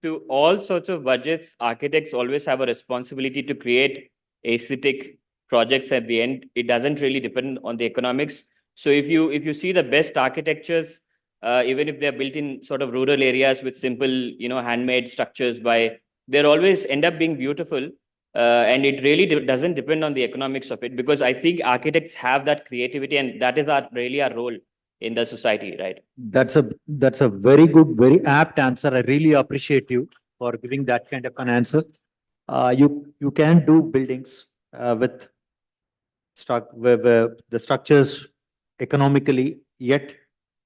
to all sorts of budgets, architects always have a responsibility to create aesthetic projects at the end. It doesn't really depend on the economics. So if you see the best architectures, even if they're built in sort of rural areas with simple, handmade structures by they're always end up being beautiful. And it really doesn't depend on the economics of it, because I think architects have that creativity, and that is really our role in the society, right? That's a very good, very apt answer. I really appreciate you for giving that kind of an answer. You can do buildings with where the structures economically yet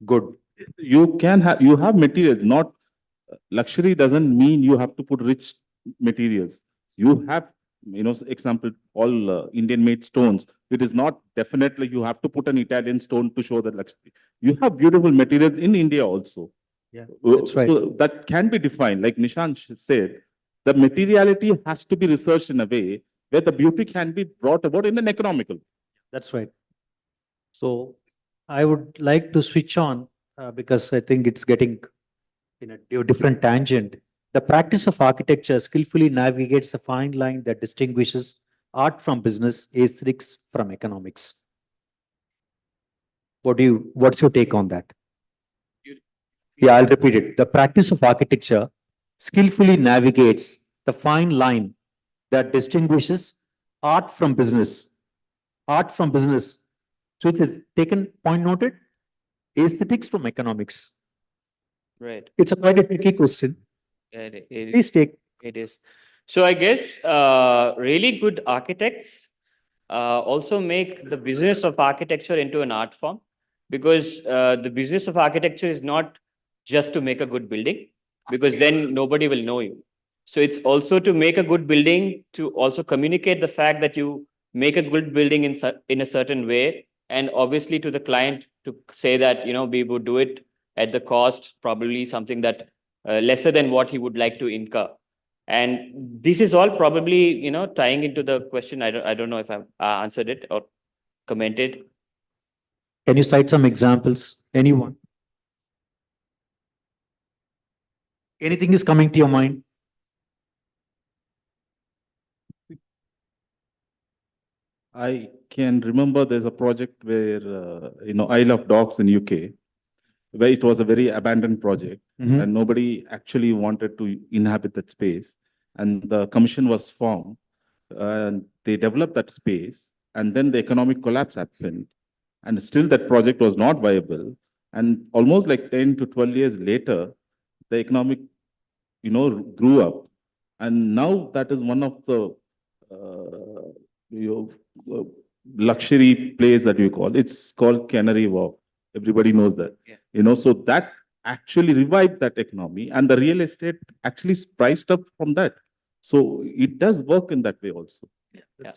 good. You have materials, not luxury doesn't mean you have to put rich materials. You have, example, all Indian made stones. It is not definitely you have to put an Italian stone to show that luxury. You have beautiful materials in India also. Yeah, that's right. So that can be defined, like Nishant said, the materiality has to be researched in a way where the beauty can be brought about in an economical. That's right. So I would like to switch on because I think it's getting in a different tangent. The practice of architecture skillfully navigates a fine line that distinguishes art from business, aesthetics from economics. What's your take on that? Yeah, I'll repeat it. The practice of architecture skillfully navigates the fine line that distinguishes art from business. Art from business. So it's taken, point noted, aesthetics from economics. Right. It's a quite a tricky question. Please take. It is. So I guess really good architects also make the business of architecture into an art form, because the business of architecture is not just to make a good building, because then nobody will know you. So it's also to make a good building, to also communicate the fact that you make a good building in a certain way, and obviously to the client to say that, we would do it at the cost, probably something that lesser than what he would like to incur. And this is all probably, tying into the question. I don't know if I've answered it or commented. Can you cite some examples? Anyone? Anything is coming to your mind? I can remember there's a project where, Isle of Dogs in UK, where it was a very abandoned project and nobody actually wanted to inhabit that space. And the commission was formed and they developed that space, and then the economic collapse happened. And still that project was not viable. And almost like 10 to 12 years later, the economic, grew up. And now that is one of the luxury place that you call. It's called Canary Wharf. Everybody knows that. Yeah. So that actually revived that economy, and the real estate actually is priced up from that. So it does work in that way also. Yeah.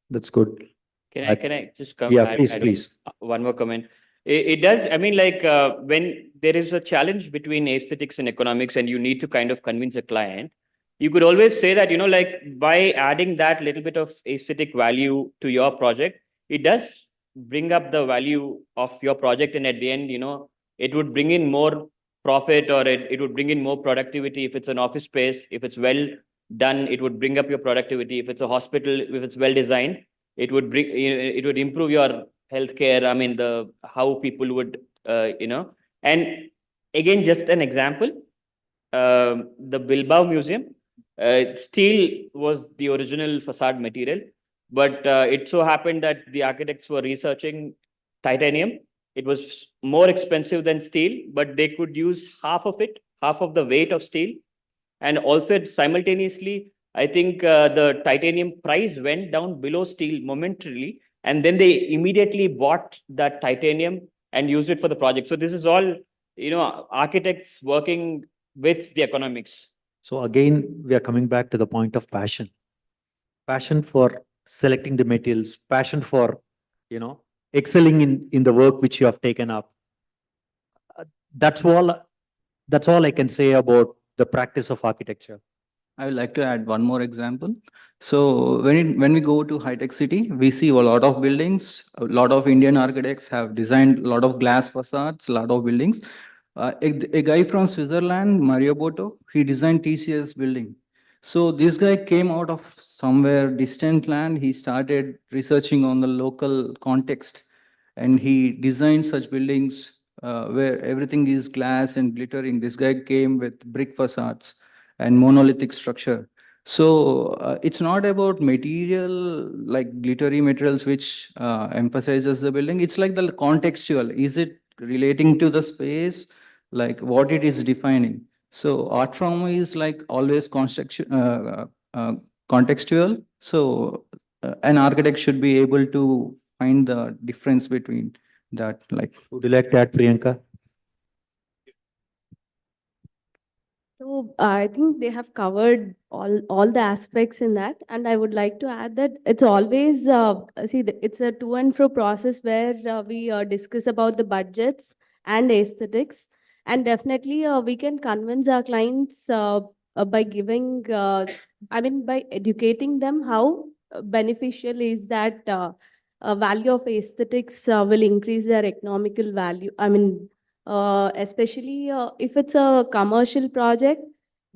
That's good. Can I just come? Yeah, please. One more comment. It does. I mean, like when there is a challenge between aesthetics and economics, and you need to kind of convince a client, you could always say that, like by adding that little bit of aesthetic value to your project, it does bring up the value of your project. And at the end, it would bring in more profit, or it would bring in more productivity. If it's an office space, if it's well done, it would bring up your productivity. If it's a hospital, if it's well designed, it would improve your healthcare. I mean, how people would, and again, just an example, the Bilbao Museum, steel was the original facade material, but it so happened that the architects were researching titanium. It was more expensive than steel, but they could use half of it, half of the weight of steel. And also simultaneously, I think the titanium price went down below steel momentarily, and then they immediately bought that titanium and used it for the project. So this is all, architects working with the economics. So again, we are coming back to the point of passion. Passion for selecting the materials, passion for, excelling in the work which you have taken up. That's all I can say about the practice of architecture. I would like to add one more example. So when we go to high-tech city, we see a lot of buildings. A lot of Indian architects have designed a lot of glass facades, a lot of buildings. A guy from Switzerland, Mario Boto, he designed TCS building. So this guy came out of somewhere distant land. He started researching on the local context, and he designed such buildings where everything is glass and glittering. This guy came with brick facades. and monolithic structure. So it's not about material like glittery materials which emphasizes the building. It's like the contextual. Is it relating to the space, like what it is defining? So art form is like always contextual. So an architect should be able to find the difference between that. Like, Would you like to add, Priyanka? So I think they have covered all the aspects in that, and I would like to add that it's always it's a to and fro process where we discuss about the budgets and aesthetics, and definitely we can convince our clients by giving, by educating them how beneficial is that value of aesthetics will increase their economical value. Especially if it's a commercial project,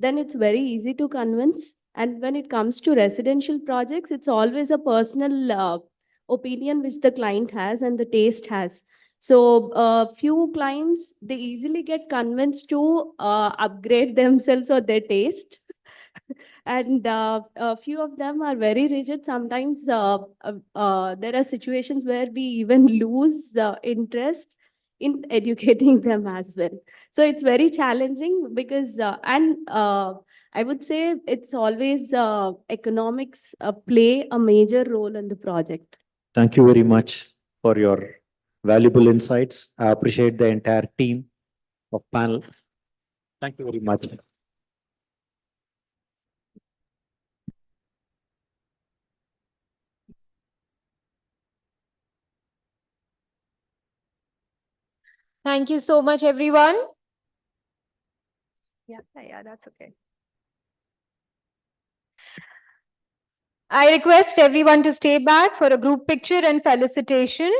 then it's very easy to convince. And when it comes to residential projects, it's always a personal opinion which the client has and the taste has. So few clients, they easily get convinced to upgrade themselves or their taste. And a few of them are very rigid. Sometimes there are situations where we even lose interest in educating them as well. So it's very challenging because, I would say it's always economics play a major role in the project. Thank you very much for your valuable insights. I appreciate the entire team of panel. Thank you very much. Thank you so much, everyone. Yeah, that's okay. I request everyone to stay back for a group picture and felicitation.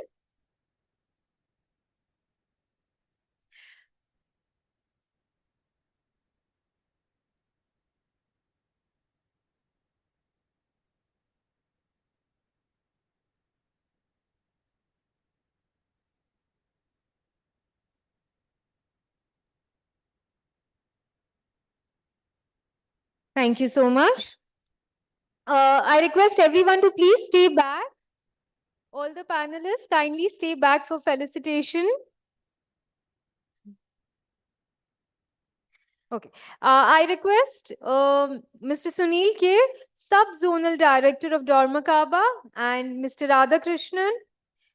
Thank you so much. I request everyone to please stay back. All the panelists, kindly stay back for felicitation. Okay. I request Mr. Sunil K, Sub-Zonal Director of Dormakaba, and Mr. Radhakrishnan,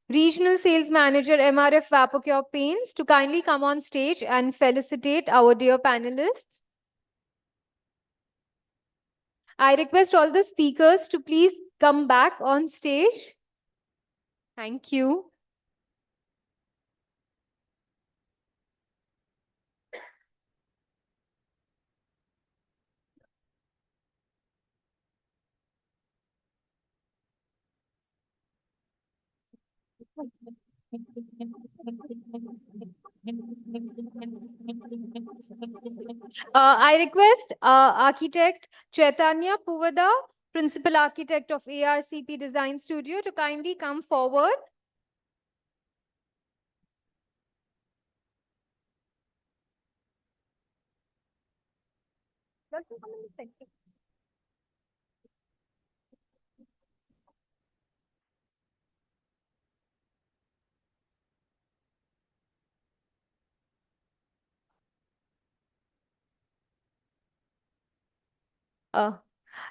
Regional Sales Manager, MRF Vapocure Paints, to kindly come on stage and felicitate our dear panelists. I request all the speakers to please come back on stage. Thank you. I request architect Chaitanya Puvada, Principal Architect of ARCP Design Studio, to kindly come forward.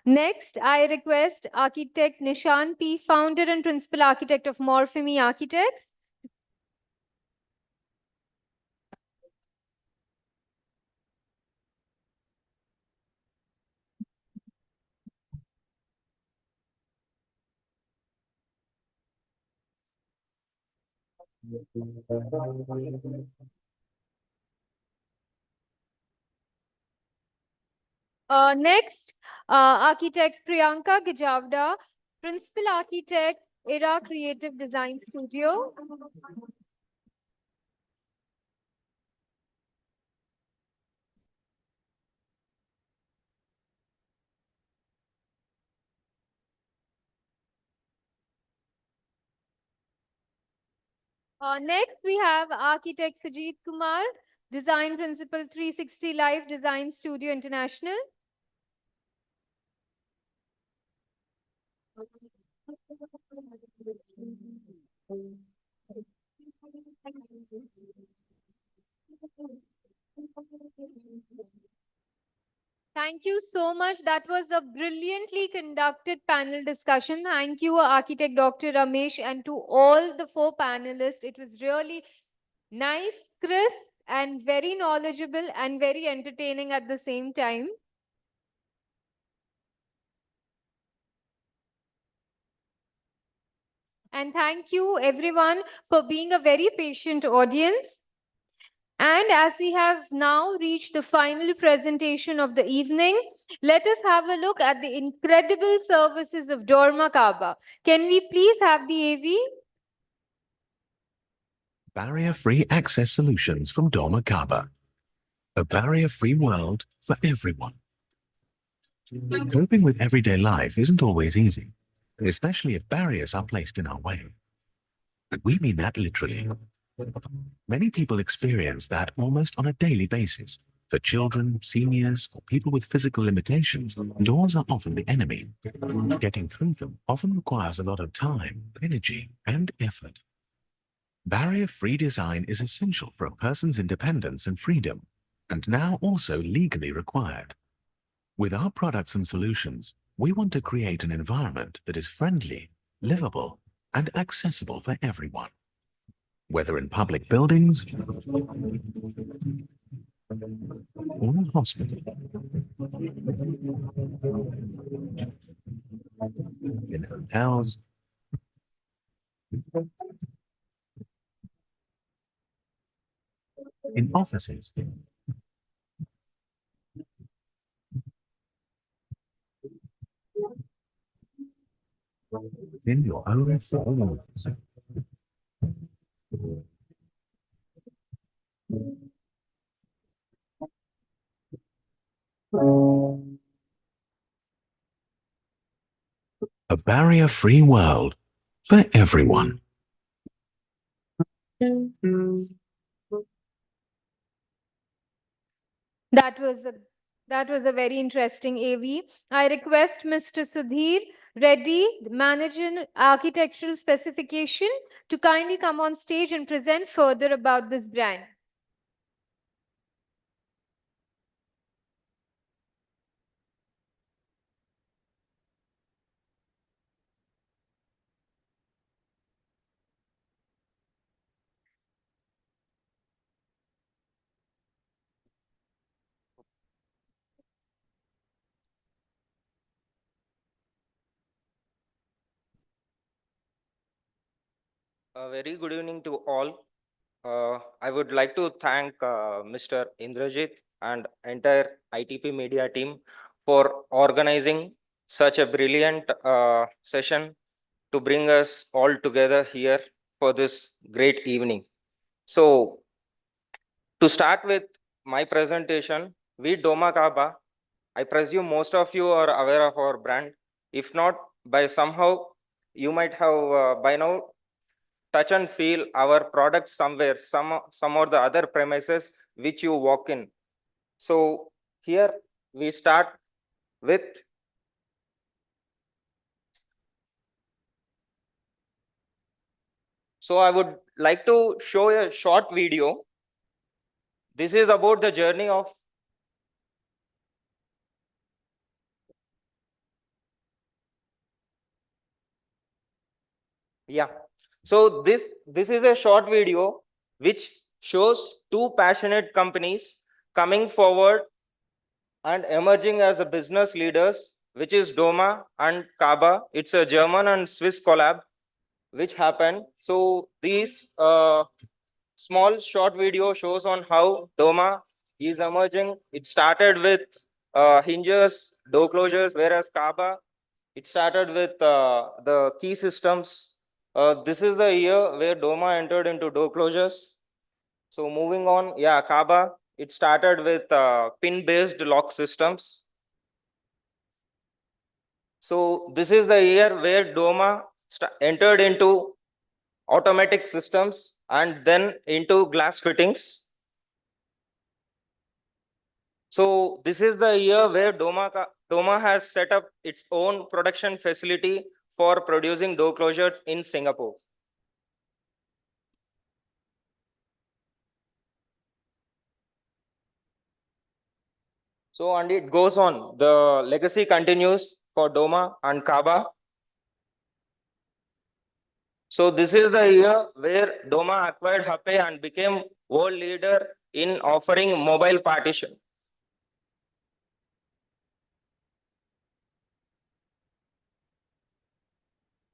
Next, I request architect Nishan P, founder and principal architect of Morphemy Architects. Next, architect Priyanka Gijavda, principal architect, Era Creative Design Studio. Next, we have architect Sajid Kumar, design principal 360 Life Design Studio International. Thank you so much. That was a brilliantly conducted panel discussion. Thank you, Architect Dr. Ramesh, and to all the four panelists. It was really nice, crisp, and very knowledgeable and very entertaining at the same time. And thank you, everyone, for being a very patient audience. And as we have now reached the final presentation of the evening, let us have a look at the incredible services of Dorma Kaaba. Can we please have the AV? Barrier-free access solutions from Dorma Kaaba. A barrier-free world for everyone. Coping with everyday life isn't always easy, especially if barriers are placed in our way. And we mean that literally. Many people experience that almost on a daily basis. For children, seniors, or people with physical limitations, doors are often the enemy. Getting through them often requires a lot of time, energy, and effort. Barrier-free design is essential for a person's independence and freedom, and now also legally required. With our products and solutions, we want to create an environment that is friendly, livable, and accessible for everyone. Whether in public buildings or a hospital, in hotels, in offices, within your own four walls. A barrier-free world for everyone. That was a very interesting AV. I request Mr. Sudhir Reddy, Manager Architectural Specification, to kindly come on stage and present further about this brand. A very good evening to all. I would like to thank Mr. Indrajit and entire ITP media team for organizing such a brilliant session to bring us all together here for this great evening. So, to start with my presentation, we Doma Kaaba, I presume most of you are aware of our brand. If not, by somehow you might have by now touch and feel our product somewhere, some or the other premises which you walk in. So here we start with so I would like to show a short video. This is about the journey of So this is a short video which shows two passionate companies coming forward and emerging as a business leaders, which is Doma and Kaba. It's a German and Swiss collab which happened. So these small short video shows on how Doma is emerging. It started with hinges, door closures, whereas Kaba, it started with the key systems. This is the year where Doma entered into door closures. So moving on, Kaba, it started with pin-based lock systems. So this is the year where Doma entered into automatic systems and then into glass fittings. So this is the year where Doma has set up its own production facility for producing door closures in Singapore. So, and it goes on. The legacy continues for Doma and Kaba. So this is the year where Doma acquired Hape and became world leader in offering mobile partition.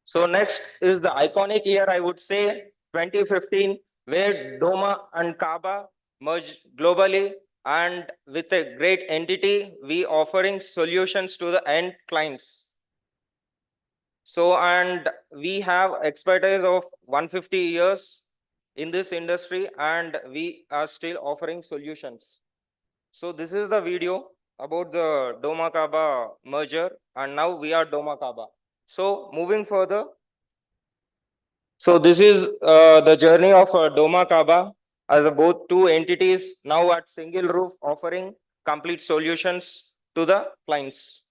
So next is the iconic year, I would say 2015, where Doma and Kaba merged globally, and with a great entity, we offering solutions to the end clients. So, and we have expertise of 150 years in this industry, and we are still offering solutions. So this is the video about the Doma Kaba merger, and now we are Doma Kaba. So moving further, so this is the journey of Doma Kaba as both two entities now at single roof offering complete solutions to the clients.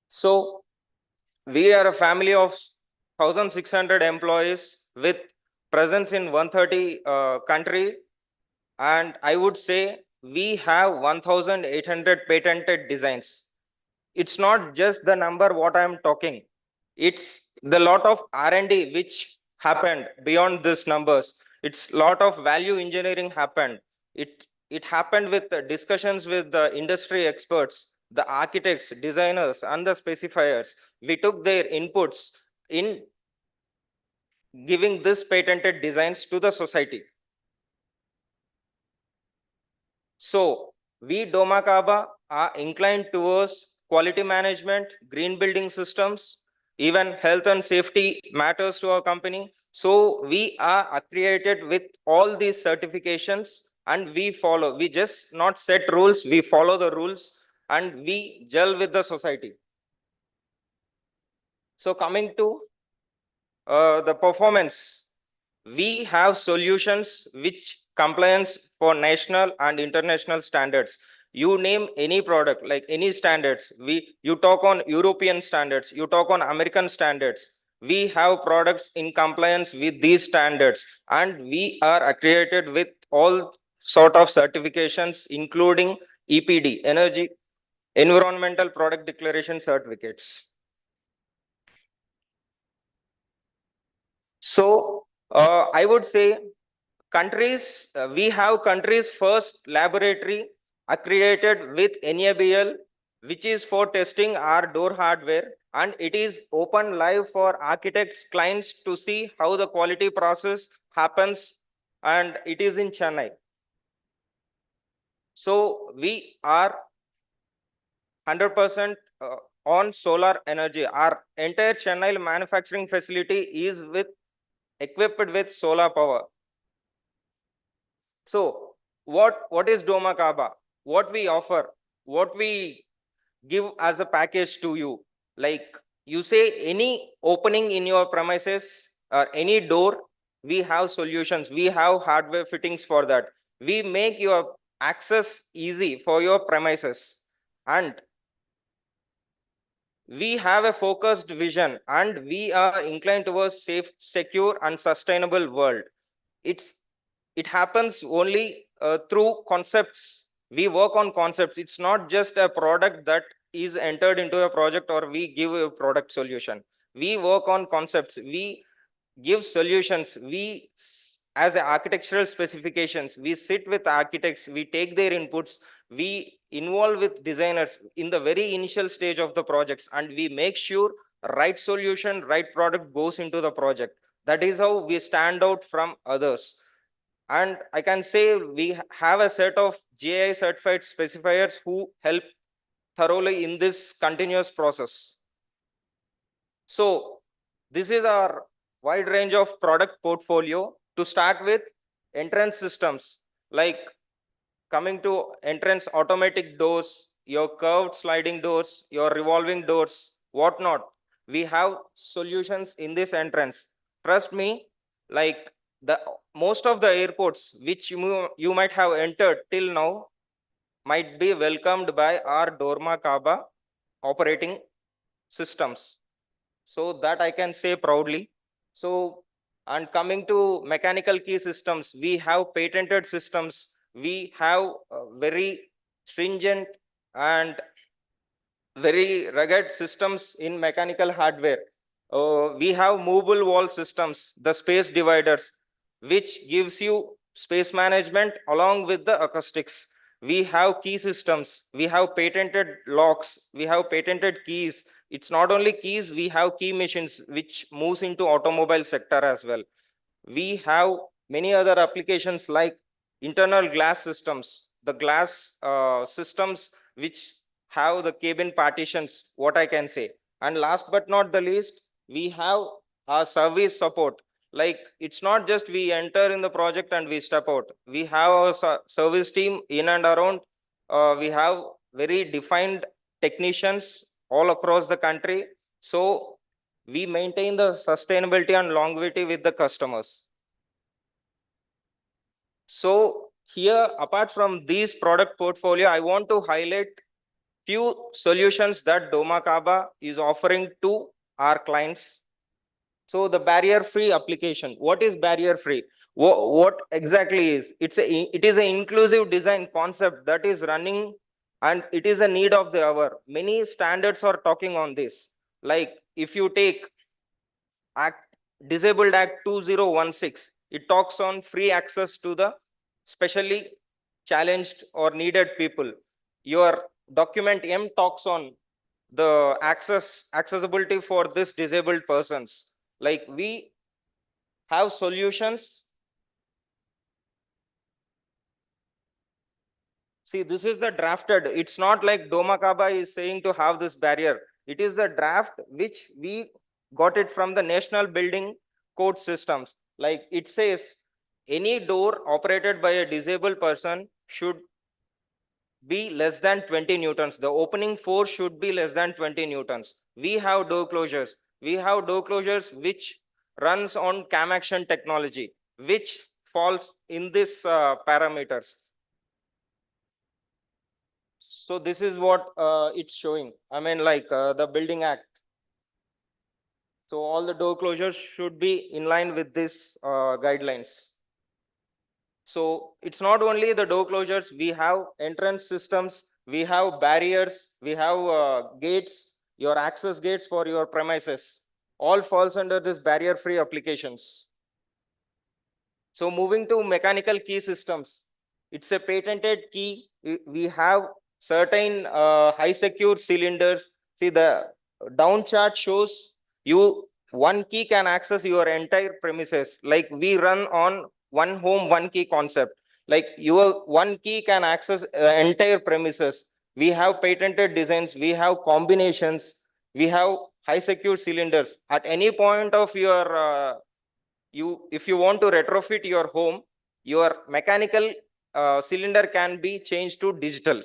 So we are a family of 1,600 employees with presence in 130 country, and I would say we have 1,800 patented designs. It's not just the number what I'm talking. It's the lot of R&D which happened beyond these numbers. It's lot of value engineering happened. It happened with the discussions with the industry experts, the architects, designers, and the specifiers. We took their inputs in giving this patented designs to the society. So we Doma Kaba are inclined towards quality management, green building systems, even health and safety matters to our company. So we are accredited with all these certifications, and we follow. We just not set rules, we follow the rules, and we gel with the society. So coming to the performance, we have solutions which compliance for national and international standards. You name any product, like any standards, you talk on European standards, you talk on American standards. We have products in compliance with these standards, and we are accredited with all sort of certifications, including EPD, Energy Environmental Product Declaration certificates. So I would say countries, we have countries first laboratory accredited with NABL, which is for testing our door hardware, and it is open live for architects, clients to see how the quality process happens, and it is in Chennai. So we are 100% on solar energy. Our entire Chennai manufacturing facility is equipped with solar power. So what is Doma Kaba? What we offer, what we give as a package to you, like you say any opening in your premises or any door, we have solutions, we have hardware fittings for that. We make your access easy for your premises, and we have a focused vision, and we are inclined towards safe, secure, and sustainable world. It happens only through concepts. We work on concepts. It's not just a product that is entered into a project or we give a product solution. We work on concepts. We give solutions. As architectural specifications, we sit with architects, we take their inputs, we involve with designers in the very initial stage of the projects, and we make sure right solution, right product goes into the project. That is how we stand out from others. And I can say we have a set of GI certified specifiers who help thoroughly in this continuous process. So this is our wide range of product portfolio. To start with, entrance systems, like coming to entrance automatic doors, your curved sliding doors, your revolving doors, whatnot. We have solutions in this entrance. Trust me, like the most of the airports which you might have entered till now might be welcomed by our Doma Kaba operating systems. So that I can say proudly. So, and coming to mechanical key systems, we have patented systems. We have very stringent and very rugged systems in mechanical hardware. We have movable wall systems, the space dividers, which gives you space management along with the acoustics. We have key systems, we have patented locks, we have patented keys. It's not only keys, we have key machines, which moves into automobile sector as well. We have many other applications like internal glass systems, the glass systems which have the cabin partitions, what I can say. And last but not the least, we have our service support. Like, it's not just we enter in the project and we step out. We have our service team in and around. We have very defined technicians all across the country. So we maintain the sustainability and longevity with the customers. So here, apart from these product portfolio, I want to highlight few solutions that Domakaba is offering to our clients. So the barrier-free application. What is barrier-free? What exactly is? It is an inclusive design concept that is running, and it is a need of the hour. Many standards are talking on this. Like if you take Disabled Act 2016, it talks on free access to the specially challenged or needed people. Your document M talks on the accessibility for this disabled persons. Like, we have solutions. See, this is the drafted. It's not like Domakaba is saying to have this barrier. It is the draft which we got it from the National Building Code Systems. Like, it says any door operated by a disabled person should be less than 20 newtons. The opening force should be less than 20 newtons. We have door closures. We have door closures which runs on cam action technology, which falls in this parameters. So this is what it's showing. I mean, like the Building Act. So all the door closures should be in line with this guidelines. So it's not only the door closures, we have entrance systems, we have barriers, we have gates, your access gates for your premises. All falls under this barrier-free applications. So moving to mechanical key systems, it's a patented key. We have certain high secure cylinders. See, the down chart shows you one key can access your entire premises. Like, we run on one home, one key concept. Like, your one key can access entire premises. We have patented designs, we have combinations, we have high secure cylinders. At any point of your if you want to retrofit your home, your mechanical cylinder can be changed to digital.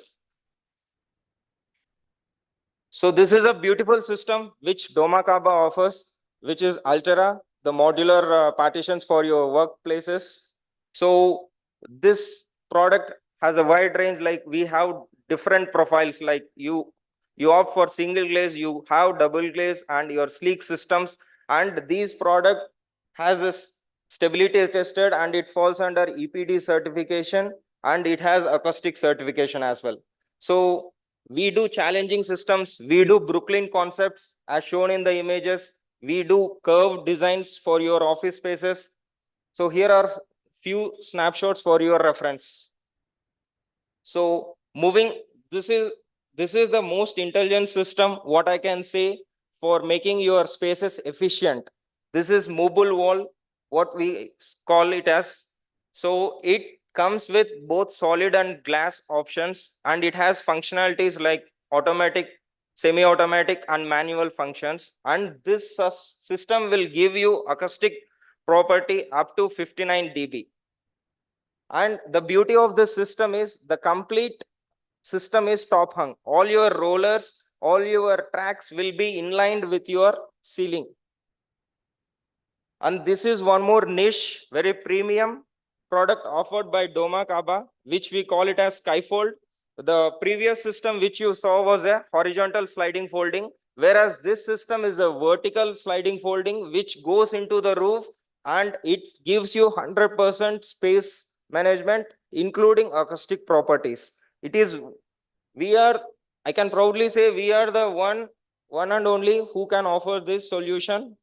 So this is a beautiful system which Domakaba offers, which is Altera, the modular partitions for your workplaces. So this product has a wide range. Like, we have different profiles. Like, you opt for single glaze, you have double glaze, and your sleek systems. And these product has a stability tested, and it falls under EPD certification, and it has acoustic certification as well. So we do challenging systems, we do Brooklyn concepts as shown in the images, we do curved designs for your office spaces. So here are few snapshots for your reference. So this is the most intelligent system, what I can say, for making your spaces efficient. This is mobile wall, what we call it as. So it comes with both solid and glass options, and it has functionalities like automatic, semi-automatic, and manual functions. And this system will give you acoustic property up to 59 dB. And the beauty of this system is the complete system is top hung. All your rollers, all your tracks will be in line with your ceiling. And this is one more niche, very premium product offered by Domakaba, which we call it as Skyfold. The previous system which you saw was a horizontal sliding folding, Whereas this system is a vertical sliding folding which goes into the roof and it gives you 100% space management, including acoustic properties. It is, we are, I can proudly say we are the one and only who can offer this solution.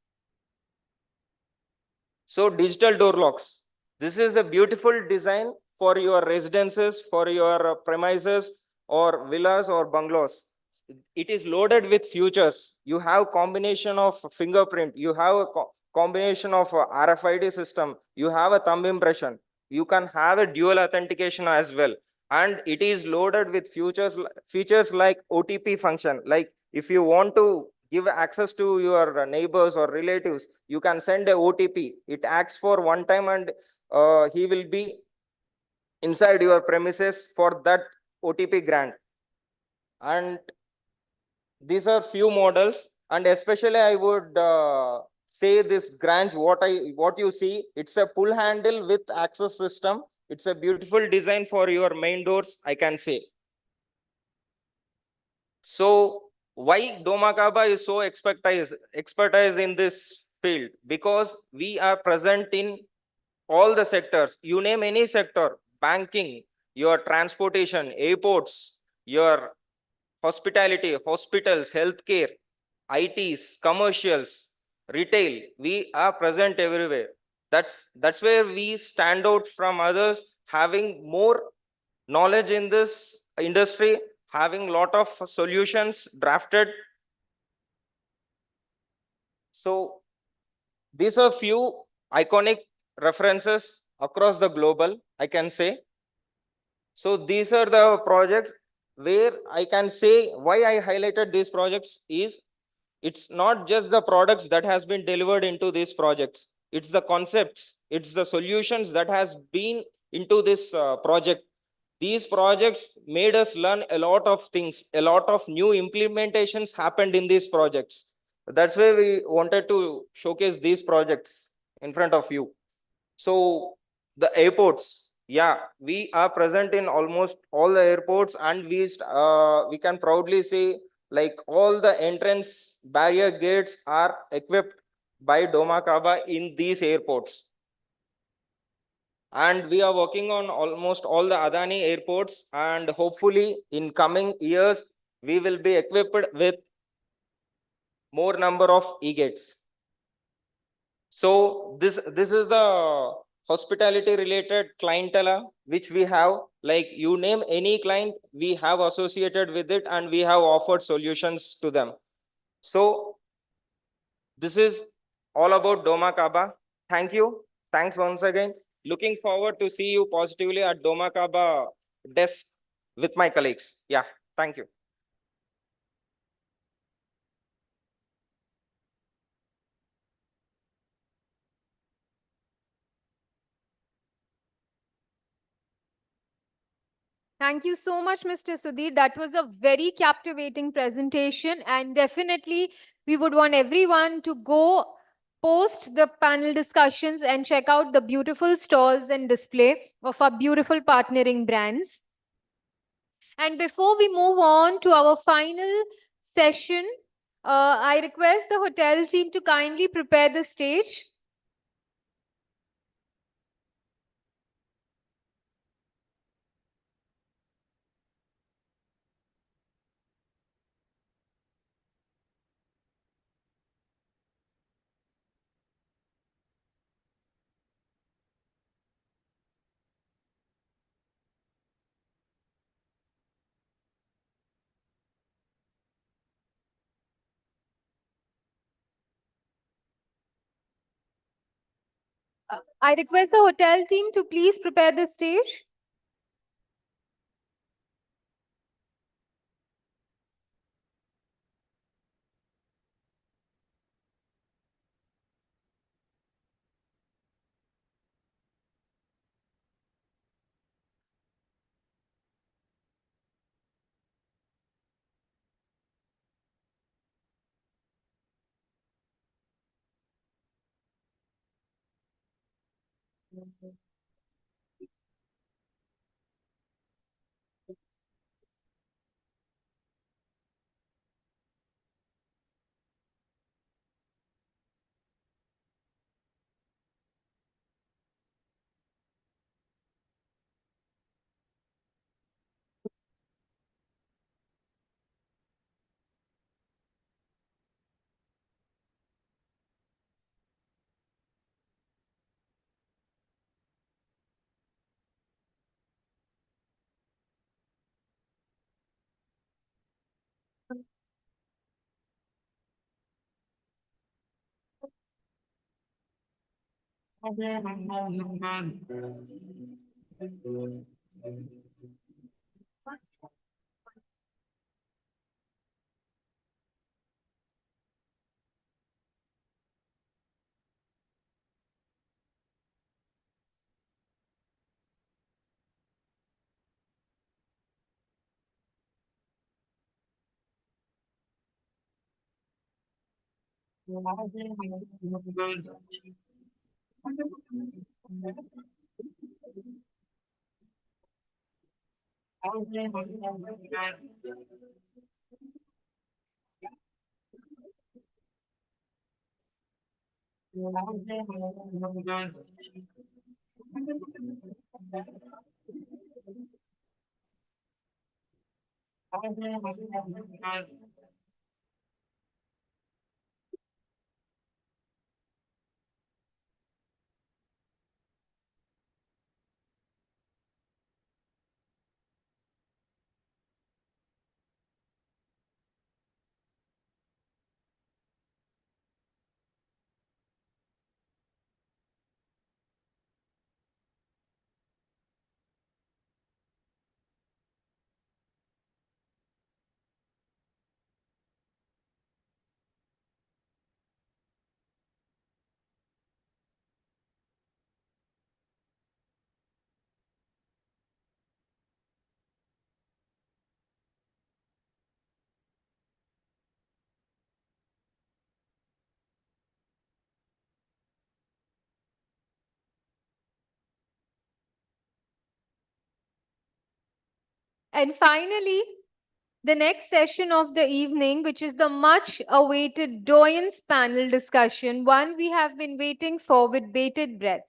So digital door locks. This is a beautiful design for your residences, for your premises or villas or bungalows. It is loaded with features. You have combination of fingerprint. You have a combination of RFID system. You have a thumb impression. You can have a dual authentication as well. And it is loaded with features like OTP function. Like if you want to give access to your neighbors or relatives, you can send a OTP. It acts for one time and he will be inside your premises for that OTP grant. And these are few models, and especially I would say this Grange, what you see, it's a pull handle with access system. It's a beautiful design for your main doors, I can say. So why Domakaba is so expertise in this field? Because we are present in all the sectors. You name any sector, banking, your transportation, airports, your hospitality, hospitals, healthcare, ITs, commercials, retail. We are present everywhere. That's where we stand out from others, having more knowledge in this industry, having lot of solutions drafted. So these are few iconic references across the global, I can say. So these are the projects where I can say why I highlighted these projects is it's not just the products that has been delivered into these projects. It's the concepts, it's the solutions that has been into this project. These projects made us learn a lot of things, a lot of new implementations happened in these projects. That's why we wanted to showcase these projects in front of you. So the airports, yeah, we are present in almost all the airports, and we can proudly say like all the entrance barrier gates are equipped by Domakaba in these airports. And we are working on almost all the Adani airports, and hopefully in coming years we will be equipped with more number of e-gates. So this is the hospitality related clientele which we have. Like you name any client, we have associated with it and we have offered solutions to them. So this is all about Domakaba. Thank you. Thanks once again. Looking forward to see you positively at Domakaba desk with my colleagues. Yeah, thank you. Thank you so much, Mr. Sudhir. That was a very captivating presentation, and definitely we would want everyone to go post the panel discussions and check out the beautiful stalls and display of our beautiful partnering brands. And before we move on to our final session, I request the hotel team to kindly prepare the stage. I request the hotel team to please prepare the stage. And finally, the next session of the evening, which is the much awaited Doyens panel discussion, one we have been waiting for with bated breath.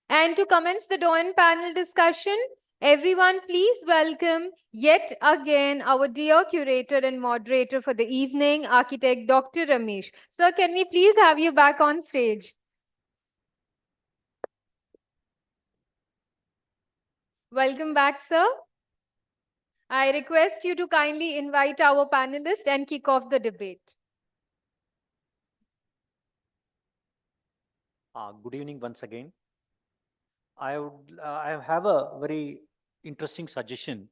And to commence the Doyen panel discussion, everyone please welcome yet again our dear curator and moderator for the evening, architect Dr. Ramesh. Sir, can we please have you back on stage? Welcome back, sir. I request you to kindly invite our panelists and kick off the debate. Good evening once again. I have a very interesting suggestion.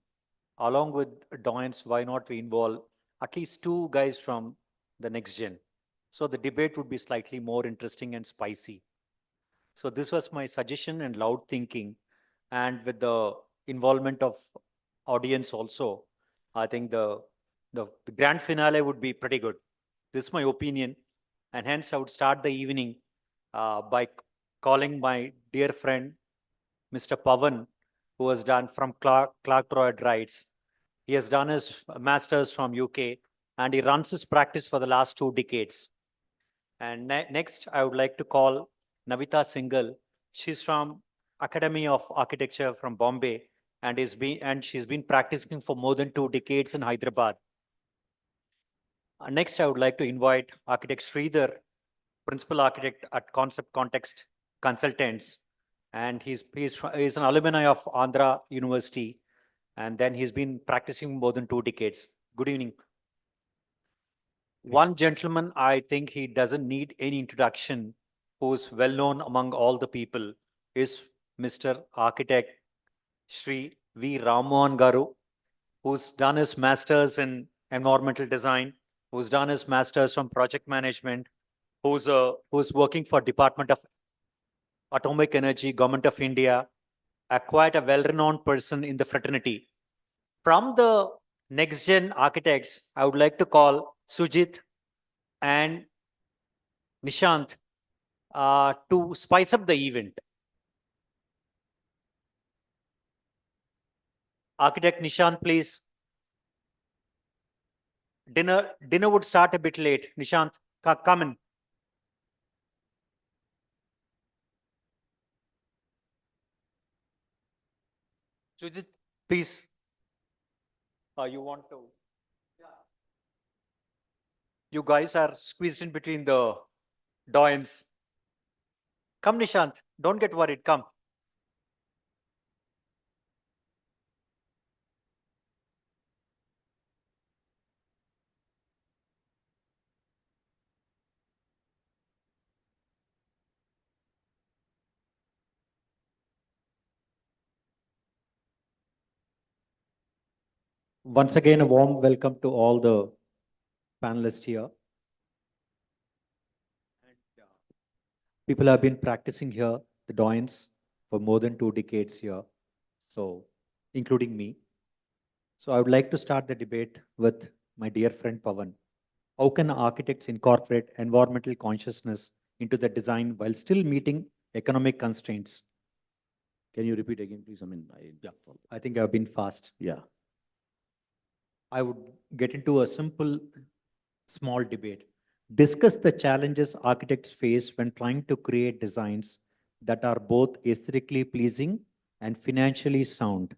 Along with Doyens, why not we involve at least two guys from the next gen? So the debate would be slightly more interesting and spicy. So this was my suggestion and loud thinking. And with the involvement of audience also, I think the grand finale would be pretty good. This is my opinion. And hence I would start the evening by calling my dear friend, Mr. Pavan, who has done from Clark Royd Wrights. He has done his master's from UK and he runs his practice for the last 2 decades. And next, I would like to call Navita Singhal. She's from Academy of Architecture from Bombay and she's been practicing for more than 2 decades in Hyderabad. Next, I would like to invite architect Sridhar, principal architect at Concept Context Consultants, and he's an alumni of Andhra University, and then he's been practicing more than 2 decades. Good evening. One gentleman, I think he doesn't need any introduction, who's well known among all the people, is Mr. Architect Sri V. Ramohan Garu, who's done his master's in environmental design, who's done his master's from project management, who's working for Department of Atomic Energy, Government of India, quite a well-renowned person in the fraternity. From the next gen architects, I would like to call Sujit and Nishant to spice up the event. Architect Nishant, please. Dinner would start a bit late. Nishant, come in. Sujit, please. You want to? You guys are squeezed in between the Doyens. Come, Nishant. Don't get worried. Come. Once again, a warm welcome to all the panelists here. People have been practicing here, the doyens, for more than 2 decades here, so including me. So I would like to start the debate with my dear friend Pawan. How can architects incorporate environmental consciousness into the design while still meeting economic constraints? Can you repeat again, please? I think I've been fast. Yeah. I would get into a simple, small debate. Discuss the challenges architects face when trying to create designs that are both aesthetically pleasing and financially sound,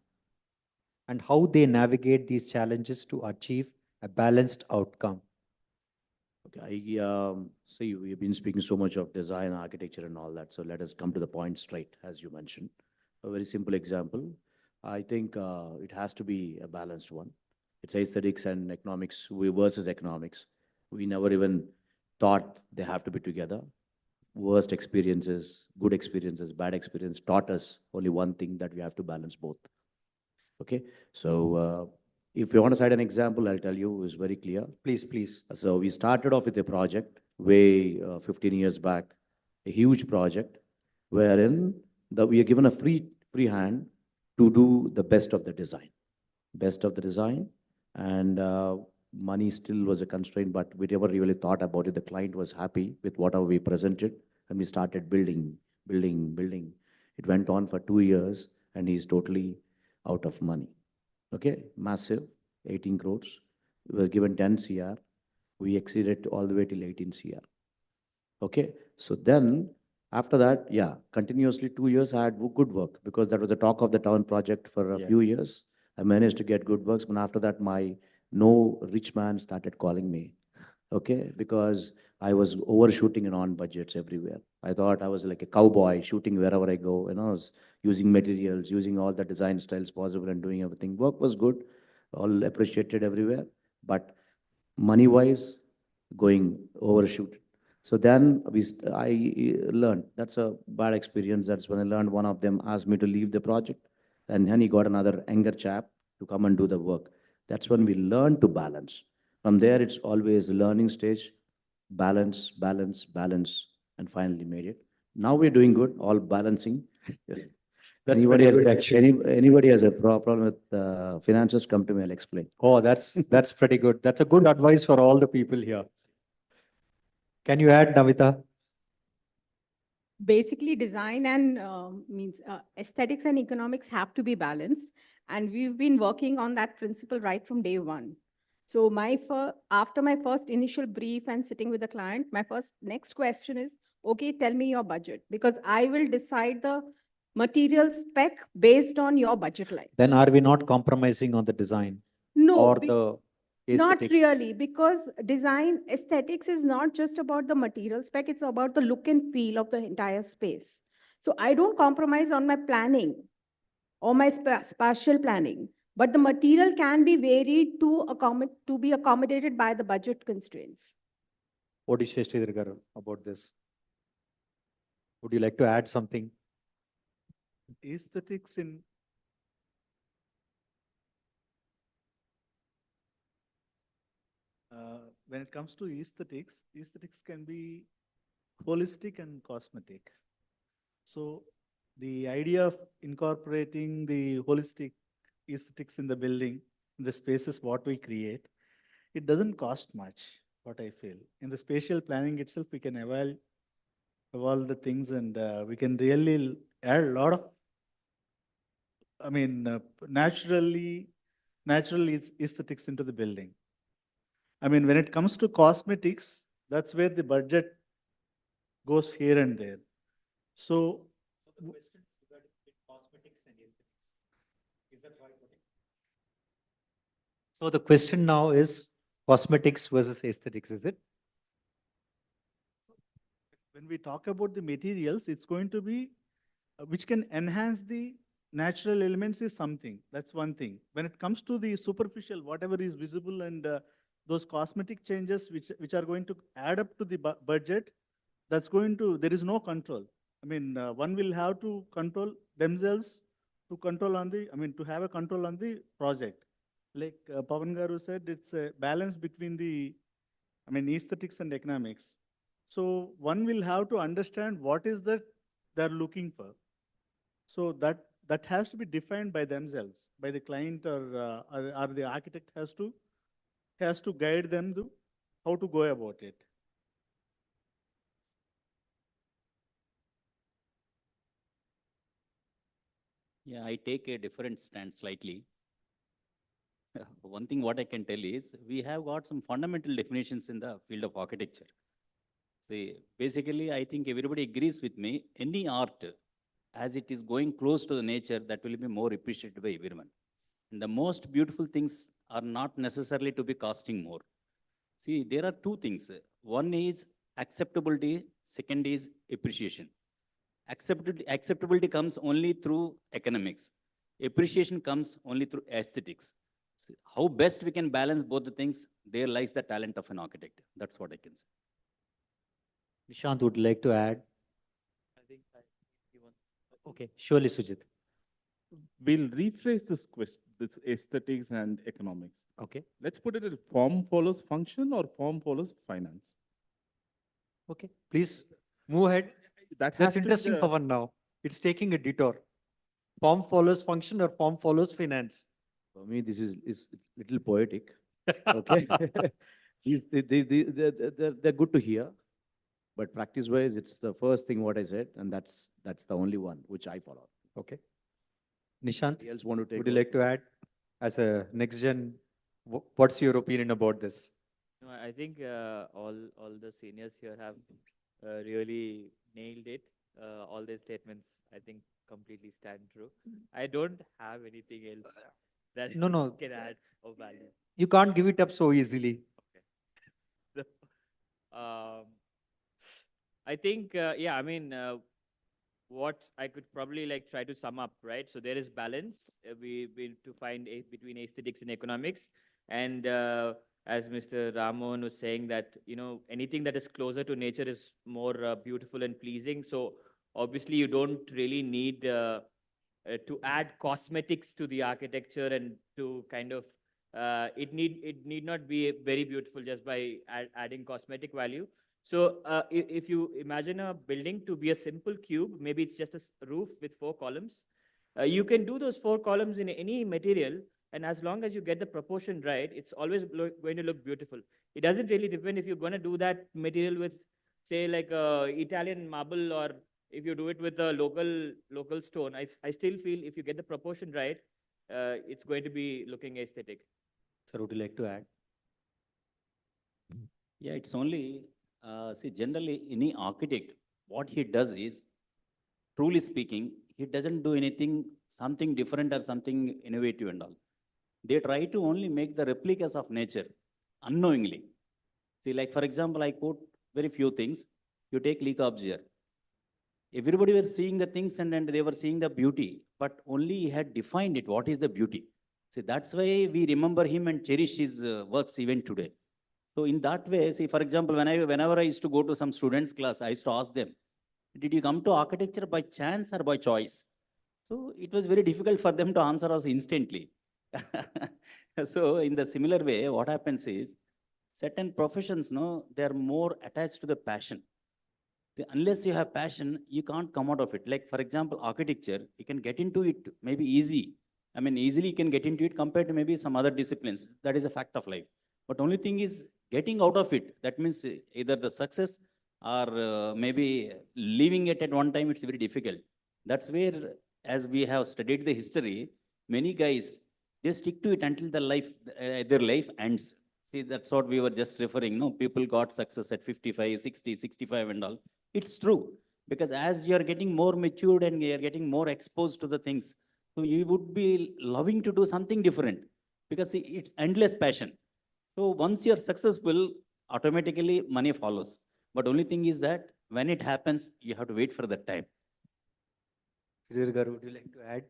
and how they navigate these challenges to achieve a balanced outcome. Okay, see, we've been speaking so much of design, architecture, and all that. So let us come to the point straight, as you mentioned. A very simple example. I think it has to be a balanced one. It's aesthetics and economics versus economics. We never even thought they have to be together. Worst experiences, good experiences, bad experience taught us only one thing, that we have to balance both. Okay, so if you want to cite an example, I'll tell you, it's very clear. Please, please. So we started off with a project way 15 years back, a huge project, wherein we are given a free hand to do the best of the design, and money still was a constraint, but we never really thought about it. The client was happy with whatever we presented, and we started building. It went on for 2 years, and he's totally out of money. Okay, massive, 18 crores. We were given 10 CR. We exceeded all the way till 18 CR. Okay, so then after that, yeah, continuously 2 years I had good work, because that was the talk of the town project for a few years. I managed to get good works, but after that, my no rich man started calling me. Okay, because I was overshooting and on budgets everywhere. I thought I was like a cowboy shooting wherever I go, I was using materials, using all the design styles possible and doing everything. Work was good, all appreciated everywhere, but money-wise, going overshoot. So then I learned, that's a bad experience. That's when I learned. One of them asked me to leave the project, and then he got another younger chap to come and do the work. That's when we learned to balance. From there, it's always the learning stage, balance, and finally made it. Now we're doing good, all balancing. That's Anybody very has, good, actually. anybody has a problem with finances, come to me, I'll explain. Oh, that's pretty good. That's a good advice for all the people here. Can you add, Navita? Basically, design and aesthetics and economics have to be balanced, and we've been working on that principle right from day one. So after my first initial brief and sitting with the client, my next question is, okay, tell me your budget, because I will decide the material spec based on your budget line. Then are we not compromising on the design? No, or the not aesthetics? really, because design aesthetics is not just about the material spec, it's about the look and feel of the entire space. So I don't compromise on my planning or my spatial planning, but the material can be varied to be accommodated by the budget constraints. What do you say, Sridhar garu, about this? Would you like to add something? Aesthetics in when it comes to aesthetics, aesthetics can be holistic and cosmetic. So the idea of incorporating the holistic aesthetics in the building, in the spaces what we create, it doesn't cost much, what I feel. In the spatial planning itself, we can evolve the things, and we can really add a lot of, naturally aesthetics into the building. When it comes to cosmetics, that's where the budget goes here and there. So, So the question now is cosmetics versus aesthetics, is it? when we talk about the materials, it's going to be which can enhance the natural elements is something. That's one thing. When it comes to the superficial, whatever is visible and those cosmetic changes which are going to add up to the budget, there is no control. One will have to control themselves to control on the, to have a control on the project. like Pavan Garu said, it's a balance between aesthetics and economics. So one will have to understand what is that they're looking for. So that has to be defined by themselves, by the client or the architect has to guide them to how to go about it. Yeah, I take a different stand slightly. One thing what I can tell is we have got some fundamental definitions in the field of architecture. See, basically, I think everybody agrees with me. Any art, as it is going close to the nature, that will be more appreciated by everyone. And the most beautiful things are not necessarily to be costing more. See, there are two things. One is acceptability, second is appreciation. Acceptability comes only through economics. Appreciation comes only through aesthetics. So how best we can balance both the things, there lies the talent of an architect. That's what I can say. Nishant would like to add. Okay, surely, Sujit. We'll rephrase this question, this aesthetics and economics. Okay. Let's put it as form follows function or form follows finance. Okay, please move ahead. That has That's to be interesting, the- Pavan, now. It's taking a detour. Form follows function or form follows finance? For me, this is little poetic. Okay. They're good to hear, but practice-wise, it's the first thing what I said, and that's the only one which I follow. Okay. Nishant, Anybody else want to take would you over? like to add as a next gen? What's your opinion about this? No, I think all the seniors here have really nailed it. All their statements, I think, completely stand true. I don't have anything else that No. can add of value. You can't give it up so easily. So, I think, yeah, I mean, what I could probably like try to sum up, right? So there is balance. We to find between aesthetics and economics, and as Mr. Ramon was saying that anything that is closer to nature is more beautiful and pleasing. So obviously you don't really need to add cosmetics to the architecture and to kind of it need not be very beautiful just by adding cosmetic value. So if you imagine a building to be a simple cube, maybe it's just a roof with 4 columns. You can do those 4 columns in any material, and as long as you get the proportion right, it's always going to look beautiful. It doesn't really depend if you're going to do that material with, say, like Italian marble, or if you do it with a local stone. I still feel if you get the proportion right, it's going to be looking aesthetic. Sir, would you like to add? Yeah, it's only, see, generally, any architect, what he does is, truly speaking, he doesn't do anything, something different or something innovative and all. They try to only make the replicas of nature unknowingly. See, like, for example, I quote very few things. You take Le Corbusier. Everybody was seeing the things and they were seeing the beauty, but only he had defined it. What is the beauty? See, that's why we remember him and cherish his works even today. So in that way, see, for example, whenever I used to go to some students' class, I used to ask them, did you come to architecture by chance or by choice? So it was very difficult for them to answer us instantly. So in the similar way, what happens is, certain professions, no, they're more attached to the passion. Unless you have passion, you can't come out of it. Like, for example, architecture, you can get into it maybe easy. I mean, easily you can get into it compared to maybe some other disciplines. That is a fact of life. But only thing is getting out of it. That means either the success or maybe leaving it at one time, it's very difficult. That's where, as we have studied the history, many guys, they stick to it until their life ends. See, that's what we were just referring. No, people got success at 55, 60, 65 and all. It's true, because as you are getting more matured and you are getting more exposed to the things, so you would be loving to do something different, because it's endless passion. So once you're successful, automatically money follows. But only thing is that when it happens, you have to wait for that time. Sridhar Garu, would you like to add?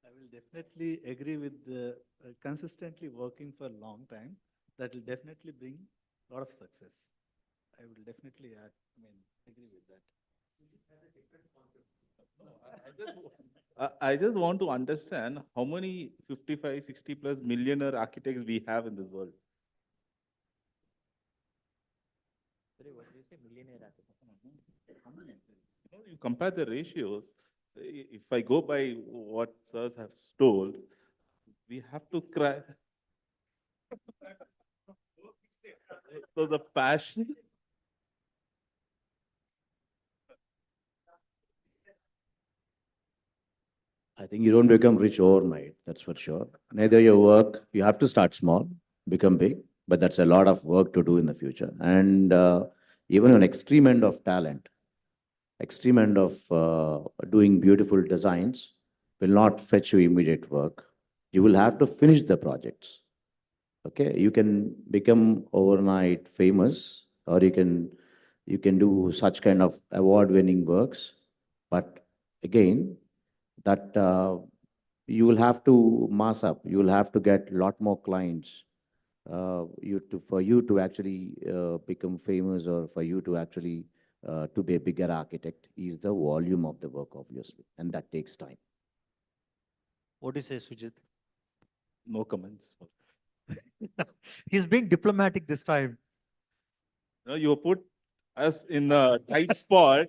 I will definitely agree with the consistently working for a long time. That will definitely bring a lot of success. I will definitely agree with that. I just want to understand how many 55, 60 plus millionaire architects we have in this world. You compare the ratios. If I go by what sirs have told, we have to cry. So the passion. I think you don't become rich overnight, that's for sure. Neither your work, you have to start small, become big, but that's a lot of work to do in the future. And even an extreme end of talent, extreme end of doing beautiful designs will not fetch you immediate work. You will have to finish the projects. Okay, you can become overnight famous, or you can do such kind of award-winning works, but again, that you will have to mass up. You will have to get a lot more clients. For you to actually become famous, or for you to actually to be a bigger architect, is the volume of the work, obviously, and that takes time. What do you say, Sujit? No comments. He's being diplomatic this time. No, you put us in a tight spot.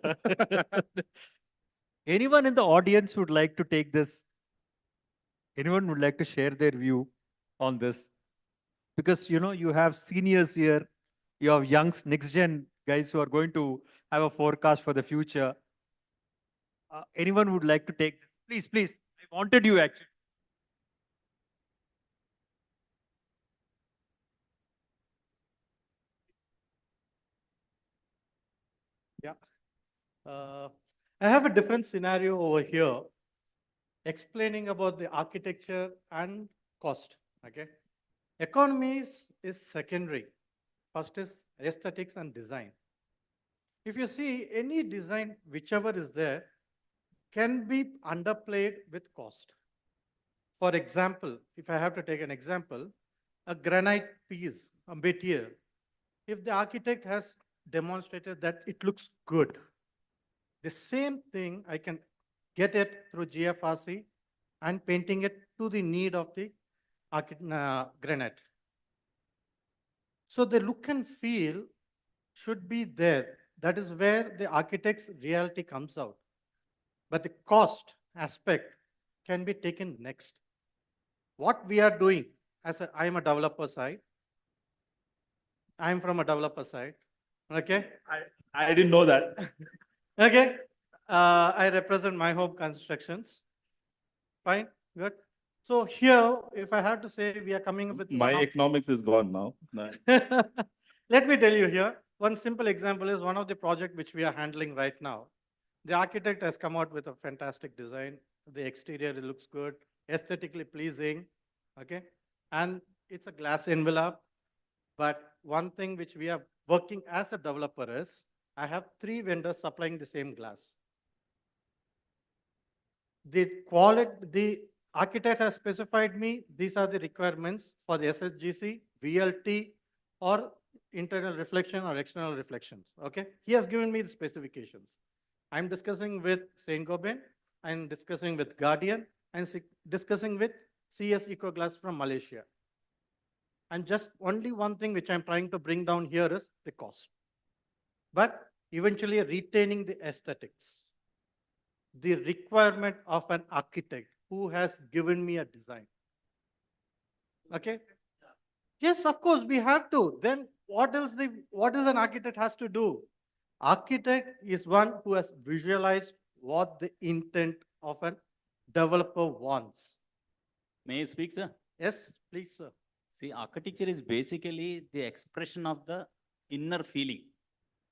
Anyone in the audience would like to take this? Anyone would like to share their view on this? Because you have seniors here, you have youngs, next gen guys who are going to have a forecast for the future. Anyone would like to take this? Please, please. I wanted you actually. Yeah. I have a different scenario over here explaining about the architecture and cost. Okay. Economies is secondary. First is aesthetics and design. If you see any design, whichever is there, can be underplayed with cost. For example, if I have to take an example, a granite piece, a material, if the architect has demonstrated that it looks good, the same thing I can get it through GFRC and painting it to the need of the granite. So the look and feel should be there. That is where the architect's reality comes out. But the cost aspect can be taken next. What we are doing, I am a developer side. I am from a developer side. Okay. I didn't know that. Okay. I represent my home constructions. Fine. Good. So here, if I have to say, we are coming up with My economics is gone now. No. Let me tell you here. One simple example is one of the project which we are handling right now. The architect has come out with a fantastic design. The exterior looks good, aesthetically pleasing. Okay. And it's a glass envelope. But one thing which we are working as a developer is, I have 3 vendors supplying the same glass. The architect has specified me, these are the requirements for the SSGC, VLT, or internal reflection or external reflections. Okay. He has given me the specifications. I'm discussing with Saint-Gobain, I'm discussing with Guardian, and discussing with CS EcoGlass from Malaysia. And just only one thing which I'm trying to bring down here is the cost. But eventually retaining the aesthetics, the requirement of an architect who has given me a design. Okay? Yes, of course, we have to. Then what does an architect has to do? Architect is one who has visualized what the intent of a developer wants. May I speak, sir? Yes, please, sir. See, architecture is basically the expression of the inner feeling.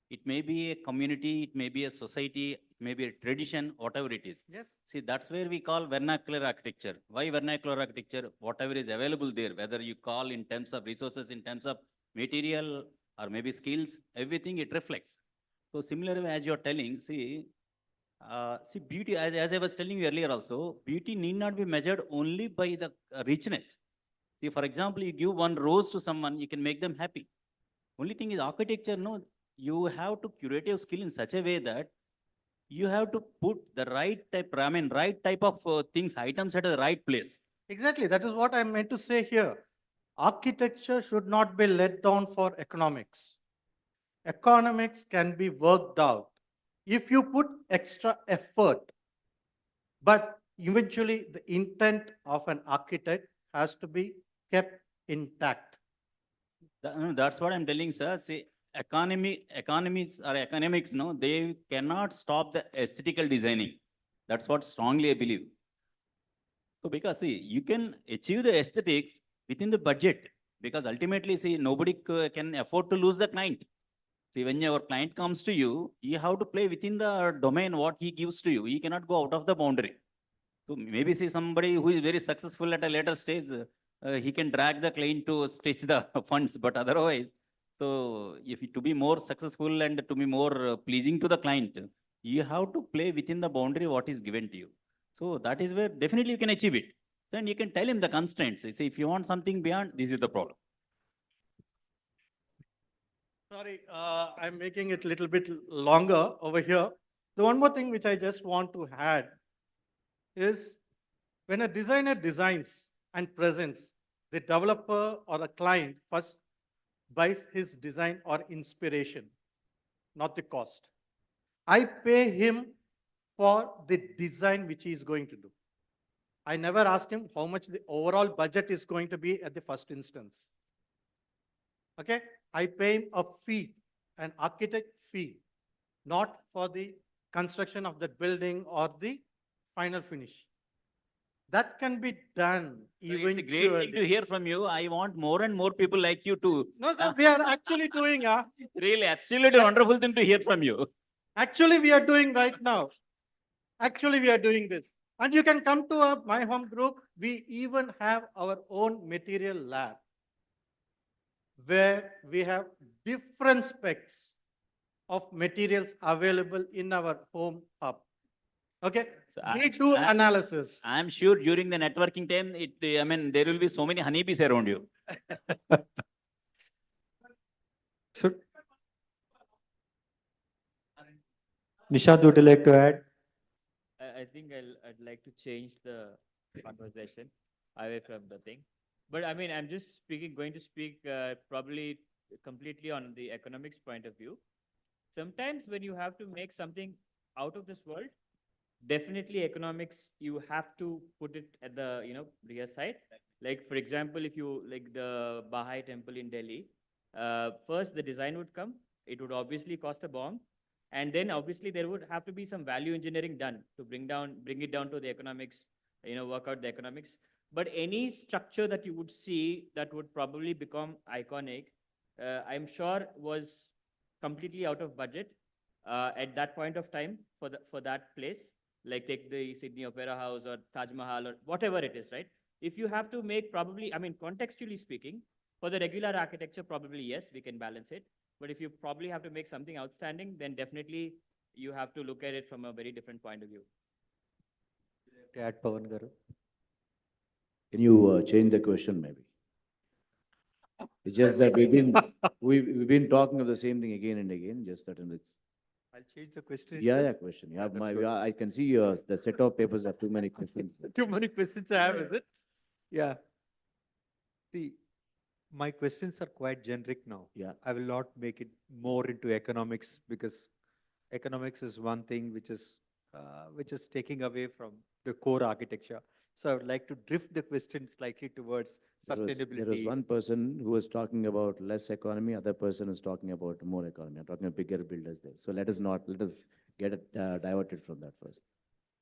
It may be a community, it may be a society, it may be a tradition, whatever it is. Yes. See, that's where we call vernacular architecture. Why vernacular architecture? Whatever is available there, whether you call in terms of resources, in terms of material, or maybe skills, everything it reflects. So similarly, as you're telling, see, beauty, as I was telling you earlier also, beauty need not be measured only by the richness. See, for example, you give one rose to someone, you can make them happy. Only thing is architecture, no, you have to curate your skill in such a way that you have to put the right type, right type of things, items at the right place. Exactly. That is what I meant to say here. Architecture should not be let down for economics. Economics can be worked out if you put extra effort, but eventually the intent of an architect has to be kept intact. That's what I'm telling, sir. See, economies or economics, no, they cannot stop the aesthetical designing. That's what strongly I believe. So because see, you can achieve the aesthetics within the budget, because ultimately, see, nobody can afford to lose the client. See, when your client comes to you, you have to play within the domain what he gives to you. He cannot go out of the boundary. So maybe see somebody who is very successful at a later stage, he can drag the client to stitch the funds, but otherwise, so if to be more successful and to be more pleasing to the client, you have to play within the boundary what is given to you. So that is where definitely you can achieve it. Then you can tell him the constraints. You see, if you want something beyond, this is the problem. Sorry, I'm making it a little bit longer over here. The one more thing which I just want to add is when a designer designs and presents, the developer or a client first buys his design or inspiration, not the cost. I pay him for the design which he is going to do. I never ask him how much the overall budget is going to be at the first instance. Okay, I pay him a fee, an architect fee, not for the construction of the building or the final finish. That can be done eventually. It's a great thing to hear from you. I want more and more people like you to. No, sir, we are actually doing really absolutely wonderful thing to hear from you. Actually, we are doing right now. Actually, we are doing this. And you can come to my home group. We even have our own material lab where we have different specs of materials available in our home hub. Okay, So we do analysis. I'm sure during the networking time, I mean, there will be so many honeybees around you. So, Nishant, would you like to add? I think I'd like to change the conversation away from the thing. But I mean, I'm just going to speak probably completely on the economics point of view. Sometimes when you have to make something out of this world, definitely economics, you have to put it at the, rear side. Like, for example, if you like the Baha'i temple in Delhi, first the design would come. It would obviously cost a bomb. And then obviously there would have to be some value engineering done to bring it down to the economics, work out the economics. But any structure that you would see that would probably become iconic, I'm sure was completely out of budget at that point of time for that place. Like take the Sydney Opera House or Taj Mahal or whatever it is, right? If you have to make probably, I mean, contextually speaking, for the regular architecture, probably yes, we can balance it. But if you probably have to make something outstanding, then definitely you have to look at it from a very different point of view. To add, Pawan Garu. Can you change the question maybe? It's just that we've been talking of the same thing again and again, just that it's. I'll change the question. Yeah, question. Yeah, I can see the set of papers have too many questions. Too many questions I have, is it? Yeah. See, my questions are quite generic now. Yeah. I will not make it more into economics because economics is one thing which is taking away from the core architecture. So I would like to drift the question slightly towards sustainability. There was one person who was talking about less economy, other person is talking about more economy. I'm talking about bigger builders there. So let us get it diverted from that first.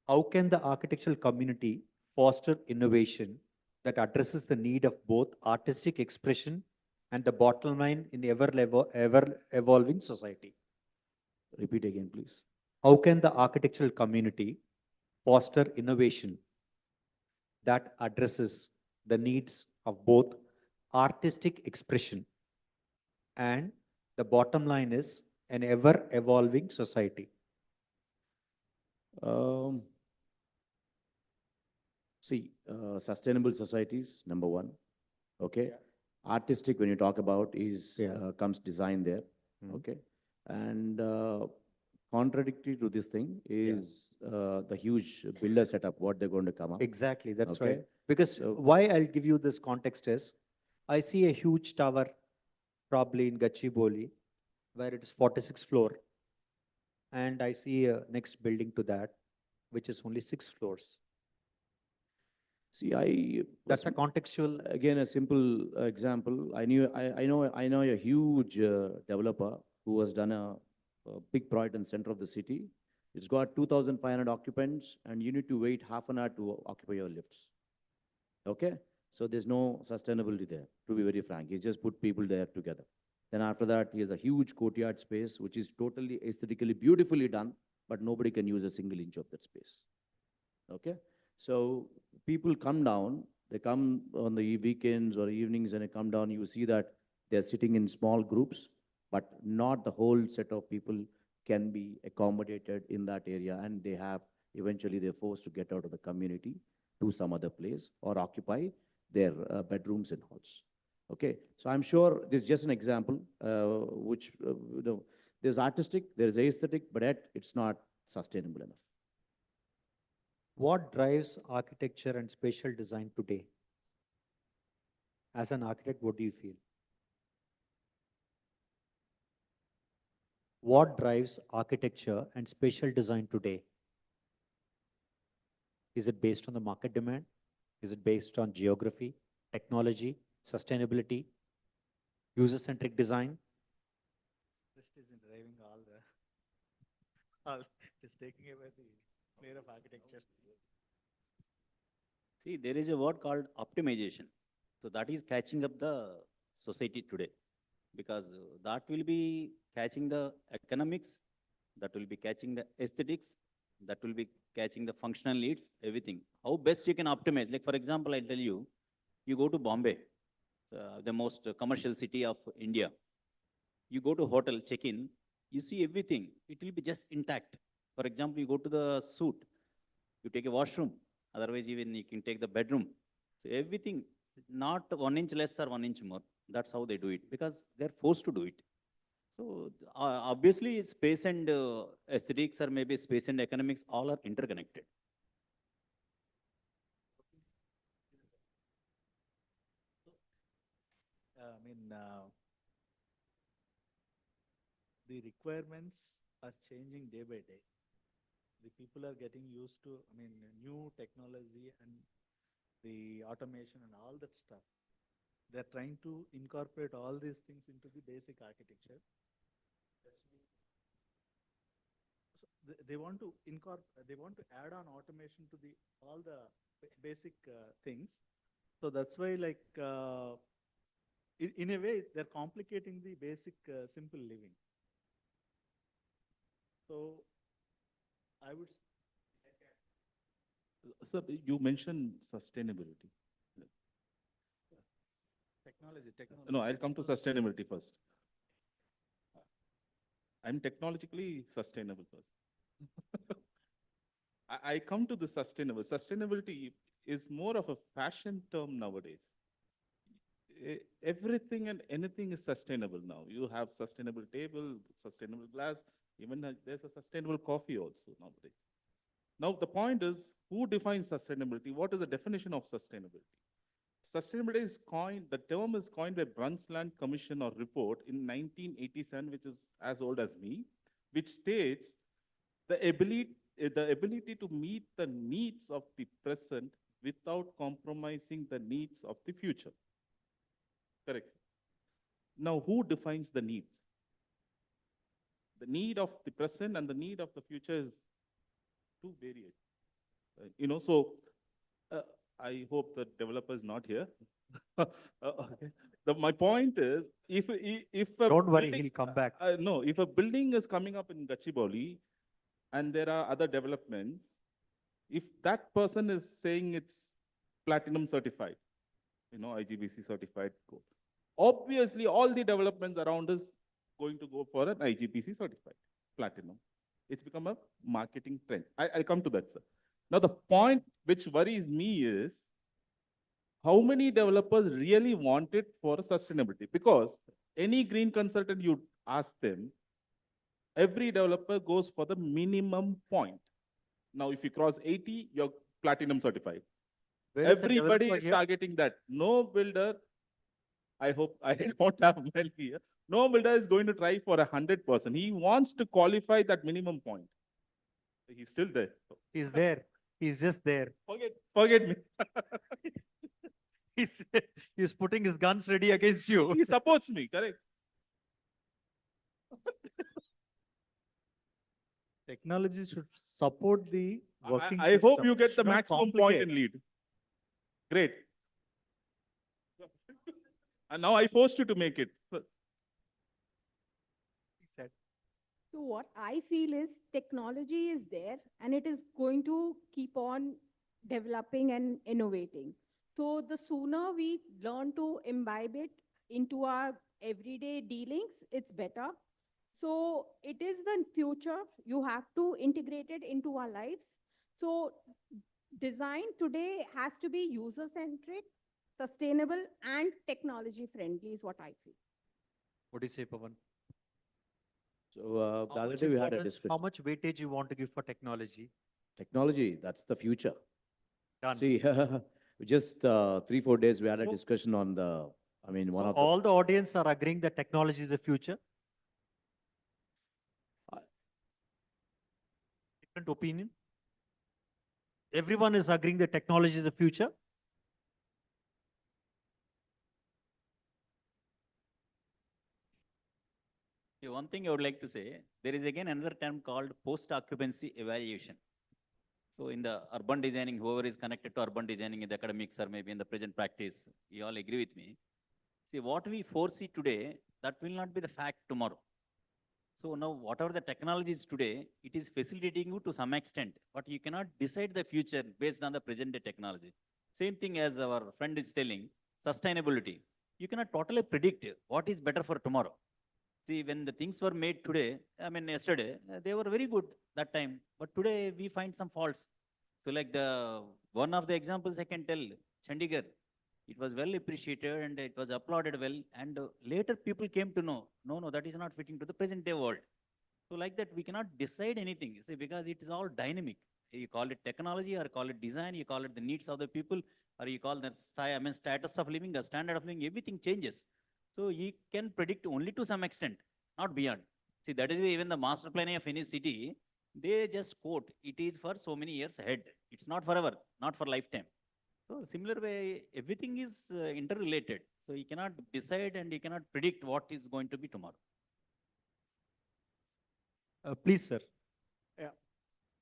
How can the architectural community foster innovation that addresses the need of both artistic expression and the bottom line in ever evolving society? Repeat again, please. How can the architectural community foster innovation that addresses the needs of both artistic expression and the bottom line is an ever evolving society? Sustainable societies, number one. Okay. Yeah. Artistic, when you talk about, is comes design there. Okay. And contradictory to this thing is the huge builder setup, what they're going to come up. Exactly, that's Okay? right. Because why I'll give you this context is, I see a huge tower, probably in Gachibowli, where it is 46th floor, and I see a next building to that, which is only 6 floors. See, That's a contextual. Again, a simple example. I know a huge developer who has done a big project in the center of the city. It's got 2,500 occupants, and you need to wait half an hour to occupy your lifts. Okay? So there's no sustainability there, to be very frank. He just put people there together. Then after that, he has a huge courtyard space, which is totally aesthetically beautifully done, but nobody can use a single inch of that space. Okay? So people come down, they come on the weekends or evenings, and they come down, you see that they're sitting in small groups, but not the whole set of people can be accommodated in that area, and eventually they're forced to get out of the community to some other place or occupy their bedrooms and halls. Okay, so I'm sure this is just an example, there's artistic, there's aesthetic, but yet it's not sustainable enough. What drives architecture and spatial design today? As an architect, what do you feel? What drives architecture and spatial design today? Is it based on the market demand? Is it based on geography, technology, sustainability, user-centric design? Prestige in driving all it is taking away the flair of architecture. See, there is a word called optimization. So that is catching up the society today, because that will be catching the economics, that will be catching the aesthetics, that will be catching the functional needs, everything. How best you can optimize. Like, for example, I'll tell you, you go to Bombay, the most commercial city of India. You go to hotel, check-in, you see everything. It will be just intact. For example, you go to the suite, you take a washroom. Otherwise, even you can take the bedroom. So everything, not 1 inch less or 1 inch more. That's how they do it, because they're forced to do it. So obviously, space and aesthetics, or maybe space and economics, all are interconnected. The requirements are changing day by day. The people are getting used to, new technology and the automation and all that stuff. They're trying to incorporate all these things into the basic architecture. So they want to add on automation to all the basic things. So that's why, in a way, they're complicating the basic simple living. So I would. Sir, you mentioned sustainability. Technology. No, I'll come to sustainability first. I'm technologically sustainable person. I come to the sustainable. Sustainability is more of a fashion term nowadays. Everything and anything is sustainable now. You have sustainable table, sustainable glass, even there's a sustainable coffee also nowadays. Now, the point is, who defines sustainability? What is the definition of sustainability? Sustainability is coined, the term is coined by Brundtland Commission or report in 1987, which is as old as me, which states the ability to meet the needs of the present without compromising the needs of the future. Correct. Now, who defines the needs? The need of the present and the need of the future is too varied. So I hope the developer is not here. Okay. My point is, if don't worry, he'll come back. No, if a building is coming up in Gachibowli and there are other developments, if that person is saying it's platinum certified, IGBC certified gold, obviously all the developments around is going to go for an IGBC certified platinum. It's become a marketing trend. I'll come to that, sir. Now, the point which worries me is how many developers really want it for sustainability? Because any green consultant, you ask them, Every developer goes for the minimum point. Now, if you cross 80, you're platinum certified. Where is the Everybody developer is here? targeting that. No builder, I hope I don't have Mel here. No builder is going to try for 100%. He wants to qualify that minimum point. He's still there. He's there. He's just there. Forget me. He's, he's putting his guns ready against you. He supports me, correct? Technology should support the working I hope system. you get Should the not maximum point complicate. in lead. Great. And now I forced you to make it. So what I feel is technology is there and it is going to keep on developing and innovating. So the sooner we learn to imbibe it into our everyday dealings, it's better. So it is the future. You have to integrate it into our lives. So design today has to be user-centric, sustainable, and technology-friendly is what I feel. What do you say, Pawan? So the How other much day we had a importance, discussion. how much weightage you want to give for technology? Technology, that's the future. Done. See, just 3-4 days we had a discussion on the, I mean, one So of the. all the audience are agreeing that technology is the future? Different opinion? Everyone is agreeing that technology is the future? One thing I would like to say, there is again another term called post-occupancy evaluation. So in the urban designing, whoever is connected to urban designing in the academics or maybe in the present practice, you all agree with me. See, what we foresee today, that will not be the fact tomorrow. So now whatever the technology is today, it is facilitating you to some extent, but you cannot decide the future based on the present day technology. Same thing as our friend is telling, sustainability. You cannot totally predict what is better for tomorrow. See, when the things were made today, I mean yesterday, they were very good that time, but today we find some faults. So like the one of the examples I can tell, Chandigarh, it was well appreciated and it was applauded well. And later people came to know, no, that is not fitting to the present day world. So like that, we cannot decide anything, see, because it is all dynamic. You call it technology or call it design, you call it the needs of the people, or you call that status of living, a standard of living, everything changes. So you can predict only to some extent, not beyond. See, that is why even the master planning of any city, they just quote, it is for so many years ahead. It's not forever, not for lifetime. So similar way, everything is interrelated. So you cannot decide and you cannot predict what is going to be tomorrow. Please, sir. Yeah.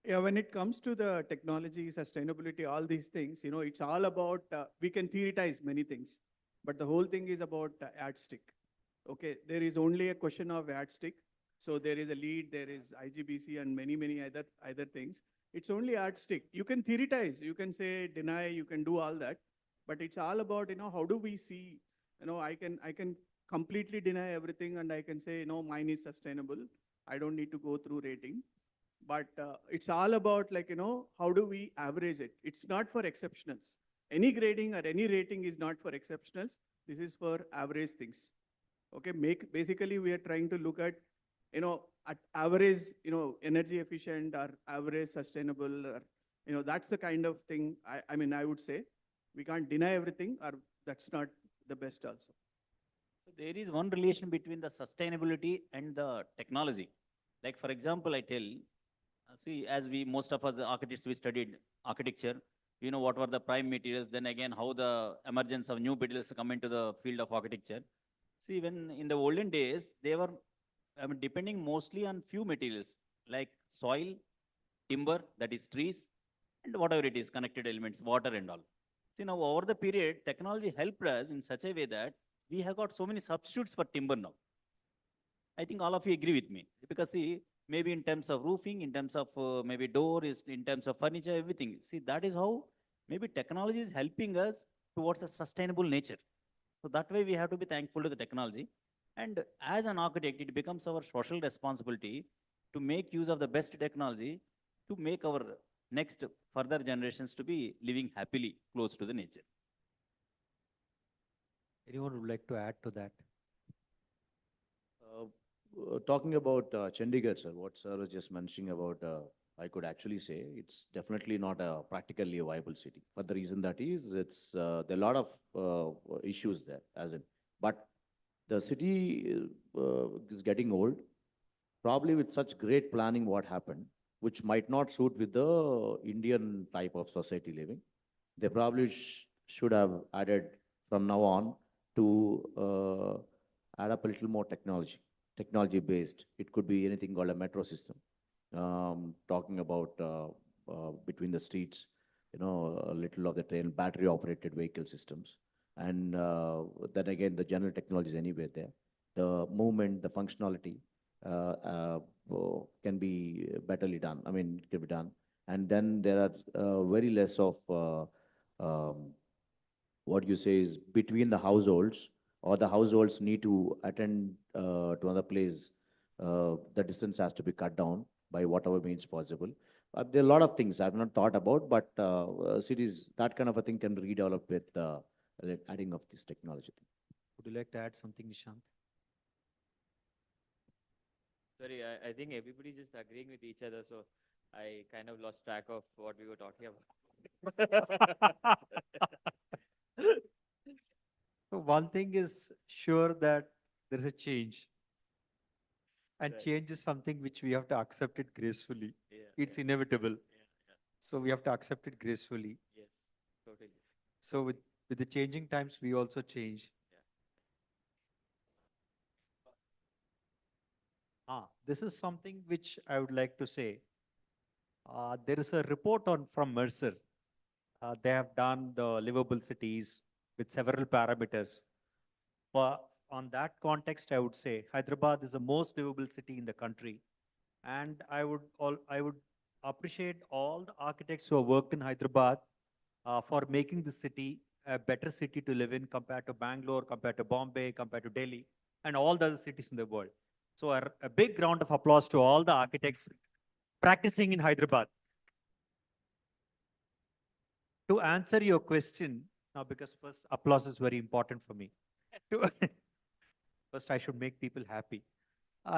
Yeah, when it comes to the technology, sustainability, all these things, it's all about, we can theorize many things, but the whole thing is about yardstick. Okay, there is only a question of yardstick. So there is a lead, there is IGBC and many other things. It's only yardstick. You can theorize, you can say deny, you can do all that, but it's all about, how do we see, I can completely deny everything and I can say, mine is sustainable. I don't need to go through rating. But it's all about how do we average it? It's not for exceptionals. Any grading or any rating is not for exceptionals. This is for average things. Okay, basically we are trying to look at, at average, energy efficient or average sustainable, or, that's the kind of thing I mean, I would say we can't deny everything or that's not the best also. So there is one relation between the sustainability and the technology. Like for example, I tell, see, as most of us architects, we studied architecture, we know what were the prime materials, then again, how the emergence of new materials come into the field of architecture. See, when in the olden days, they were depending mostly on few materials like soil, timber, that is trees, and whatever it is, connected elements, water and all. See, now over the period, technology helped us in such a way that we have got so many substitutes for timber now. I think all of you agree with me because see, maybe in terms of roofing, in terms of maybe doors, in terms of furniture, everything. See, that is how maybe technology is helping us towards a sustainable nature. So that way we have to be thankful to the technology. And as an architect, it becomes our social responsibility to make use of the best technology to make our next further generations to be living happily close to the nature. Anyone would like to add to that? Talking about Chandigarh, sir, what sir was just mentioning about, I could actually say it's definitely not a practically a viable city. For the reason that is, there are a lot of issues there, as in, but the city is getting old. Probably with such great planning, what happened, which might not suit with the Indian type of society living. They probably should have added from now on to add up a little more technology based. It could be anything called a metro system. Talking about between the streets, a little of the train, battery operated vehicle systems. And then again, the general technology is anywhere there. The movement, the functionality can be betterly done. I mean, it can be done. And then there are very less of what you say is between the households, or the households need to attend to another place. The distance has to be cut down by whatever means possible. There are a lot of things I've not thought about, but cities, that kind of a thing can be redeveloped with like adding of this technology. Would you like to add something, Nishant? Sorry, I think everybody's just agreeing with each other, so I kind of lost track of what we were talking about. So one thing is sure that there is a change. And Right. change is something which we have to accept it gracefully. Yeah, It's yeah. inevitable. So we have to accept it gracefully. Yes, totally. So with the changing times, we also change. This is something which I would like to say. There is a report on from Mercer. They have done the livable cities with several parameters. But on that context, I would say Hyderabad is the most livable city in the country. And I would appreciate all the architects who have worked in Hyderabad for making the city a better city to live in compared to Bangalore, compared to Bombay, compared to Delhi, and all the other cities in the world. So a big round of applause to all the architects practicing in Hyderabad. To answer your question, now because first applause is very important for me. First, I should make people happy.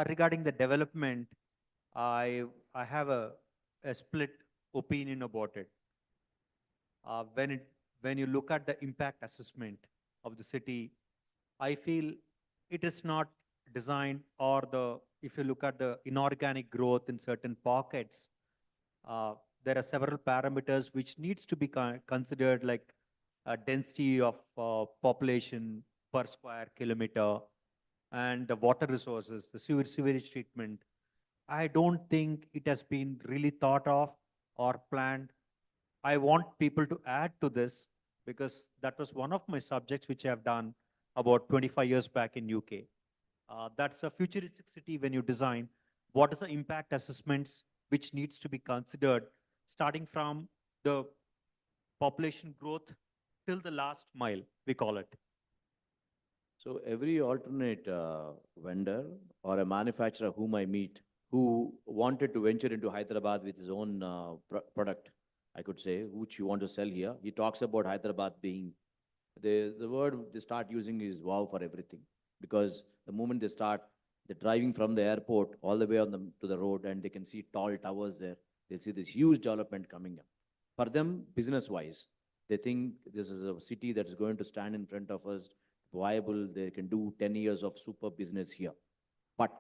Regarding the development, I have a split opinion about it. When you look at the impact assessment of the city, I feel it is not designed, or if you look at the inorganic growth in certain pockets, there are several parameters which needs to be considered, like density of population per square kilometer, and the water resources, the sewage treatment. I don't think it has been really thought of or planned. I want people to add to this because that was one of my subjects which I have done about 25 years back in UK. That's a futuristic city when you design. What is the impact assessments which needs to be considered, starting from the population growth till the last mile, we call it. So every alternate vendor or a manufacturer whom I meet who wanted to venture into Hyderabad with his own product, I could say, which you want to sell here, he talks about Hyderabad being, the word they start using is wow for everything. Because the moment they start, they're driving from the airport all the way to the road, and they can see tall towers there. They see this huge development coming up. For them, business-wise, they think this is a city that's going to stand in front of us, viable. They can do 10 years of super business here. But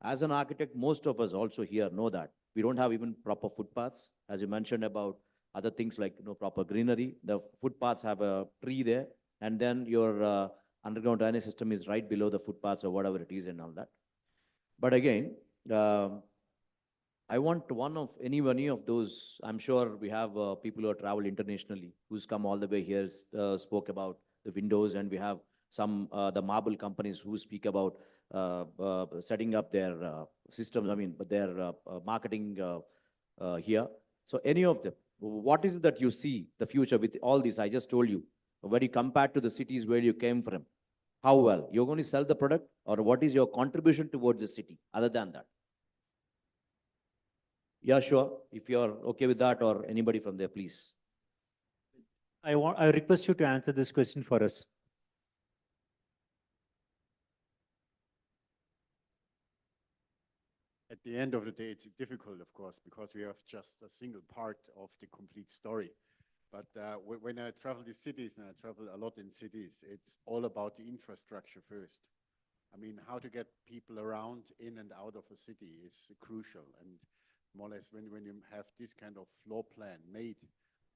as an architect, most of us also here know that we don't have even proper footpaths. As you mentioned about other things like proper greenery, the footpaths have a tree there, and then your underground drainage system is right below the footpaths or whatever it is and all that. But again, I want any of those. I'm sure we have people who have traveled internationally, who's come all the way here, spoke about the windows, and we have some the marble companies who speak about setting up their systems. I mean, but their marketing here. So any of them, what is it that you see the future with all this? I just told you, when you compare to the cities where you came from, how well you're going to sell the product, or what is your contribution towards the city other than that? Yeah, sure. If you're okay with that, or anybody from there, please. I request you to answer this question for us. the end of the day, it's difficult, of course, because we have just a single part of the complete story. But when I travel the cities, and I travel a lot in cities, it's all about the infrastructure first. I mean, how to get people around in and out of a city is crucial. And more or less, when you have this kind of floor plan made,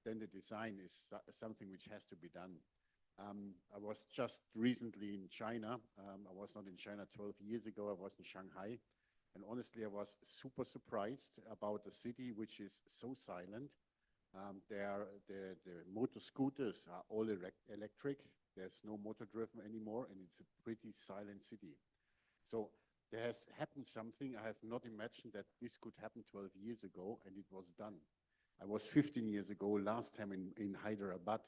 then the design is something which has to be done. I was just recently in China. I was not in China 12 years ago. I was in Shanghai. And honestly, I was super surprised about a city which is so silent. The motor scooters are all electric. There's no motor driven anymore, and it's a pretty silent city. So there has happened something. I have not imagined that this could happen 12 years ago, and it was done. I was 15 years ago last time in Hyderabad,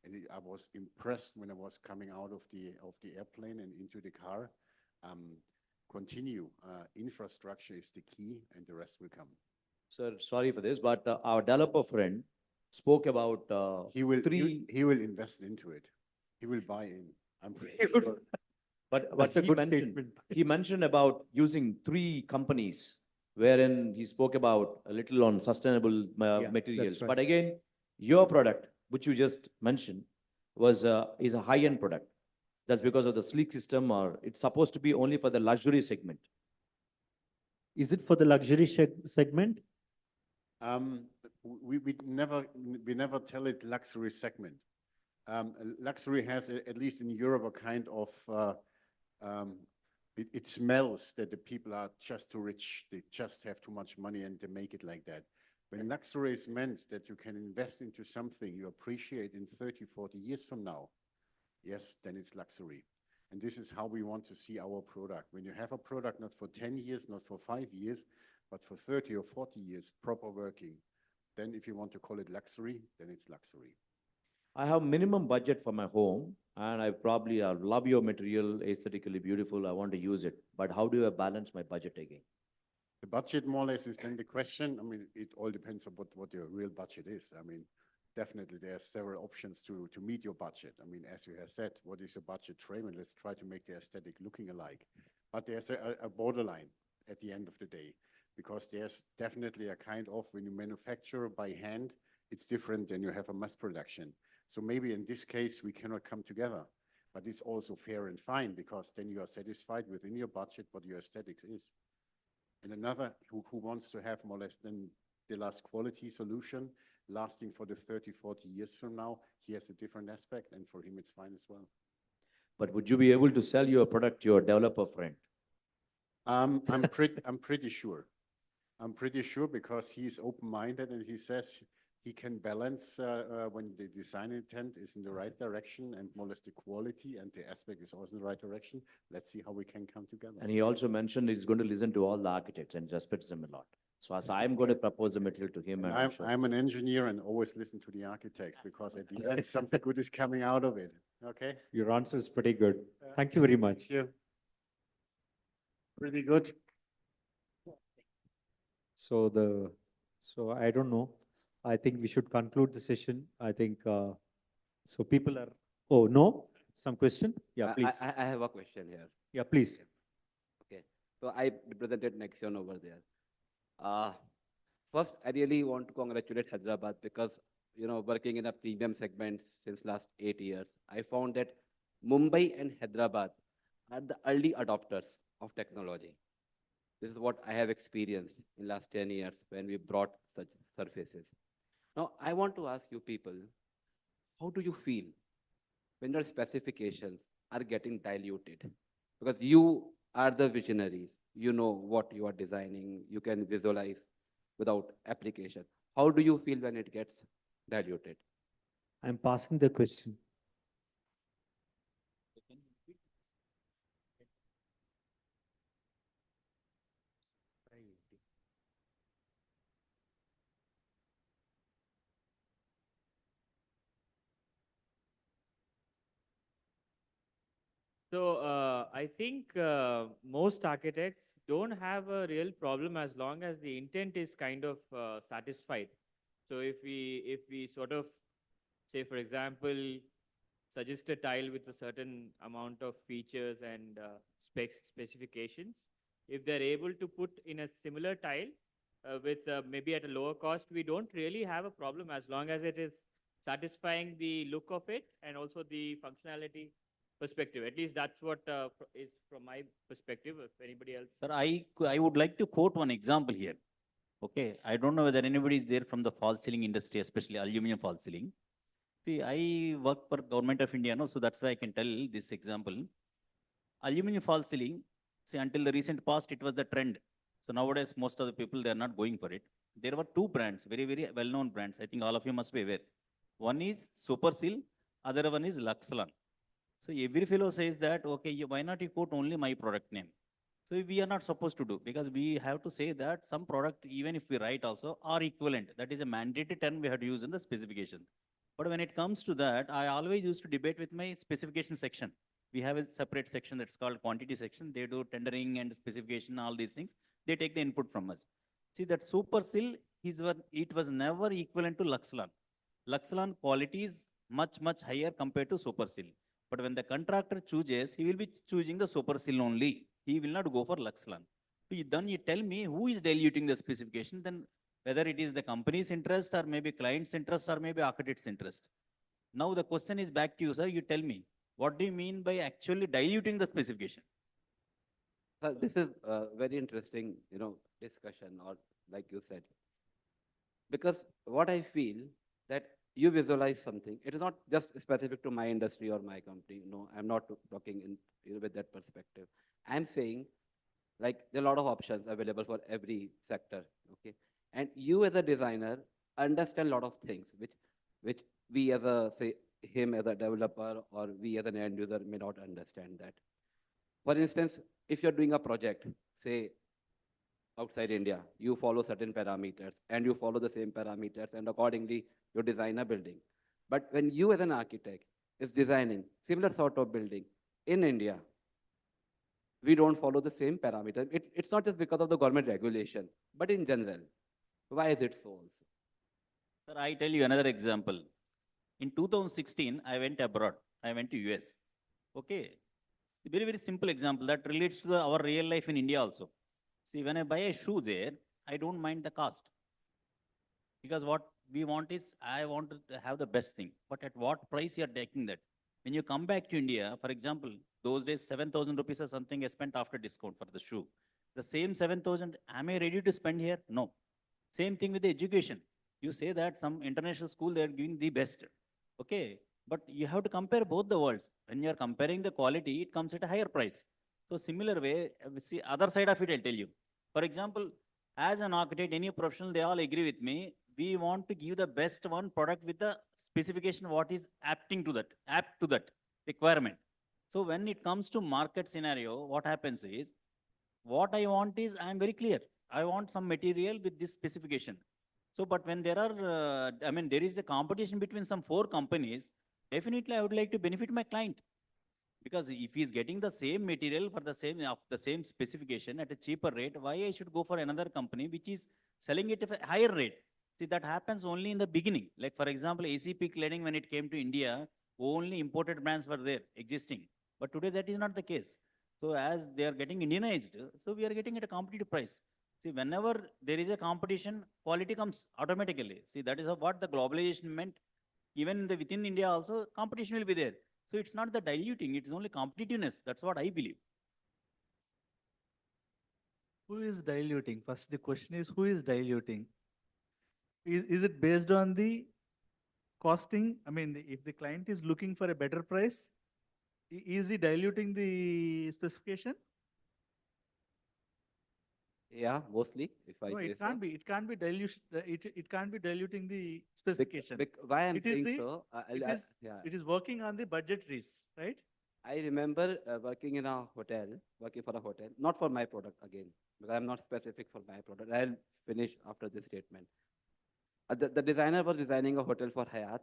and I was impressed when I was coming out of the airplane and into the car. Continue. Infrastructure is the key, and the rest will come. Sir, sorry for this, but our developer friend spoke about He will invest into it. He will buy in. I'm pretty sure. But That's a good statement. He mentioned about using 3 companies, wherein he spoke about a little on sustainable materials. that's right. But again, your product, which you just mentioned, is a high-end product. That's because of the sleek system, or it's supposed to be only for the luxury segment. Is it for the luxury segment? We never tell it luxury segment. Luxury has, at least in Europe, a kind of, it smells that the people are just too rich, they just have too much money, and they make it like that. When luxury is meant that you can invest into something you appreciate in 30, 40 years from now, yes, then it's luxury. And this is how we want to see our product. When you have a product not for 10 years, not for 5 years, but for 30 or 40 years, proper working, then if you want to call it luxury, then it's luxury. I have minimum budget for my home, and I love your material, aesthetically beautiful. I want to use it. But how do I balance my budget again? The budget more or less is then the question. I mean, it all depends on what your real budget is. I mean, definitely there are several options to meet your budget. I mean, as you have said, what is a budget frame? And let's try to make the aesthetic looking alike. But there's a borderline at the end of the day, because there's definitely a kind of, when you manufacture by hand, it's different than you have a mass production. So maybe in this case, we cannot come together, but it's also fair and fine, because then you are satisfied within your budget what your aesthetics is. And another who wants to have more or less than the last quality solution lasting for the 30, 40 years from now, he has a different aspect, and for him it's fine as well. But would you be able to sell your product to your developer friend? I'm pretty sure. I'm pretty sure, because he's open-minded and he says he can balance when the design intent is in the right direction and more or less the quality and the aspect is also in the right direction. Let's see how we can come together. And he also mentioned he's going to listen to all the architects and respects them a lot. So as I'm going to propose a material to him, and I'm an engineer and always listen to the architects, because at the end something good is coming out of it. Okay. Your answer is pretty good. Thank you very much. Thank you. Pretty good. So I don't know. I think we should conclude the session. I think so. People are. Oh no, some question? Yeah, please. I have a question here. Yeah, please. Okay. So I represented Nexion over there. First, I really want to congratulate Hyderabad, because, working in a premium segment since last 8 years, I found that Mumbai and Hyderabad are the early adopters of technology. This is what I have experienced in last 10 years when we brought such surfaces. Now, I want to ask you people, how do you feel when your specifications are getting diluted? Because you are the visionaries. You know what you are designing. You can visualize without application. How do you feel when it gets diluted? I'm passing the question. So I think most architects don't have a real problem as long as the intent is kind of satisfied. So if we sort of say, for example, suggest a tile with a certain amount of features and specifications, if they're able to put in a similar tile with maybe at a lower cost, we don't really have a problem as long as it is satisfying the look of it and also the functionality perspective. At least that's what is from my perspective. If anybody else. Sir, I would like to quote one example here. Okay, I don't know whether anybody is there from the false ceiling industry, especially aluminum false ceiling. See, I work for Government of India, no, so that's why I can tell this example. Aluminum false ceiling, see, until the recent past, it was the trend. So nowadays, most of the people, they are not going for it. There were two brands, very, very well-known brands. I think all of you must be aware. One is Super Seal, other one is Luxlan. So every fellow says that, okay, why not you quote only my product name? So we are not supposed to do, because we have to say that some product, even if we write also, are equivalent. That is a mandatory term we have to use in the specification. But when it comes to that, I always used to debate with my specification section. We have a separate section that's called quantity section. They do tendering and specification, all these things. They take the input from us. See, that Super Seal, it was never equivalent to Luxlan. Luxlan quality is much, much higher compared to Super Seal. But when the contractor chooses, he will be choosing the Super Seal only. He will not go for Luxlan. So then you tell me who is diluting the specification, then whether it is the company's interest or maybe client's interest or maybe architect's interest. Now the question is back to you, sir. You tell me, what do you mean by actually diluting the specification? So this is a very interesting, discussion, or like you said, because what I feel that you visualize something. It is not just specific to my industry or my company. No, I'm not talking in with that perspective. I'm saying like there are a lot of options available for every sector. Okay, and you as a designer understand a lot of things which we as a say him as a developer or we as an end user may not understand that. For instance, if you're doing a project, say outside India, you follow certain parameters and you follow the same parameters and accordingly you design a building. But when you as an architect is designing similar sort of building in India, we don't follow the same parameters. It's not just because of the government regulation, but in general. Why is it so also? Sir, I tell you another example. In 2016, I went abroad. I went to US. Okay. A very, very simple example that relates to our real life in India also. See, when I buy a shoe there, I don't mind the cost. Because what we want is, I want to have the best thing. But at what price you are taking that? When you come back to India, for example, those days 7,000 rupees or something I spent after discount for the shoe. The same 7,000, am I ready to spend here? No. Same thing with the education. You say that some international school, they are giving the best. Okay. But you have to compare both the worlds. When you are comparing the quality, it comes at a higher price. So similar way, we see other side of it, I'll tell you. For example, as an architect, any professional, they all agree with me. We want to give the best one product with the specification what is apt to that requirement. So when it comes to market scenario, what happens is, what I want is, I am very clear. I want some material with this specification. So, but when there are, there is a competition between some 4 companies, definitely I would like to benefit my client. Because if he's getting the same material for the same of the same specification at a cheaper rate, why I should go for another company which is selling it at a higher rate? See, that happens only in the beginning. Like for example, ACP cladding, when it came to India, only imported brands were there existing. But today that is not the case. So as they are getting Indianized, so we are getting at a competitive price. See, whenever there is a competition, quality comes automatically. See, that is what the globalization meant. Even within India also, competition will be there. So it's not the diluting, it's only competitiveness. That's what I believe. Who is diluting? First, the question is, who is diluting? Is it based on the costing? I mean, if the client is looking for a better price, is he diluting the specification? Yeah, mostly, if I No, say it so. can't be. It can't be dilution. It can't be diluting the specification. Why I'm It is saying the. so? Yeah. It is working on the budgetaries, right? I remember working in a hotel, working for a hotel, not for my product again, because I'm not specific for my product. I'll finish after this statement. The designer was designing a hotel for Hyatt,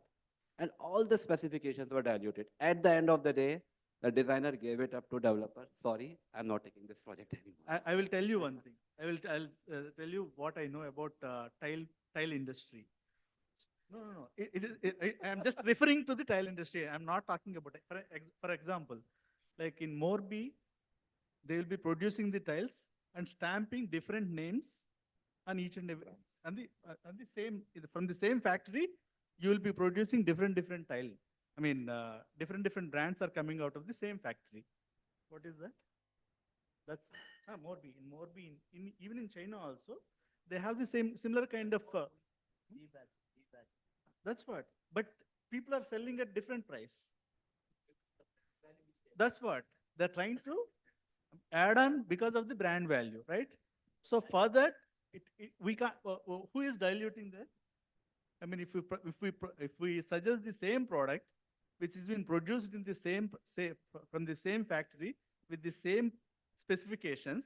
and all the specifications were diluted. At the end of the day, the designer gave it up to developer. Sorry, I'm not taking this project anymore. I will tell you one thing. I'll tell you what I know about tile industry. No. I'm just referring to the tile industry. I'm not talking about it. For example, like in Morbi, they will be producing the tiles and stamping different names on each and every, and the same, from the same factory, you will be producing different tile. I mean, different brands are coming out of the same factory. What is that? That's Morbi. In Morbi, even in China also, they have the similar kind of. That's what. But people are selling at different price. That's what they're trying to add on because of the brand value, right? So for that, we can't. Who is diluting that? I mean, if we suggest the same product, which has been produced in the from the same factory with the same specifications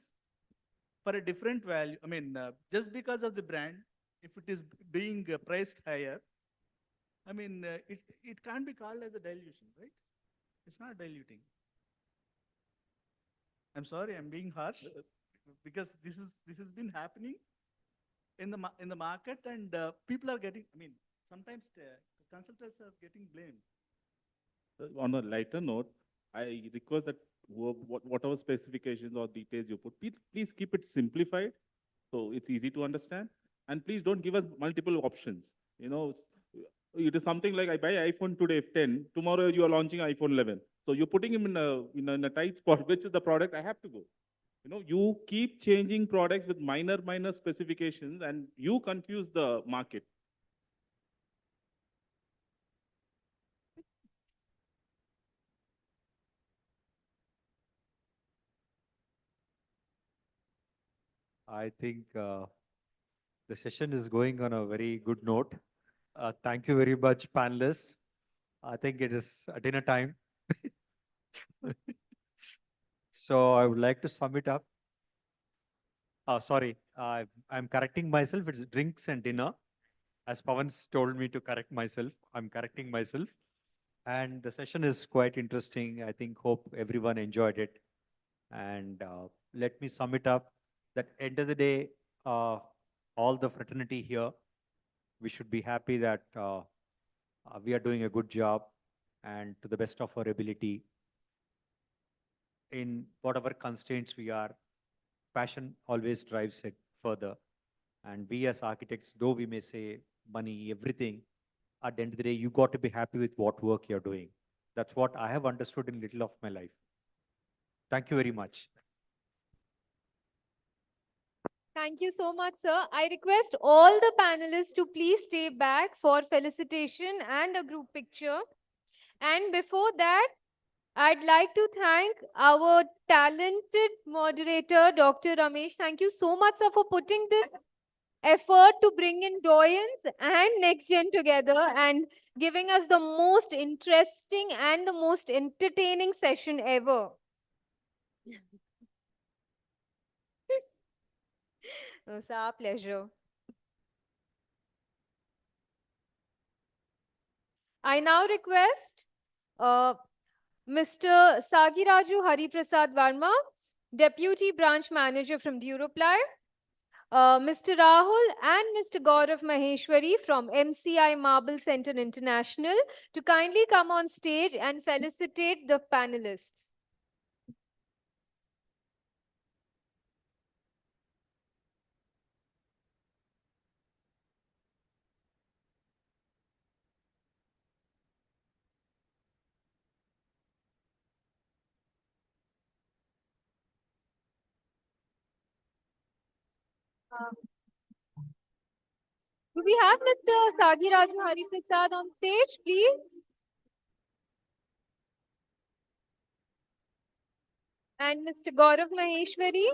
for a different value. I mean, just because of the brand, if it is being priced higher, I mean, it can't be called as a dilution, right? It's not diluting. I'm sorry, I'm being harsh because this has been happening in the market, and people are getting. I mean, sometimes consultants are getting blamed. On a lighter note, I request that whatever specifications or details you put, please keep it simplified so it's easy to understand. And please don't give us multiple options. You know, it is something like I buy iPhone today, 10, tomorrow you are launching iPhone 11. So you're putting him in a tight spot, which is the product I have to go. You know, you keep changing products with minor specifications and you confuse the market. I think the session is going on a very good note. Thank you very much, panelists. I think it is dinner time. So I would like to sum it up. Sorry, I'm correcting myself. It's drinks and dinner. As Pawan's told me to correct myself, I'm correcting myself. And the session is quite interesting. I think, hope everyone enjoyed it. And let me sum it up. That end of the day, all the fraternity here, we should be happy that we are doing a good job and to the best of our ability in whatever constraints we are. Passion always drives it further. And we as architects, though we may say money, everything, at the end of the day, you got to be happy with what work you're doing. That's what I have understood in little of my life. Thank you very much. Thank you so much, sir. I request all the panelists to please stay back for felicitation and a group picture. And before that, I'd like to thank our talented moderator, Dr. Ramesh. Thank you so much, sir, for putting this effort to bring in doyens and next gen together and giving us the most interesting and the most entertaining session ever. It's our pleasure. I now request Mr. Sagiraju Hariprasad Varma, Deputy Branch Manager from Duroply, Mr. Rahul and Mr. Gaurav Maheshwari from MCI Marble Center International to kindly come on stage and felicitate the panelists. Do we have Mr. Sagiraju Hariprasad on stage, please? And Mr. Gaurav Maheshwari?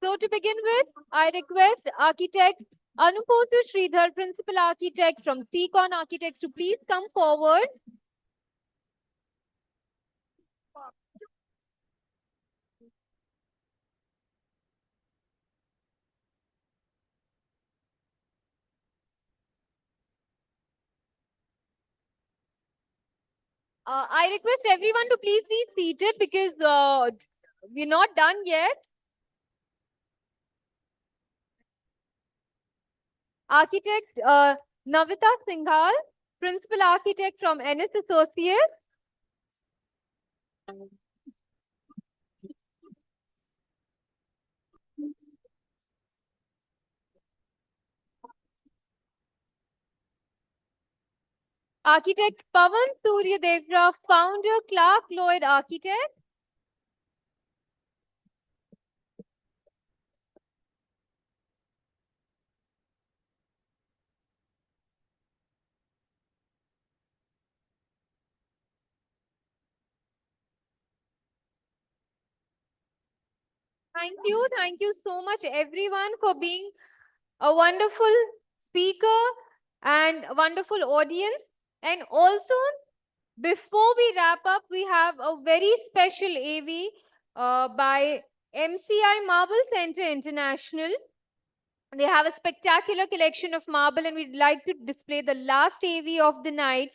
So to begin with, I request architect Anuposu Sridhar, Principal Architect from Seacon Architects, to please come forward. I request everyone to please be seated because we're not done yet. Architect Navita Singhal, Principal Architect from NS Associates. Architect Pavan Surya Devra, founder, Clark Lloyd Architect. Thank you so much everyone for being a wonderful speaker and a wonderful audience. And also, before we wrap up, we have a very special AV by MCI Marble Center International. They have a spectacular collection of marble, and we'd like to display the last AV of the night.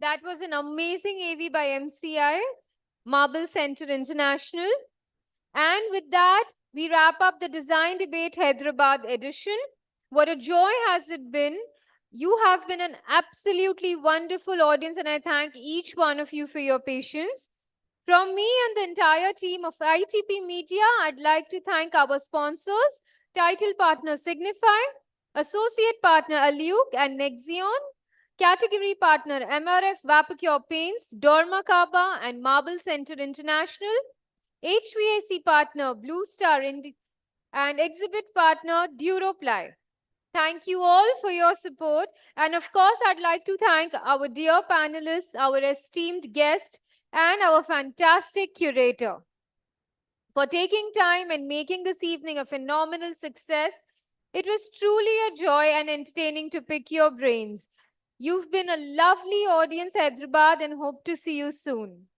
That was an amazing AV by MCI, Marble Center International. And with that, we wrap up the Design Debate Hyderabad edition. What a joy has it been. You have been an absolutely wonderful audience, and I thank each one of you for your patience. From me and the entire team of ITP Media, I'd like to thank our sponsors, title partner Signify, associate partner Aluk and Nexion, category partner MRF Vapacure Paints, Dorma Kaba and Marble Center International, HVAC partner Blue Star Indi and exhibit partner Duroply. Thank you all for your support. And of course, I'd like to thank our dear panelists, our esteemed guest, and our fantastic curator for taking time and making this evening a phenomenal success. It was truly a joy and entertaining to pick your brains. You've been a lovely audience, Hyderabad, and hope to see you soon.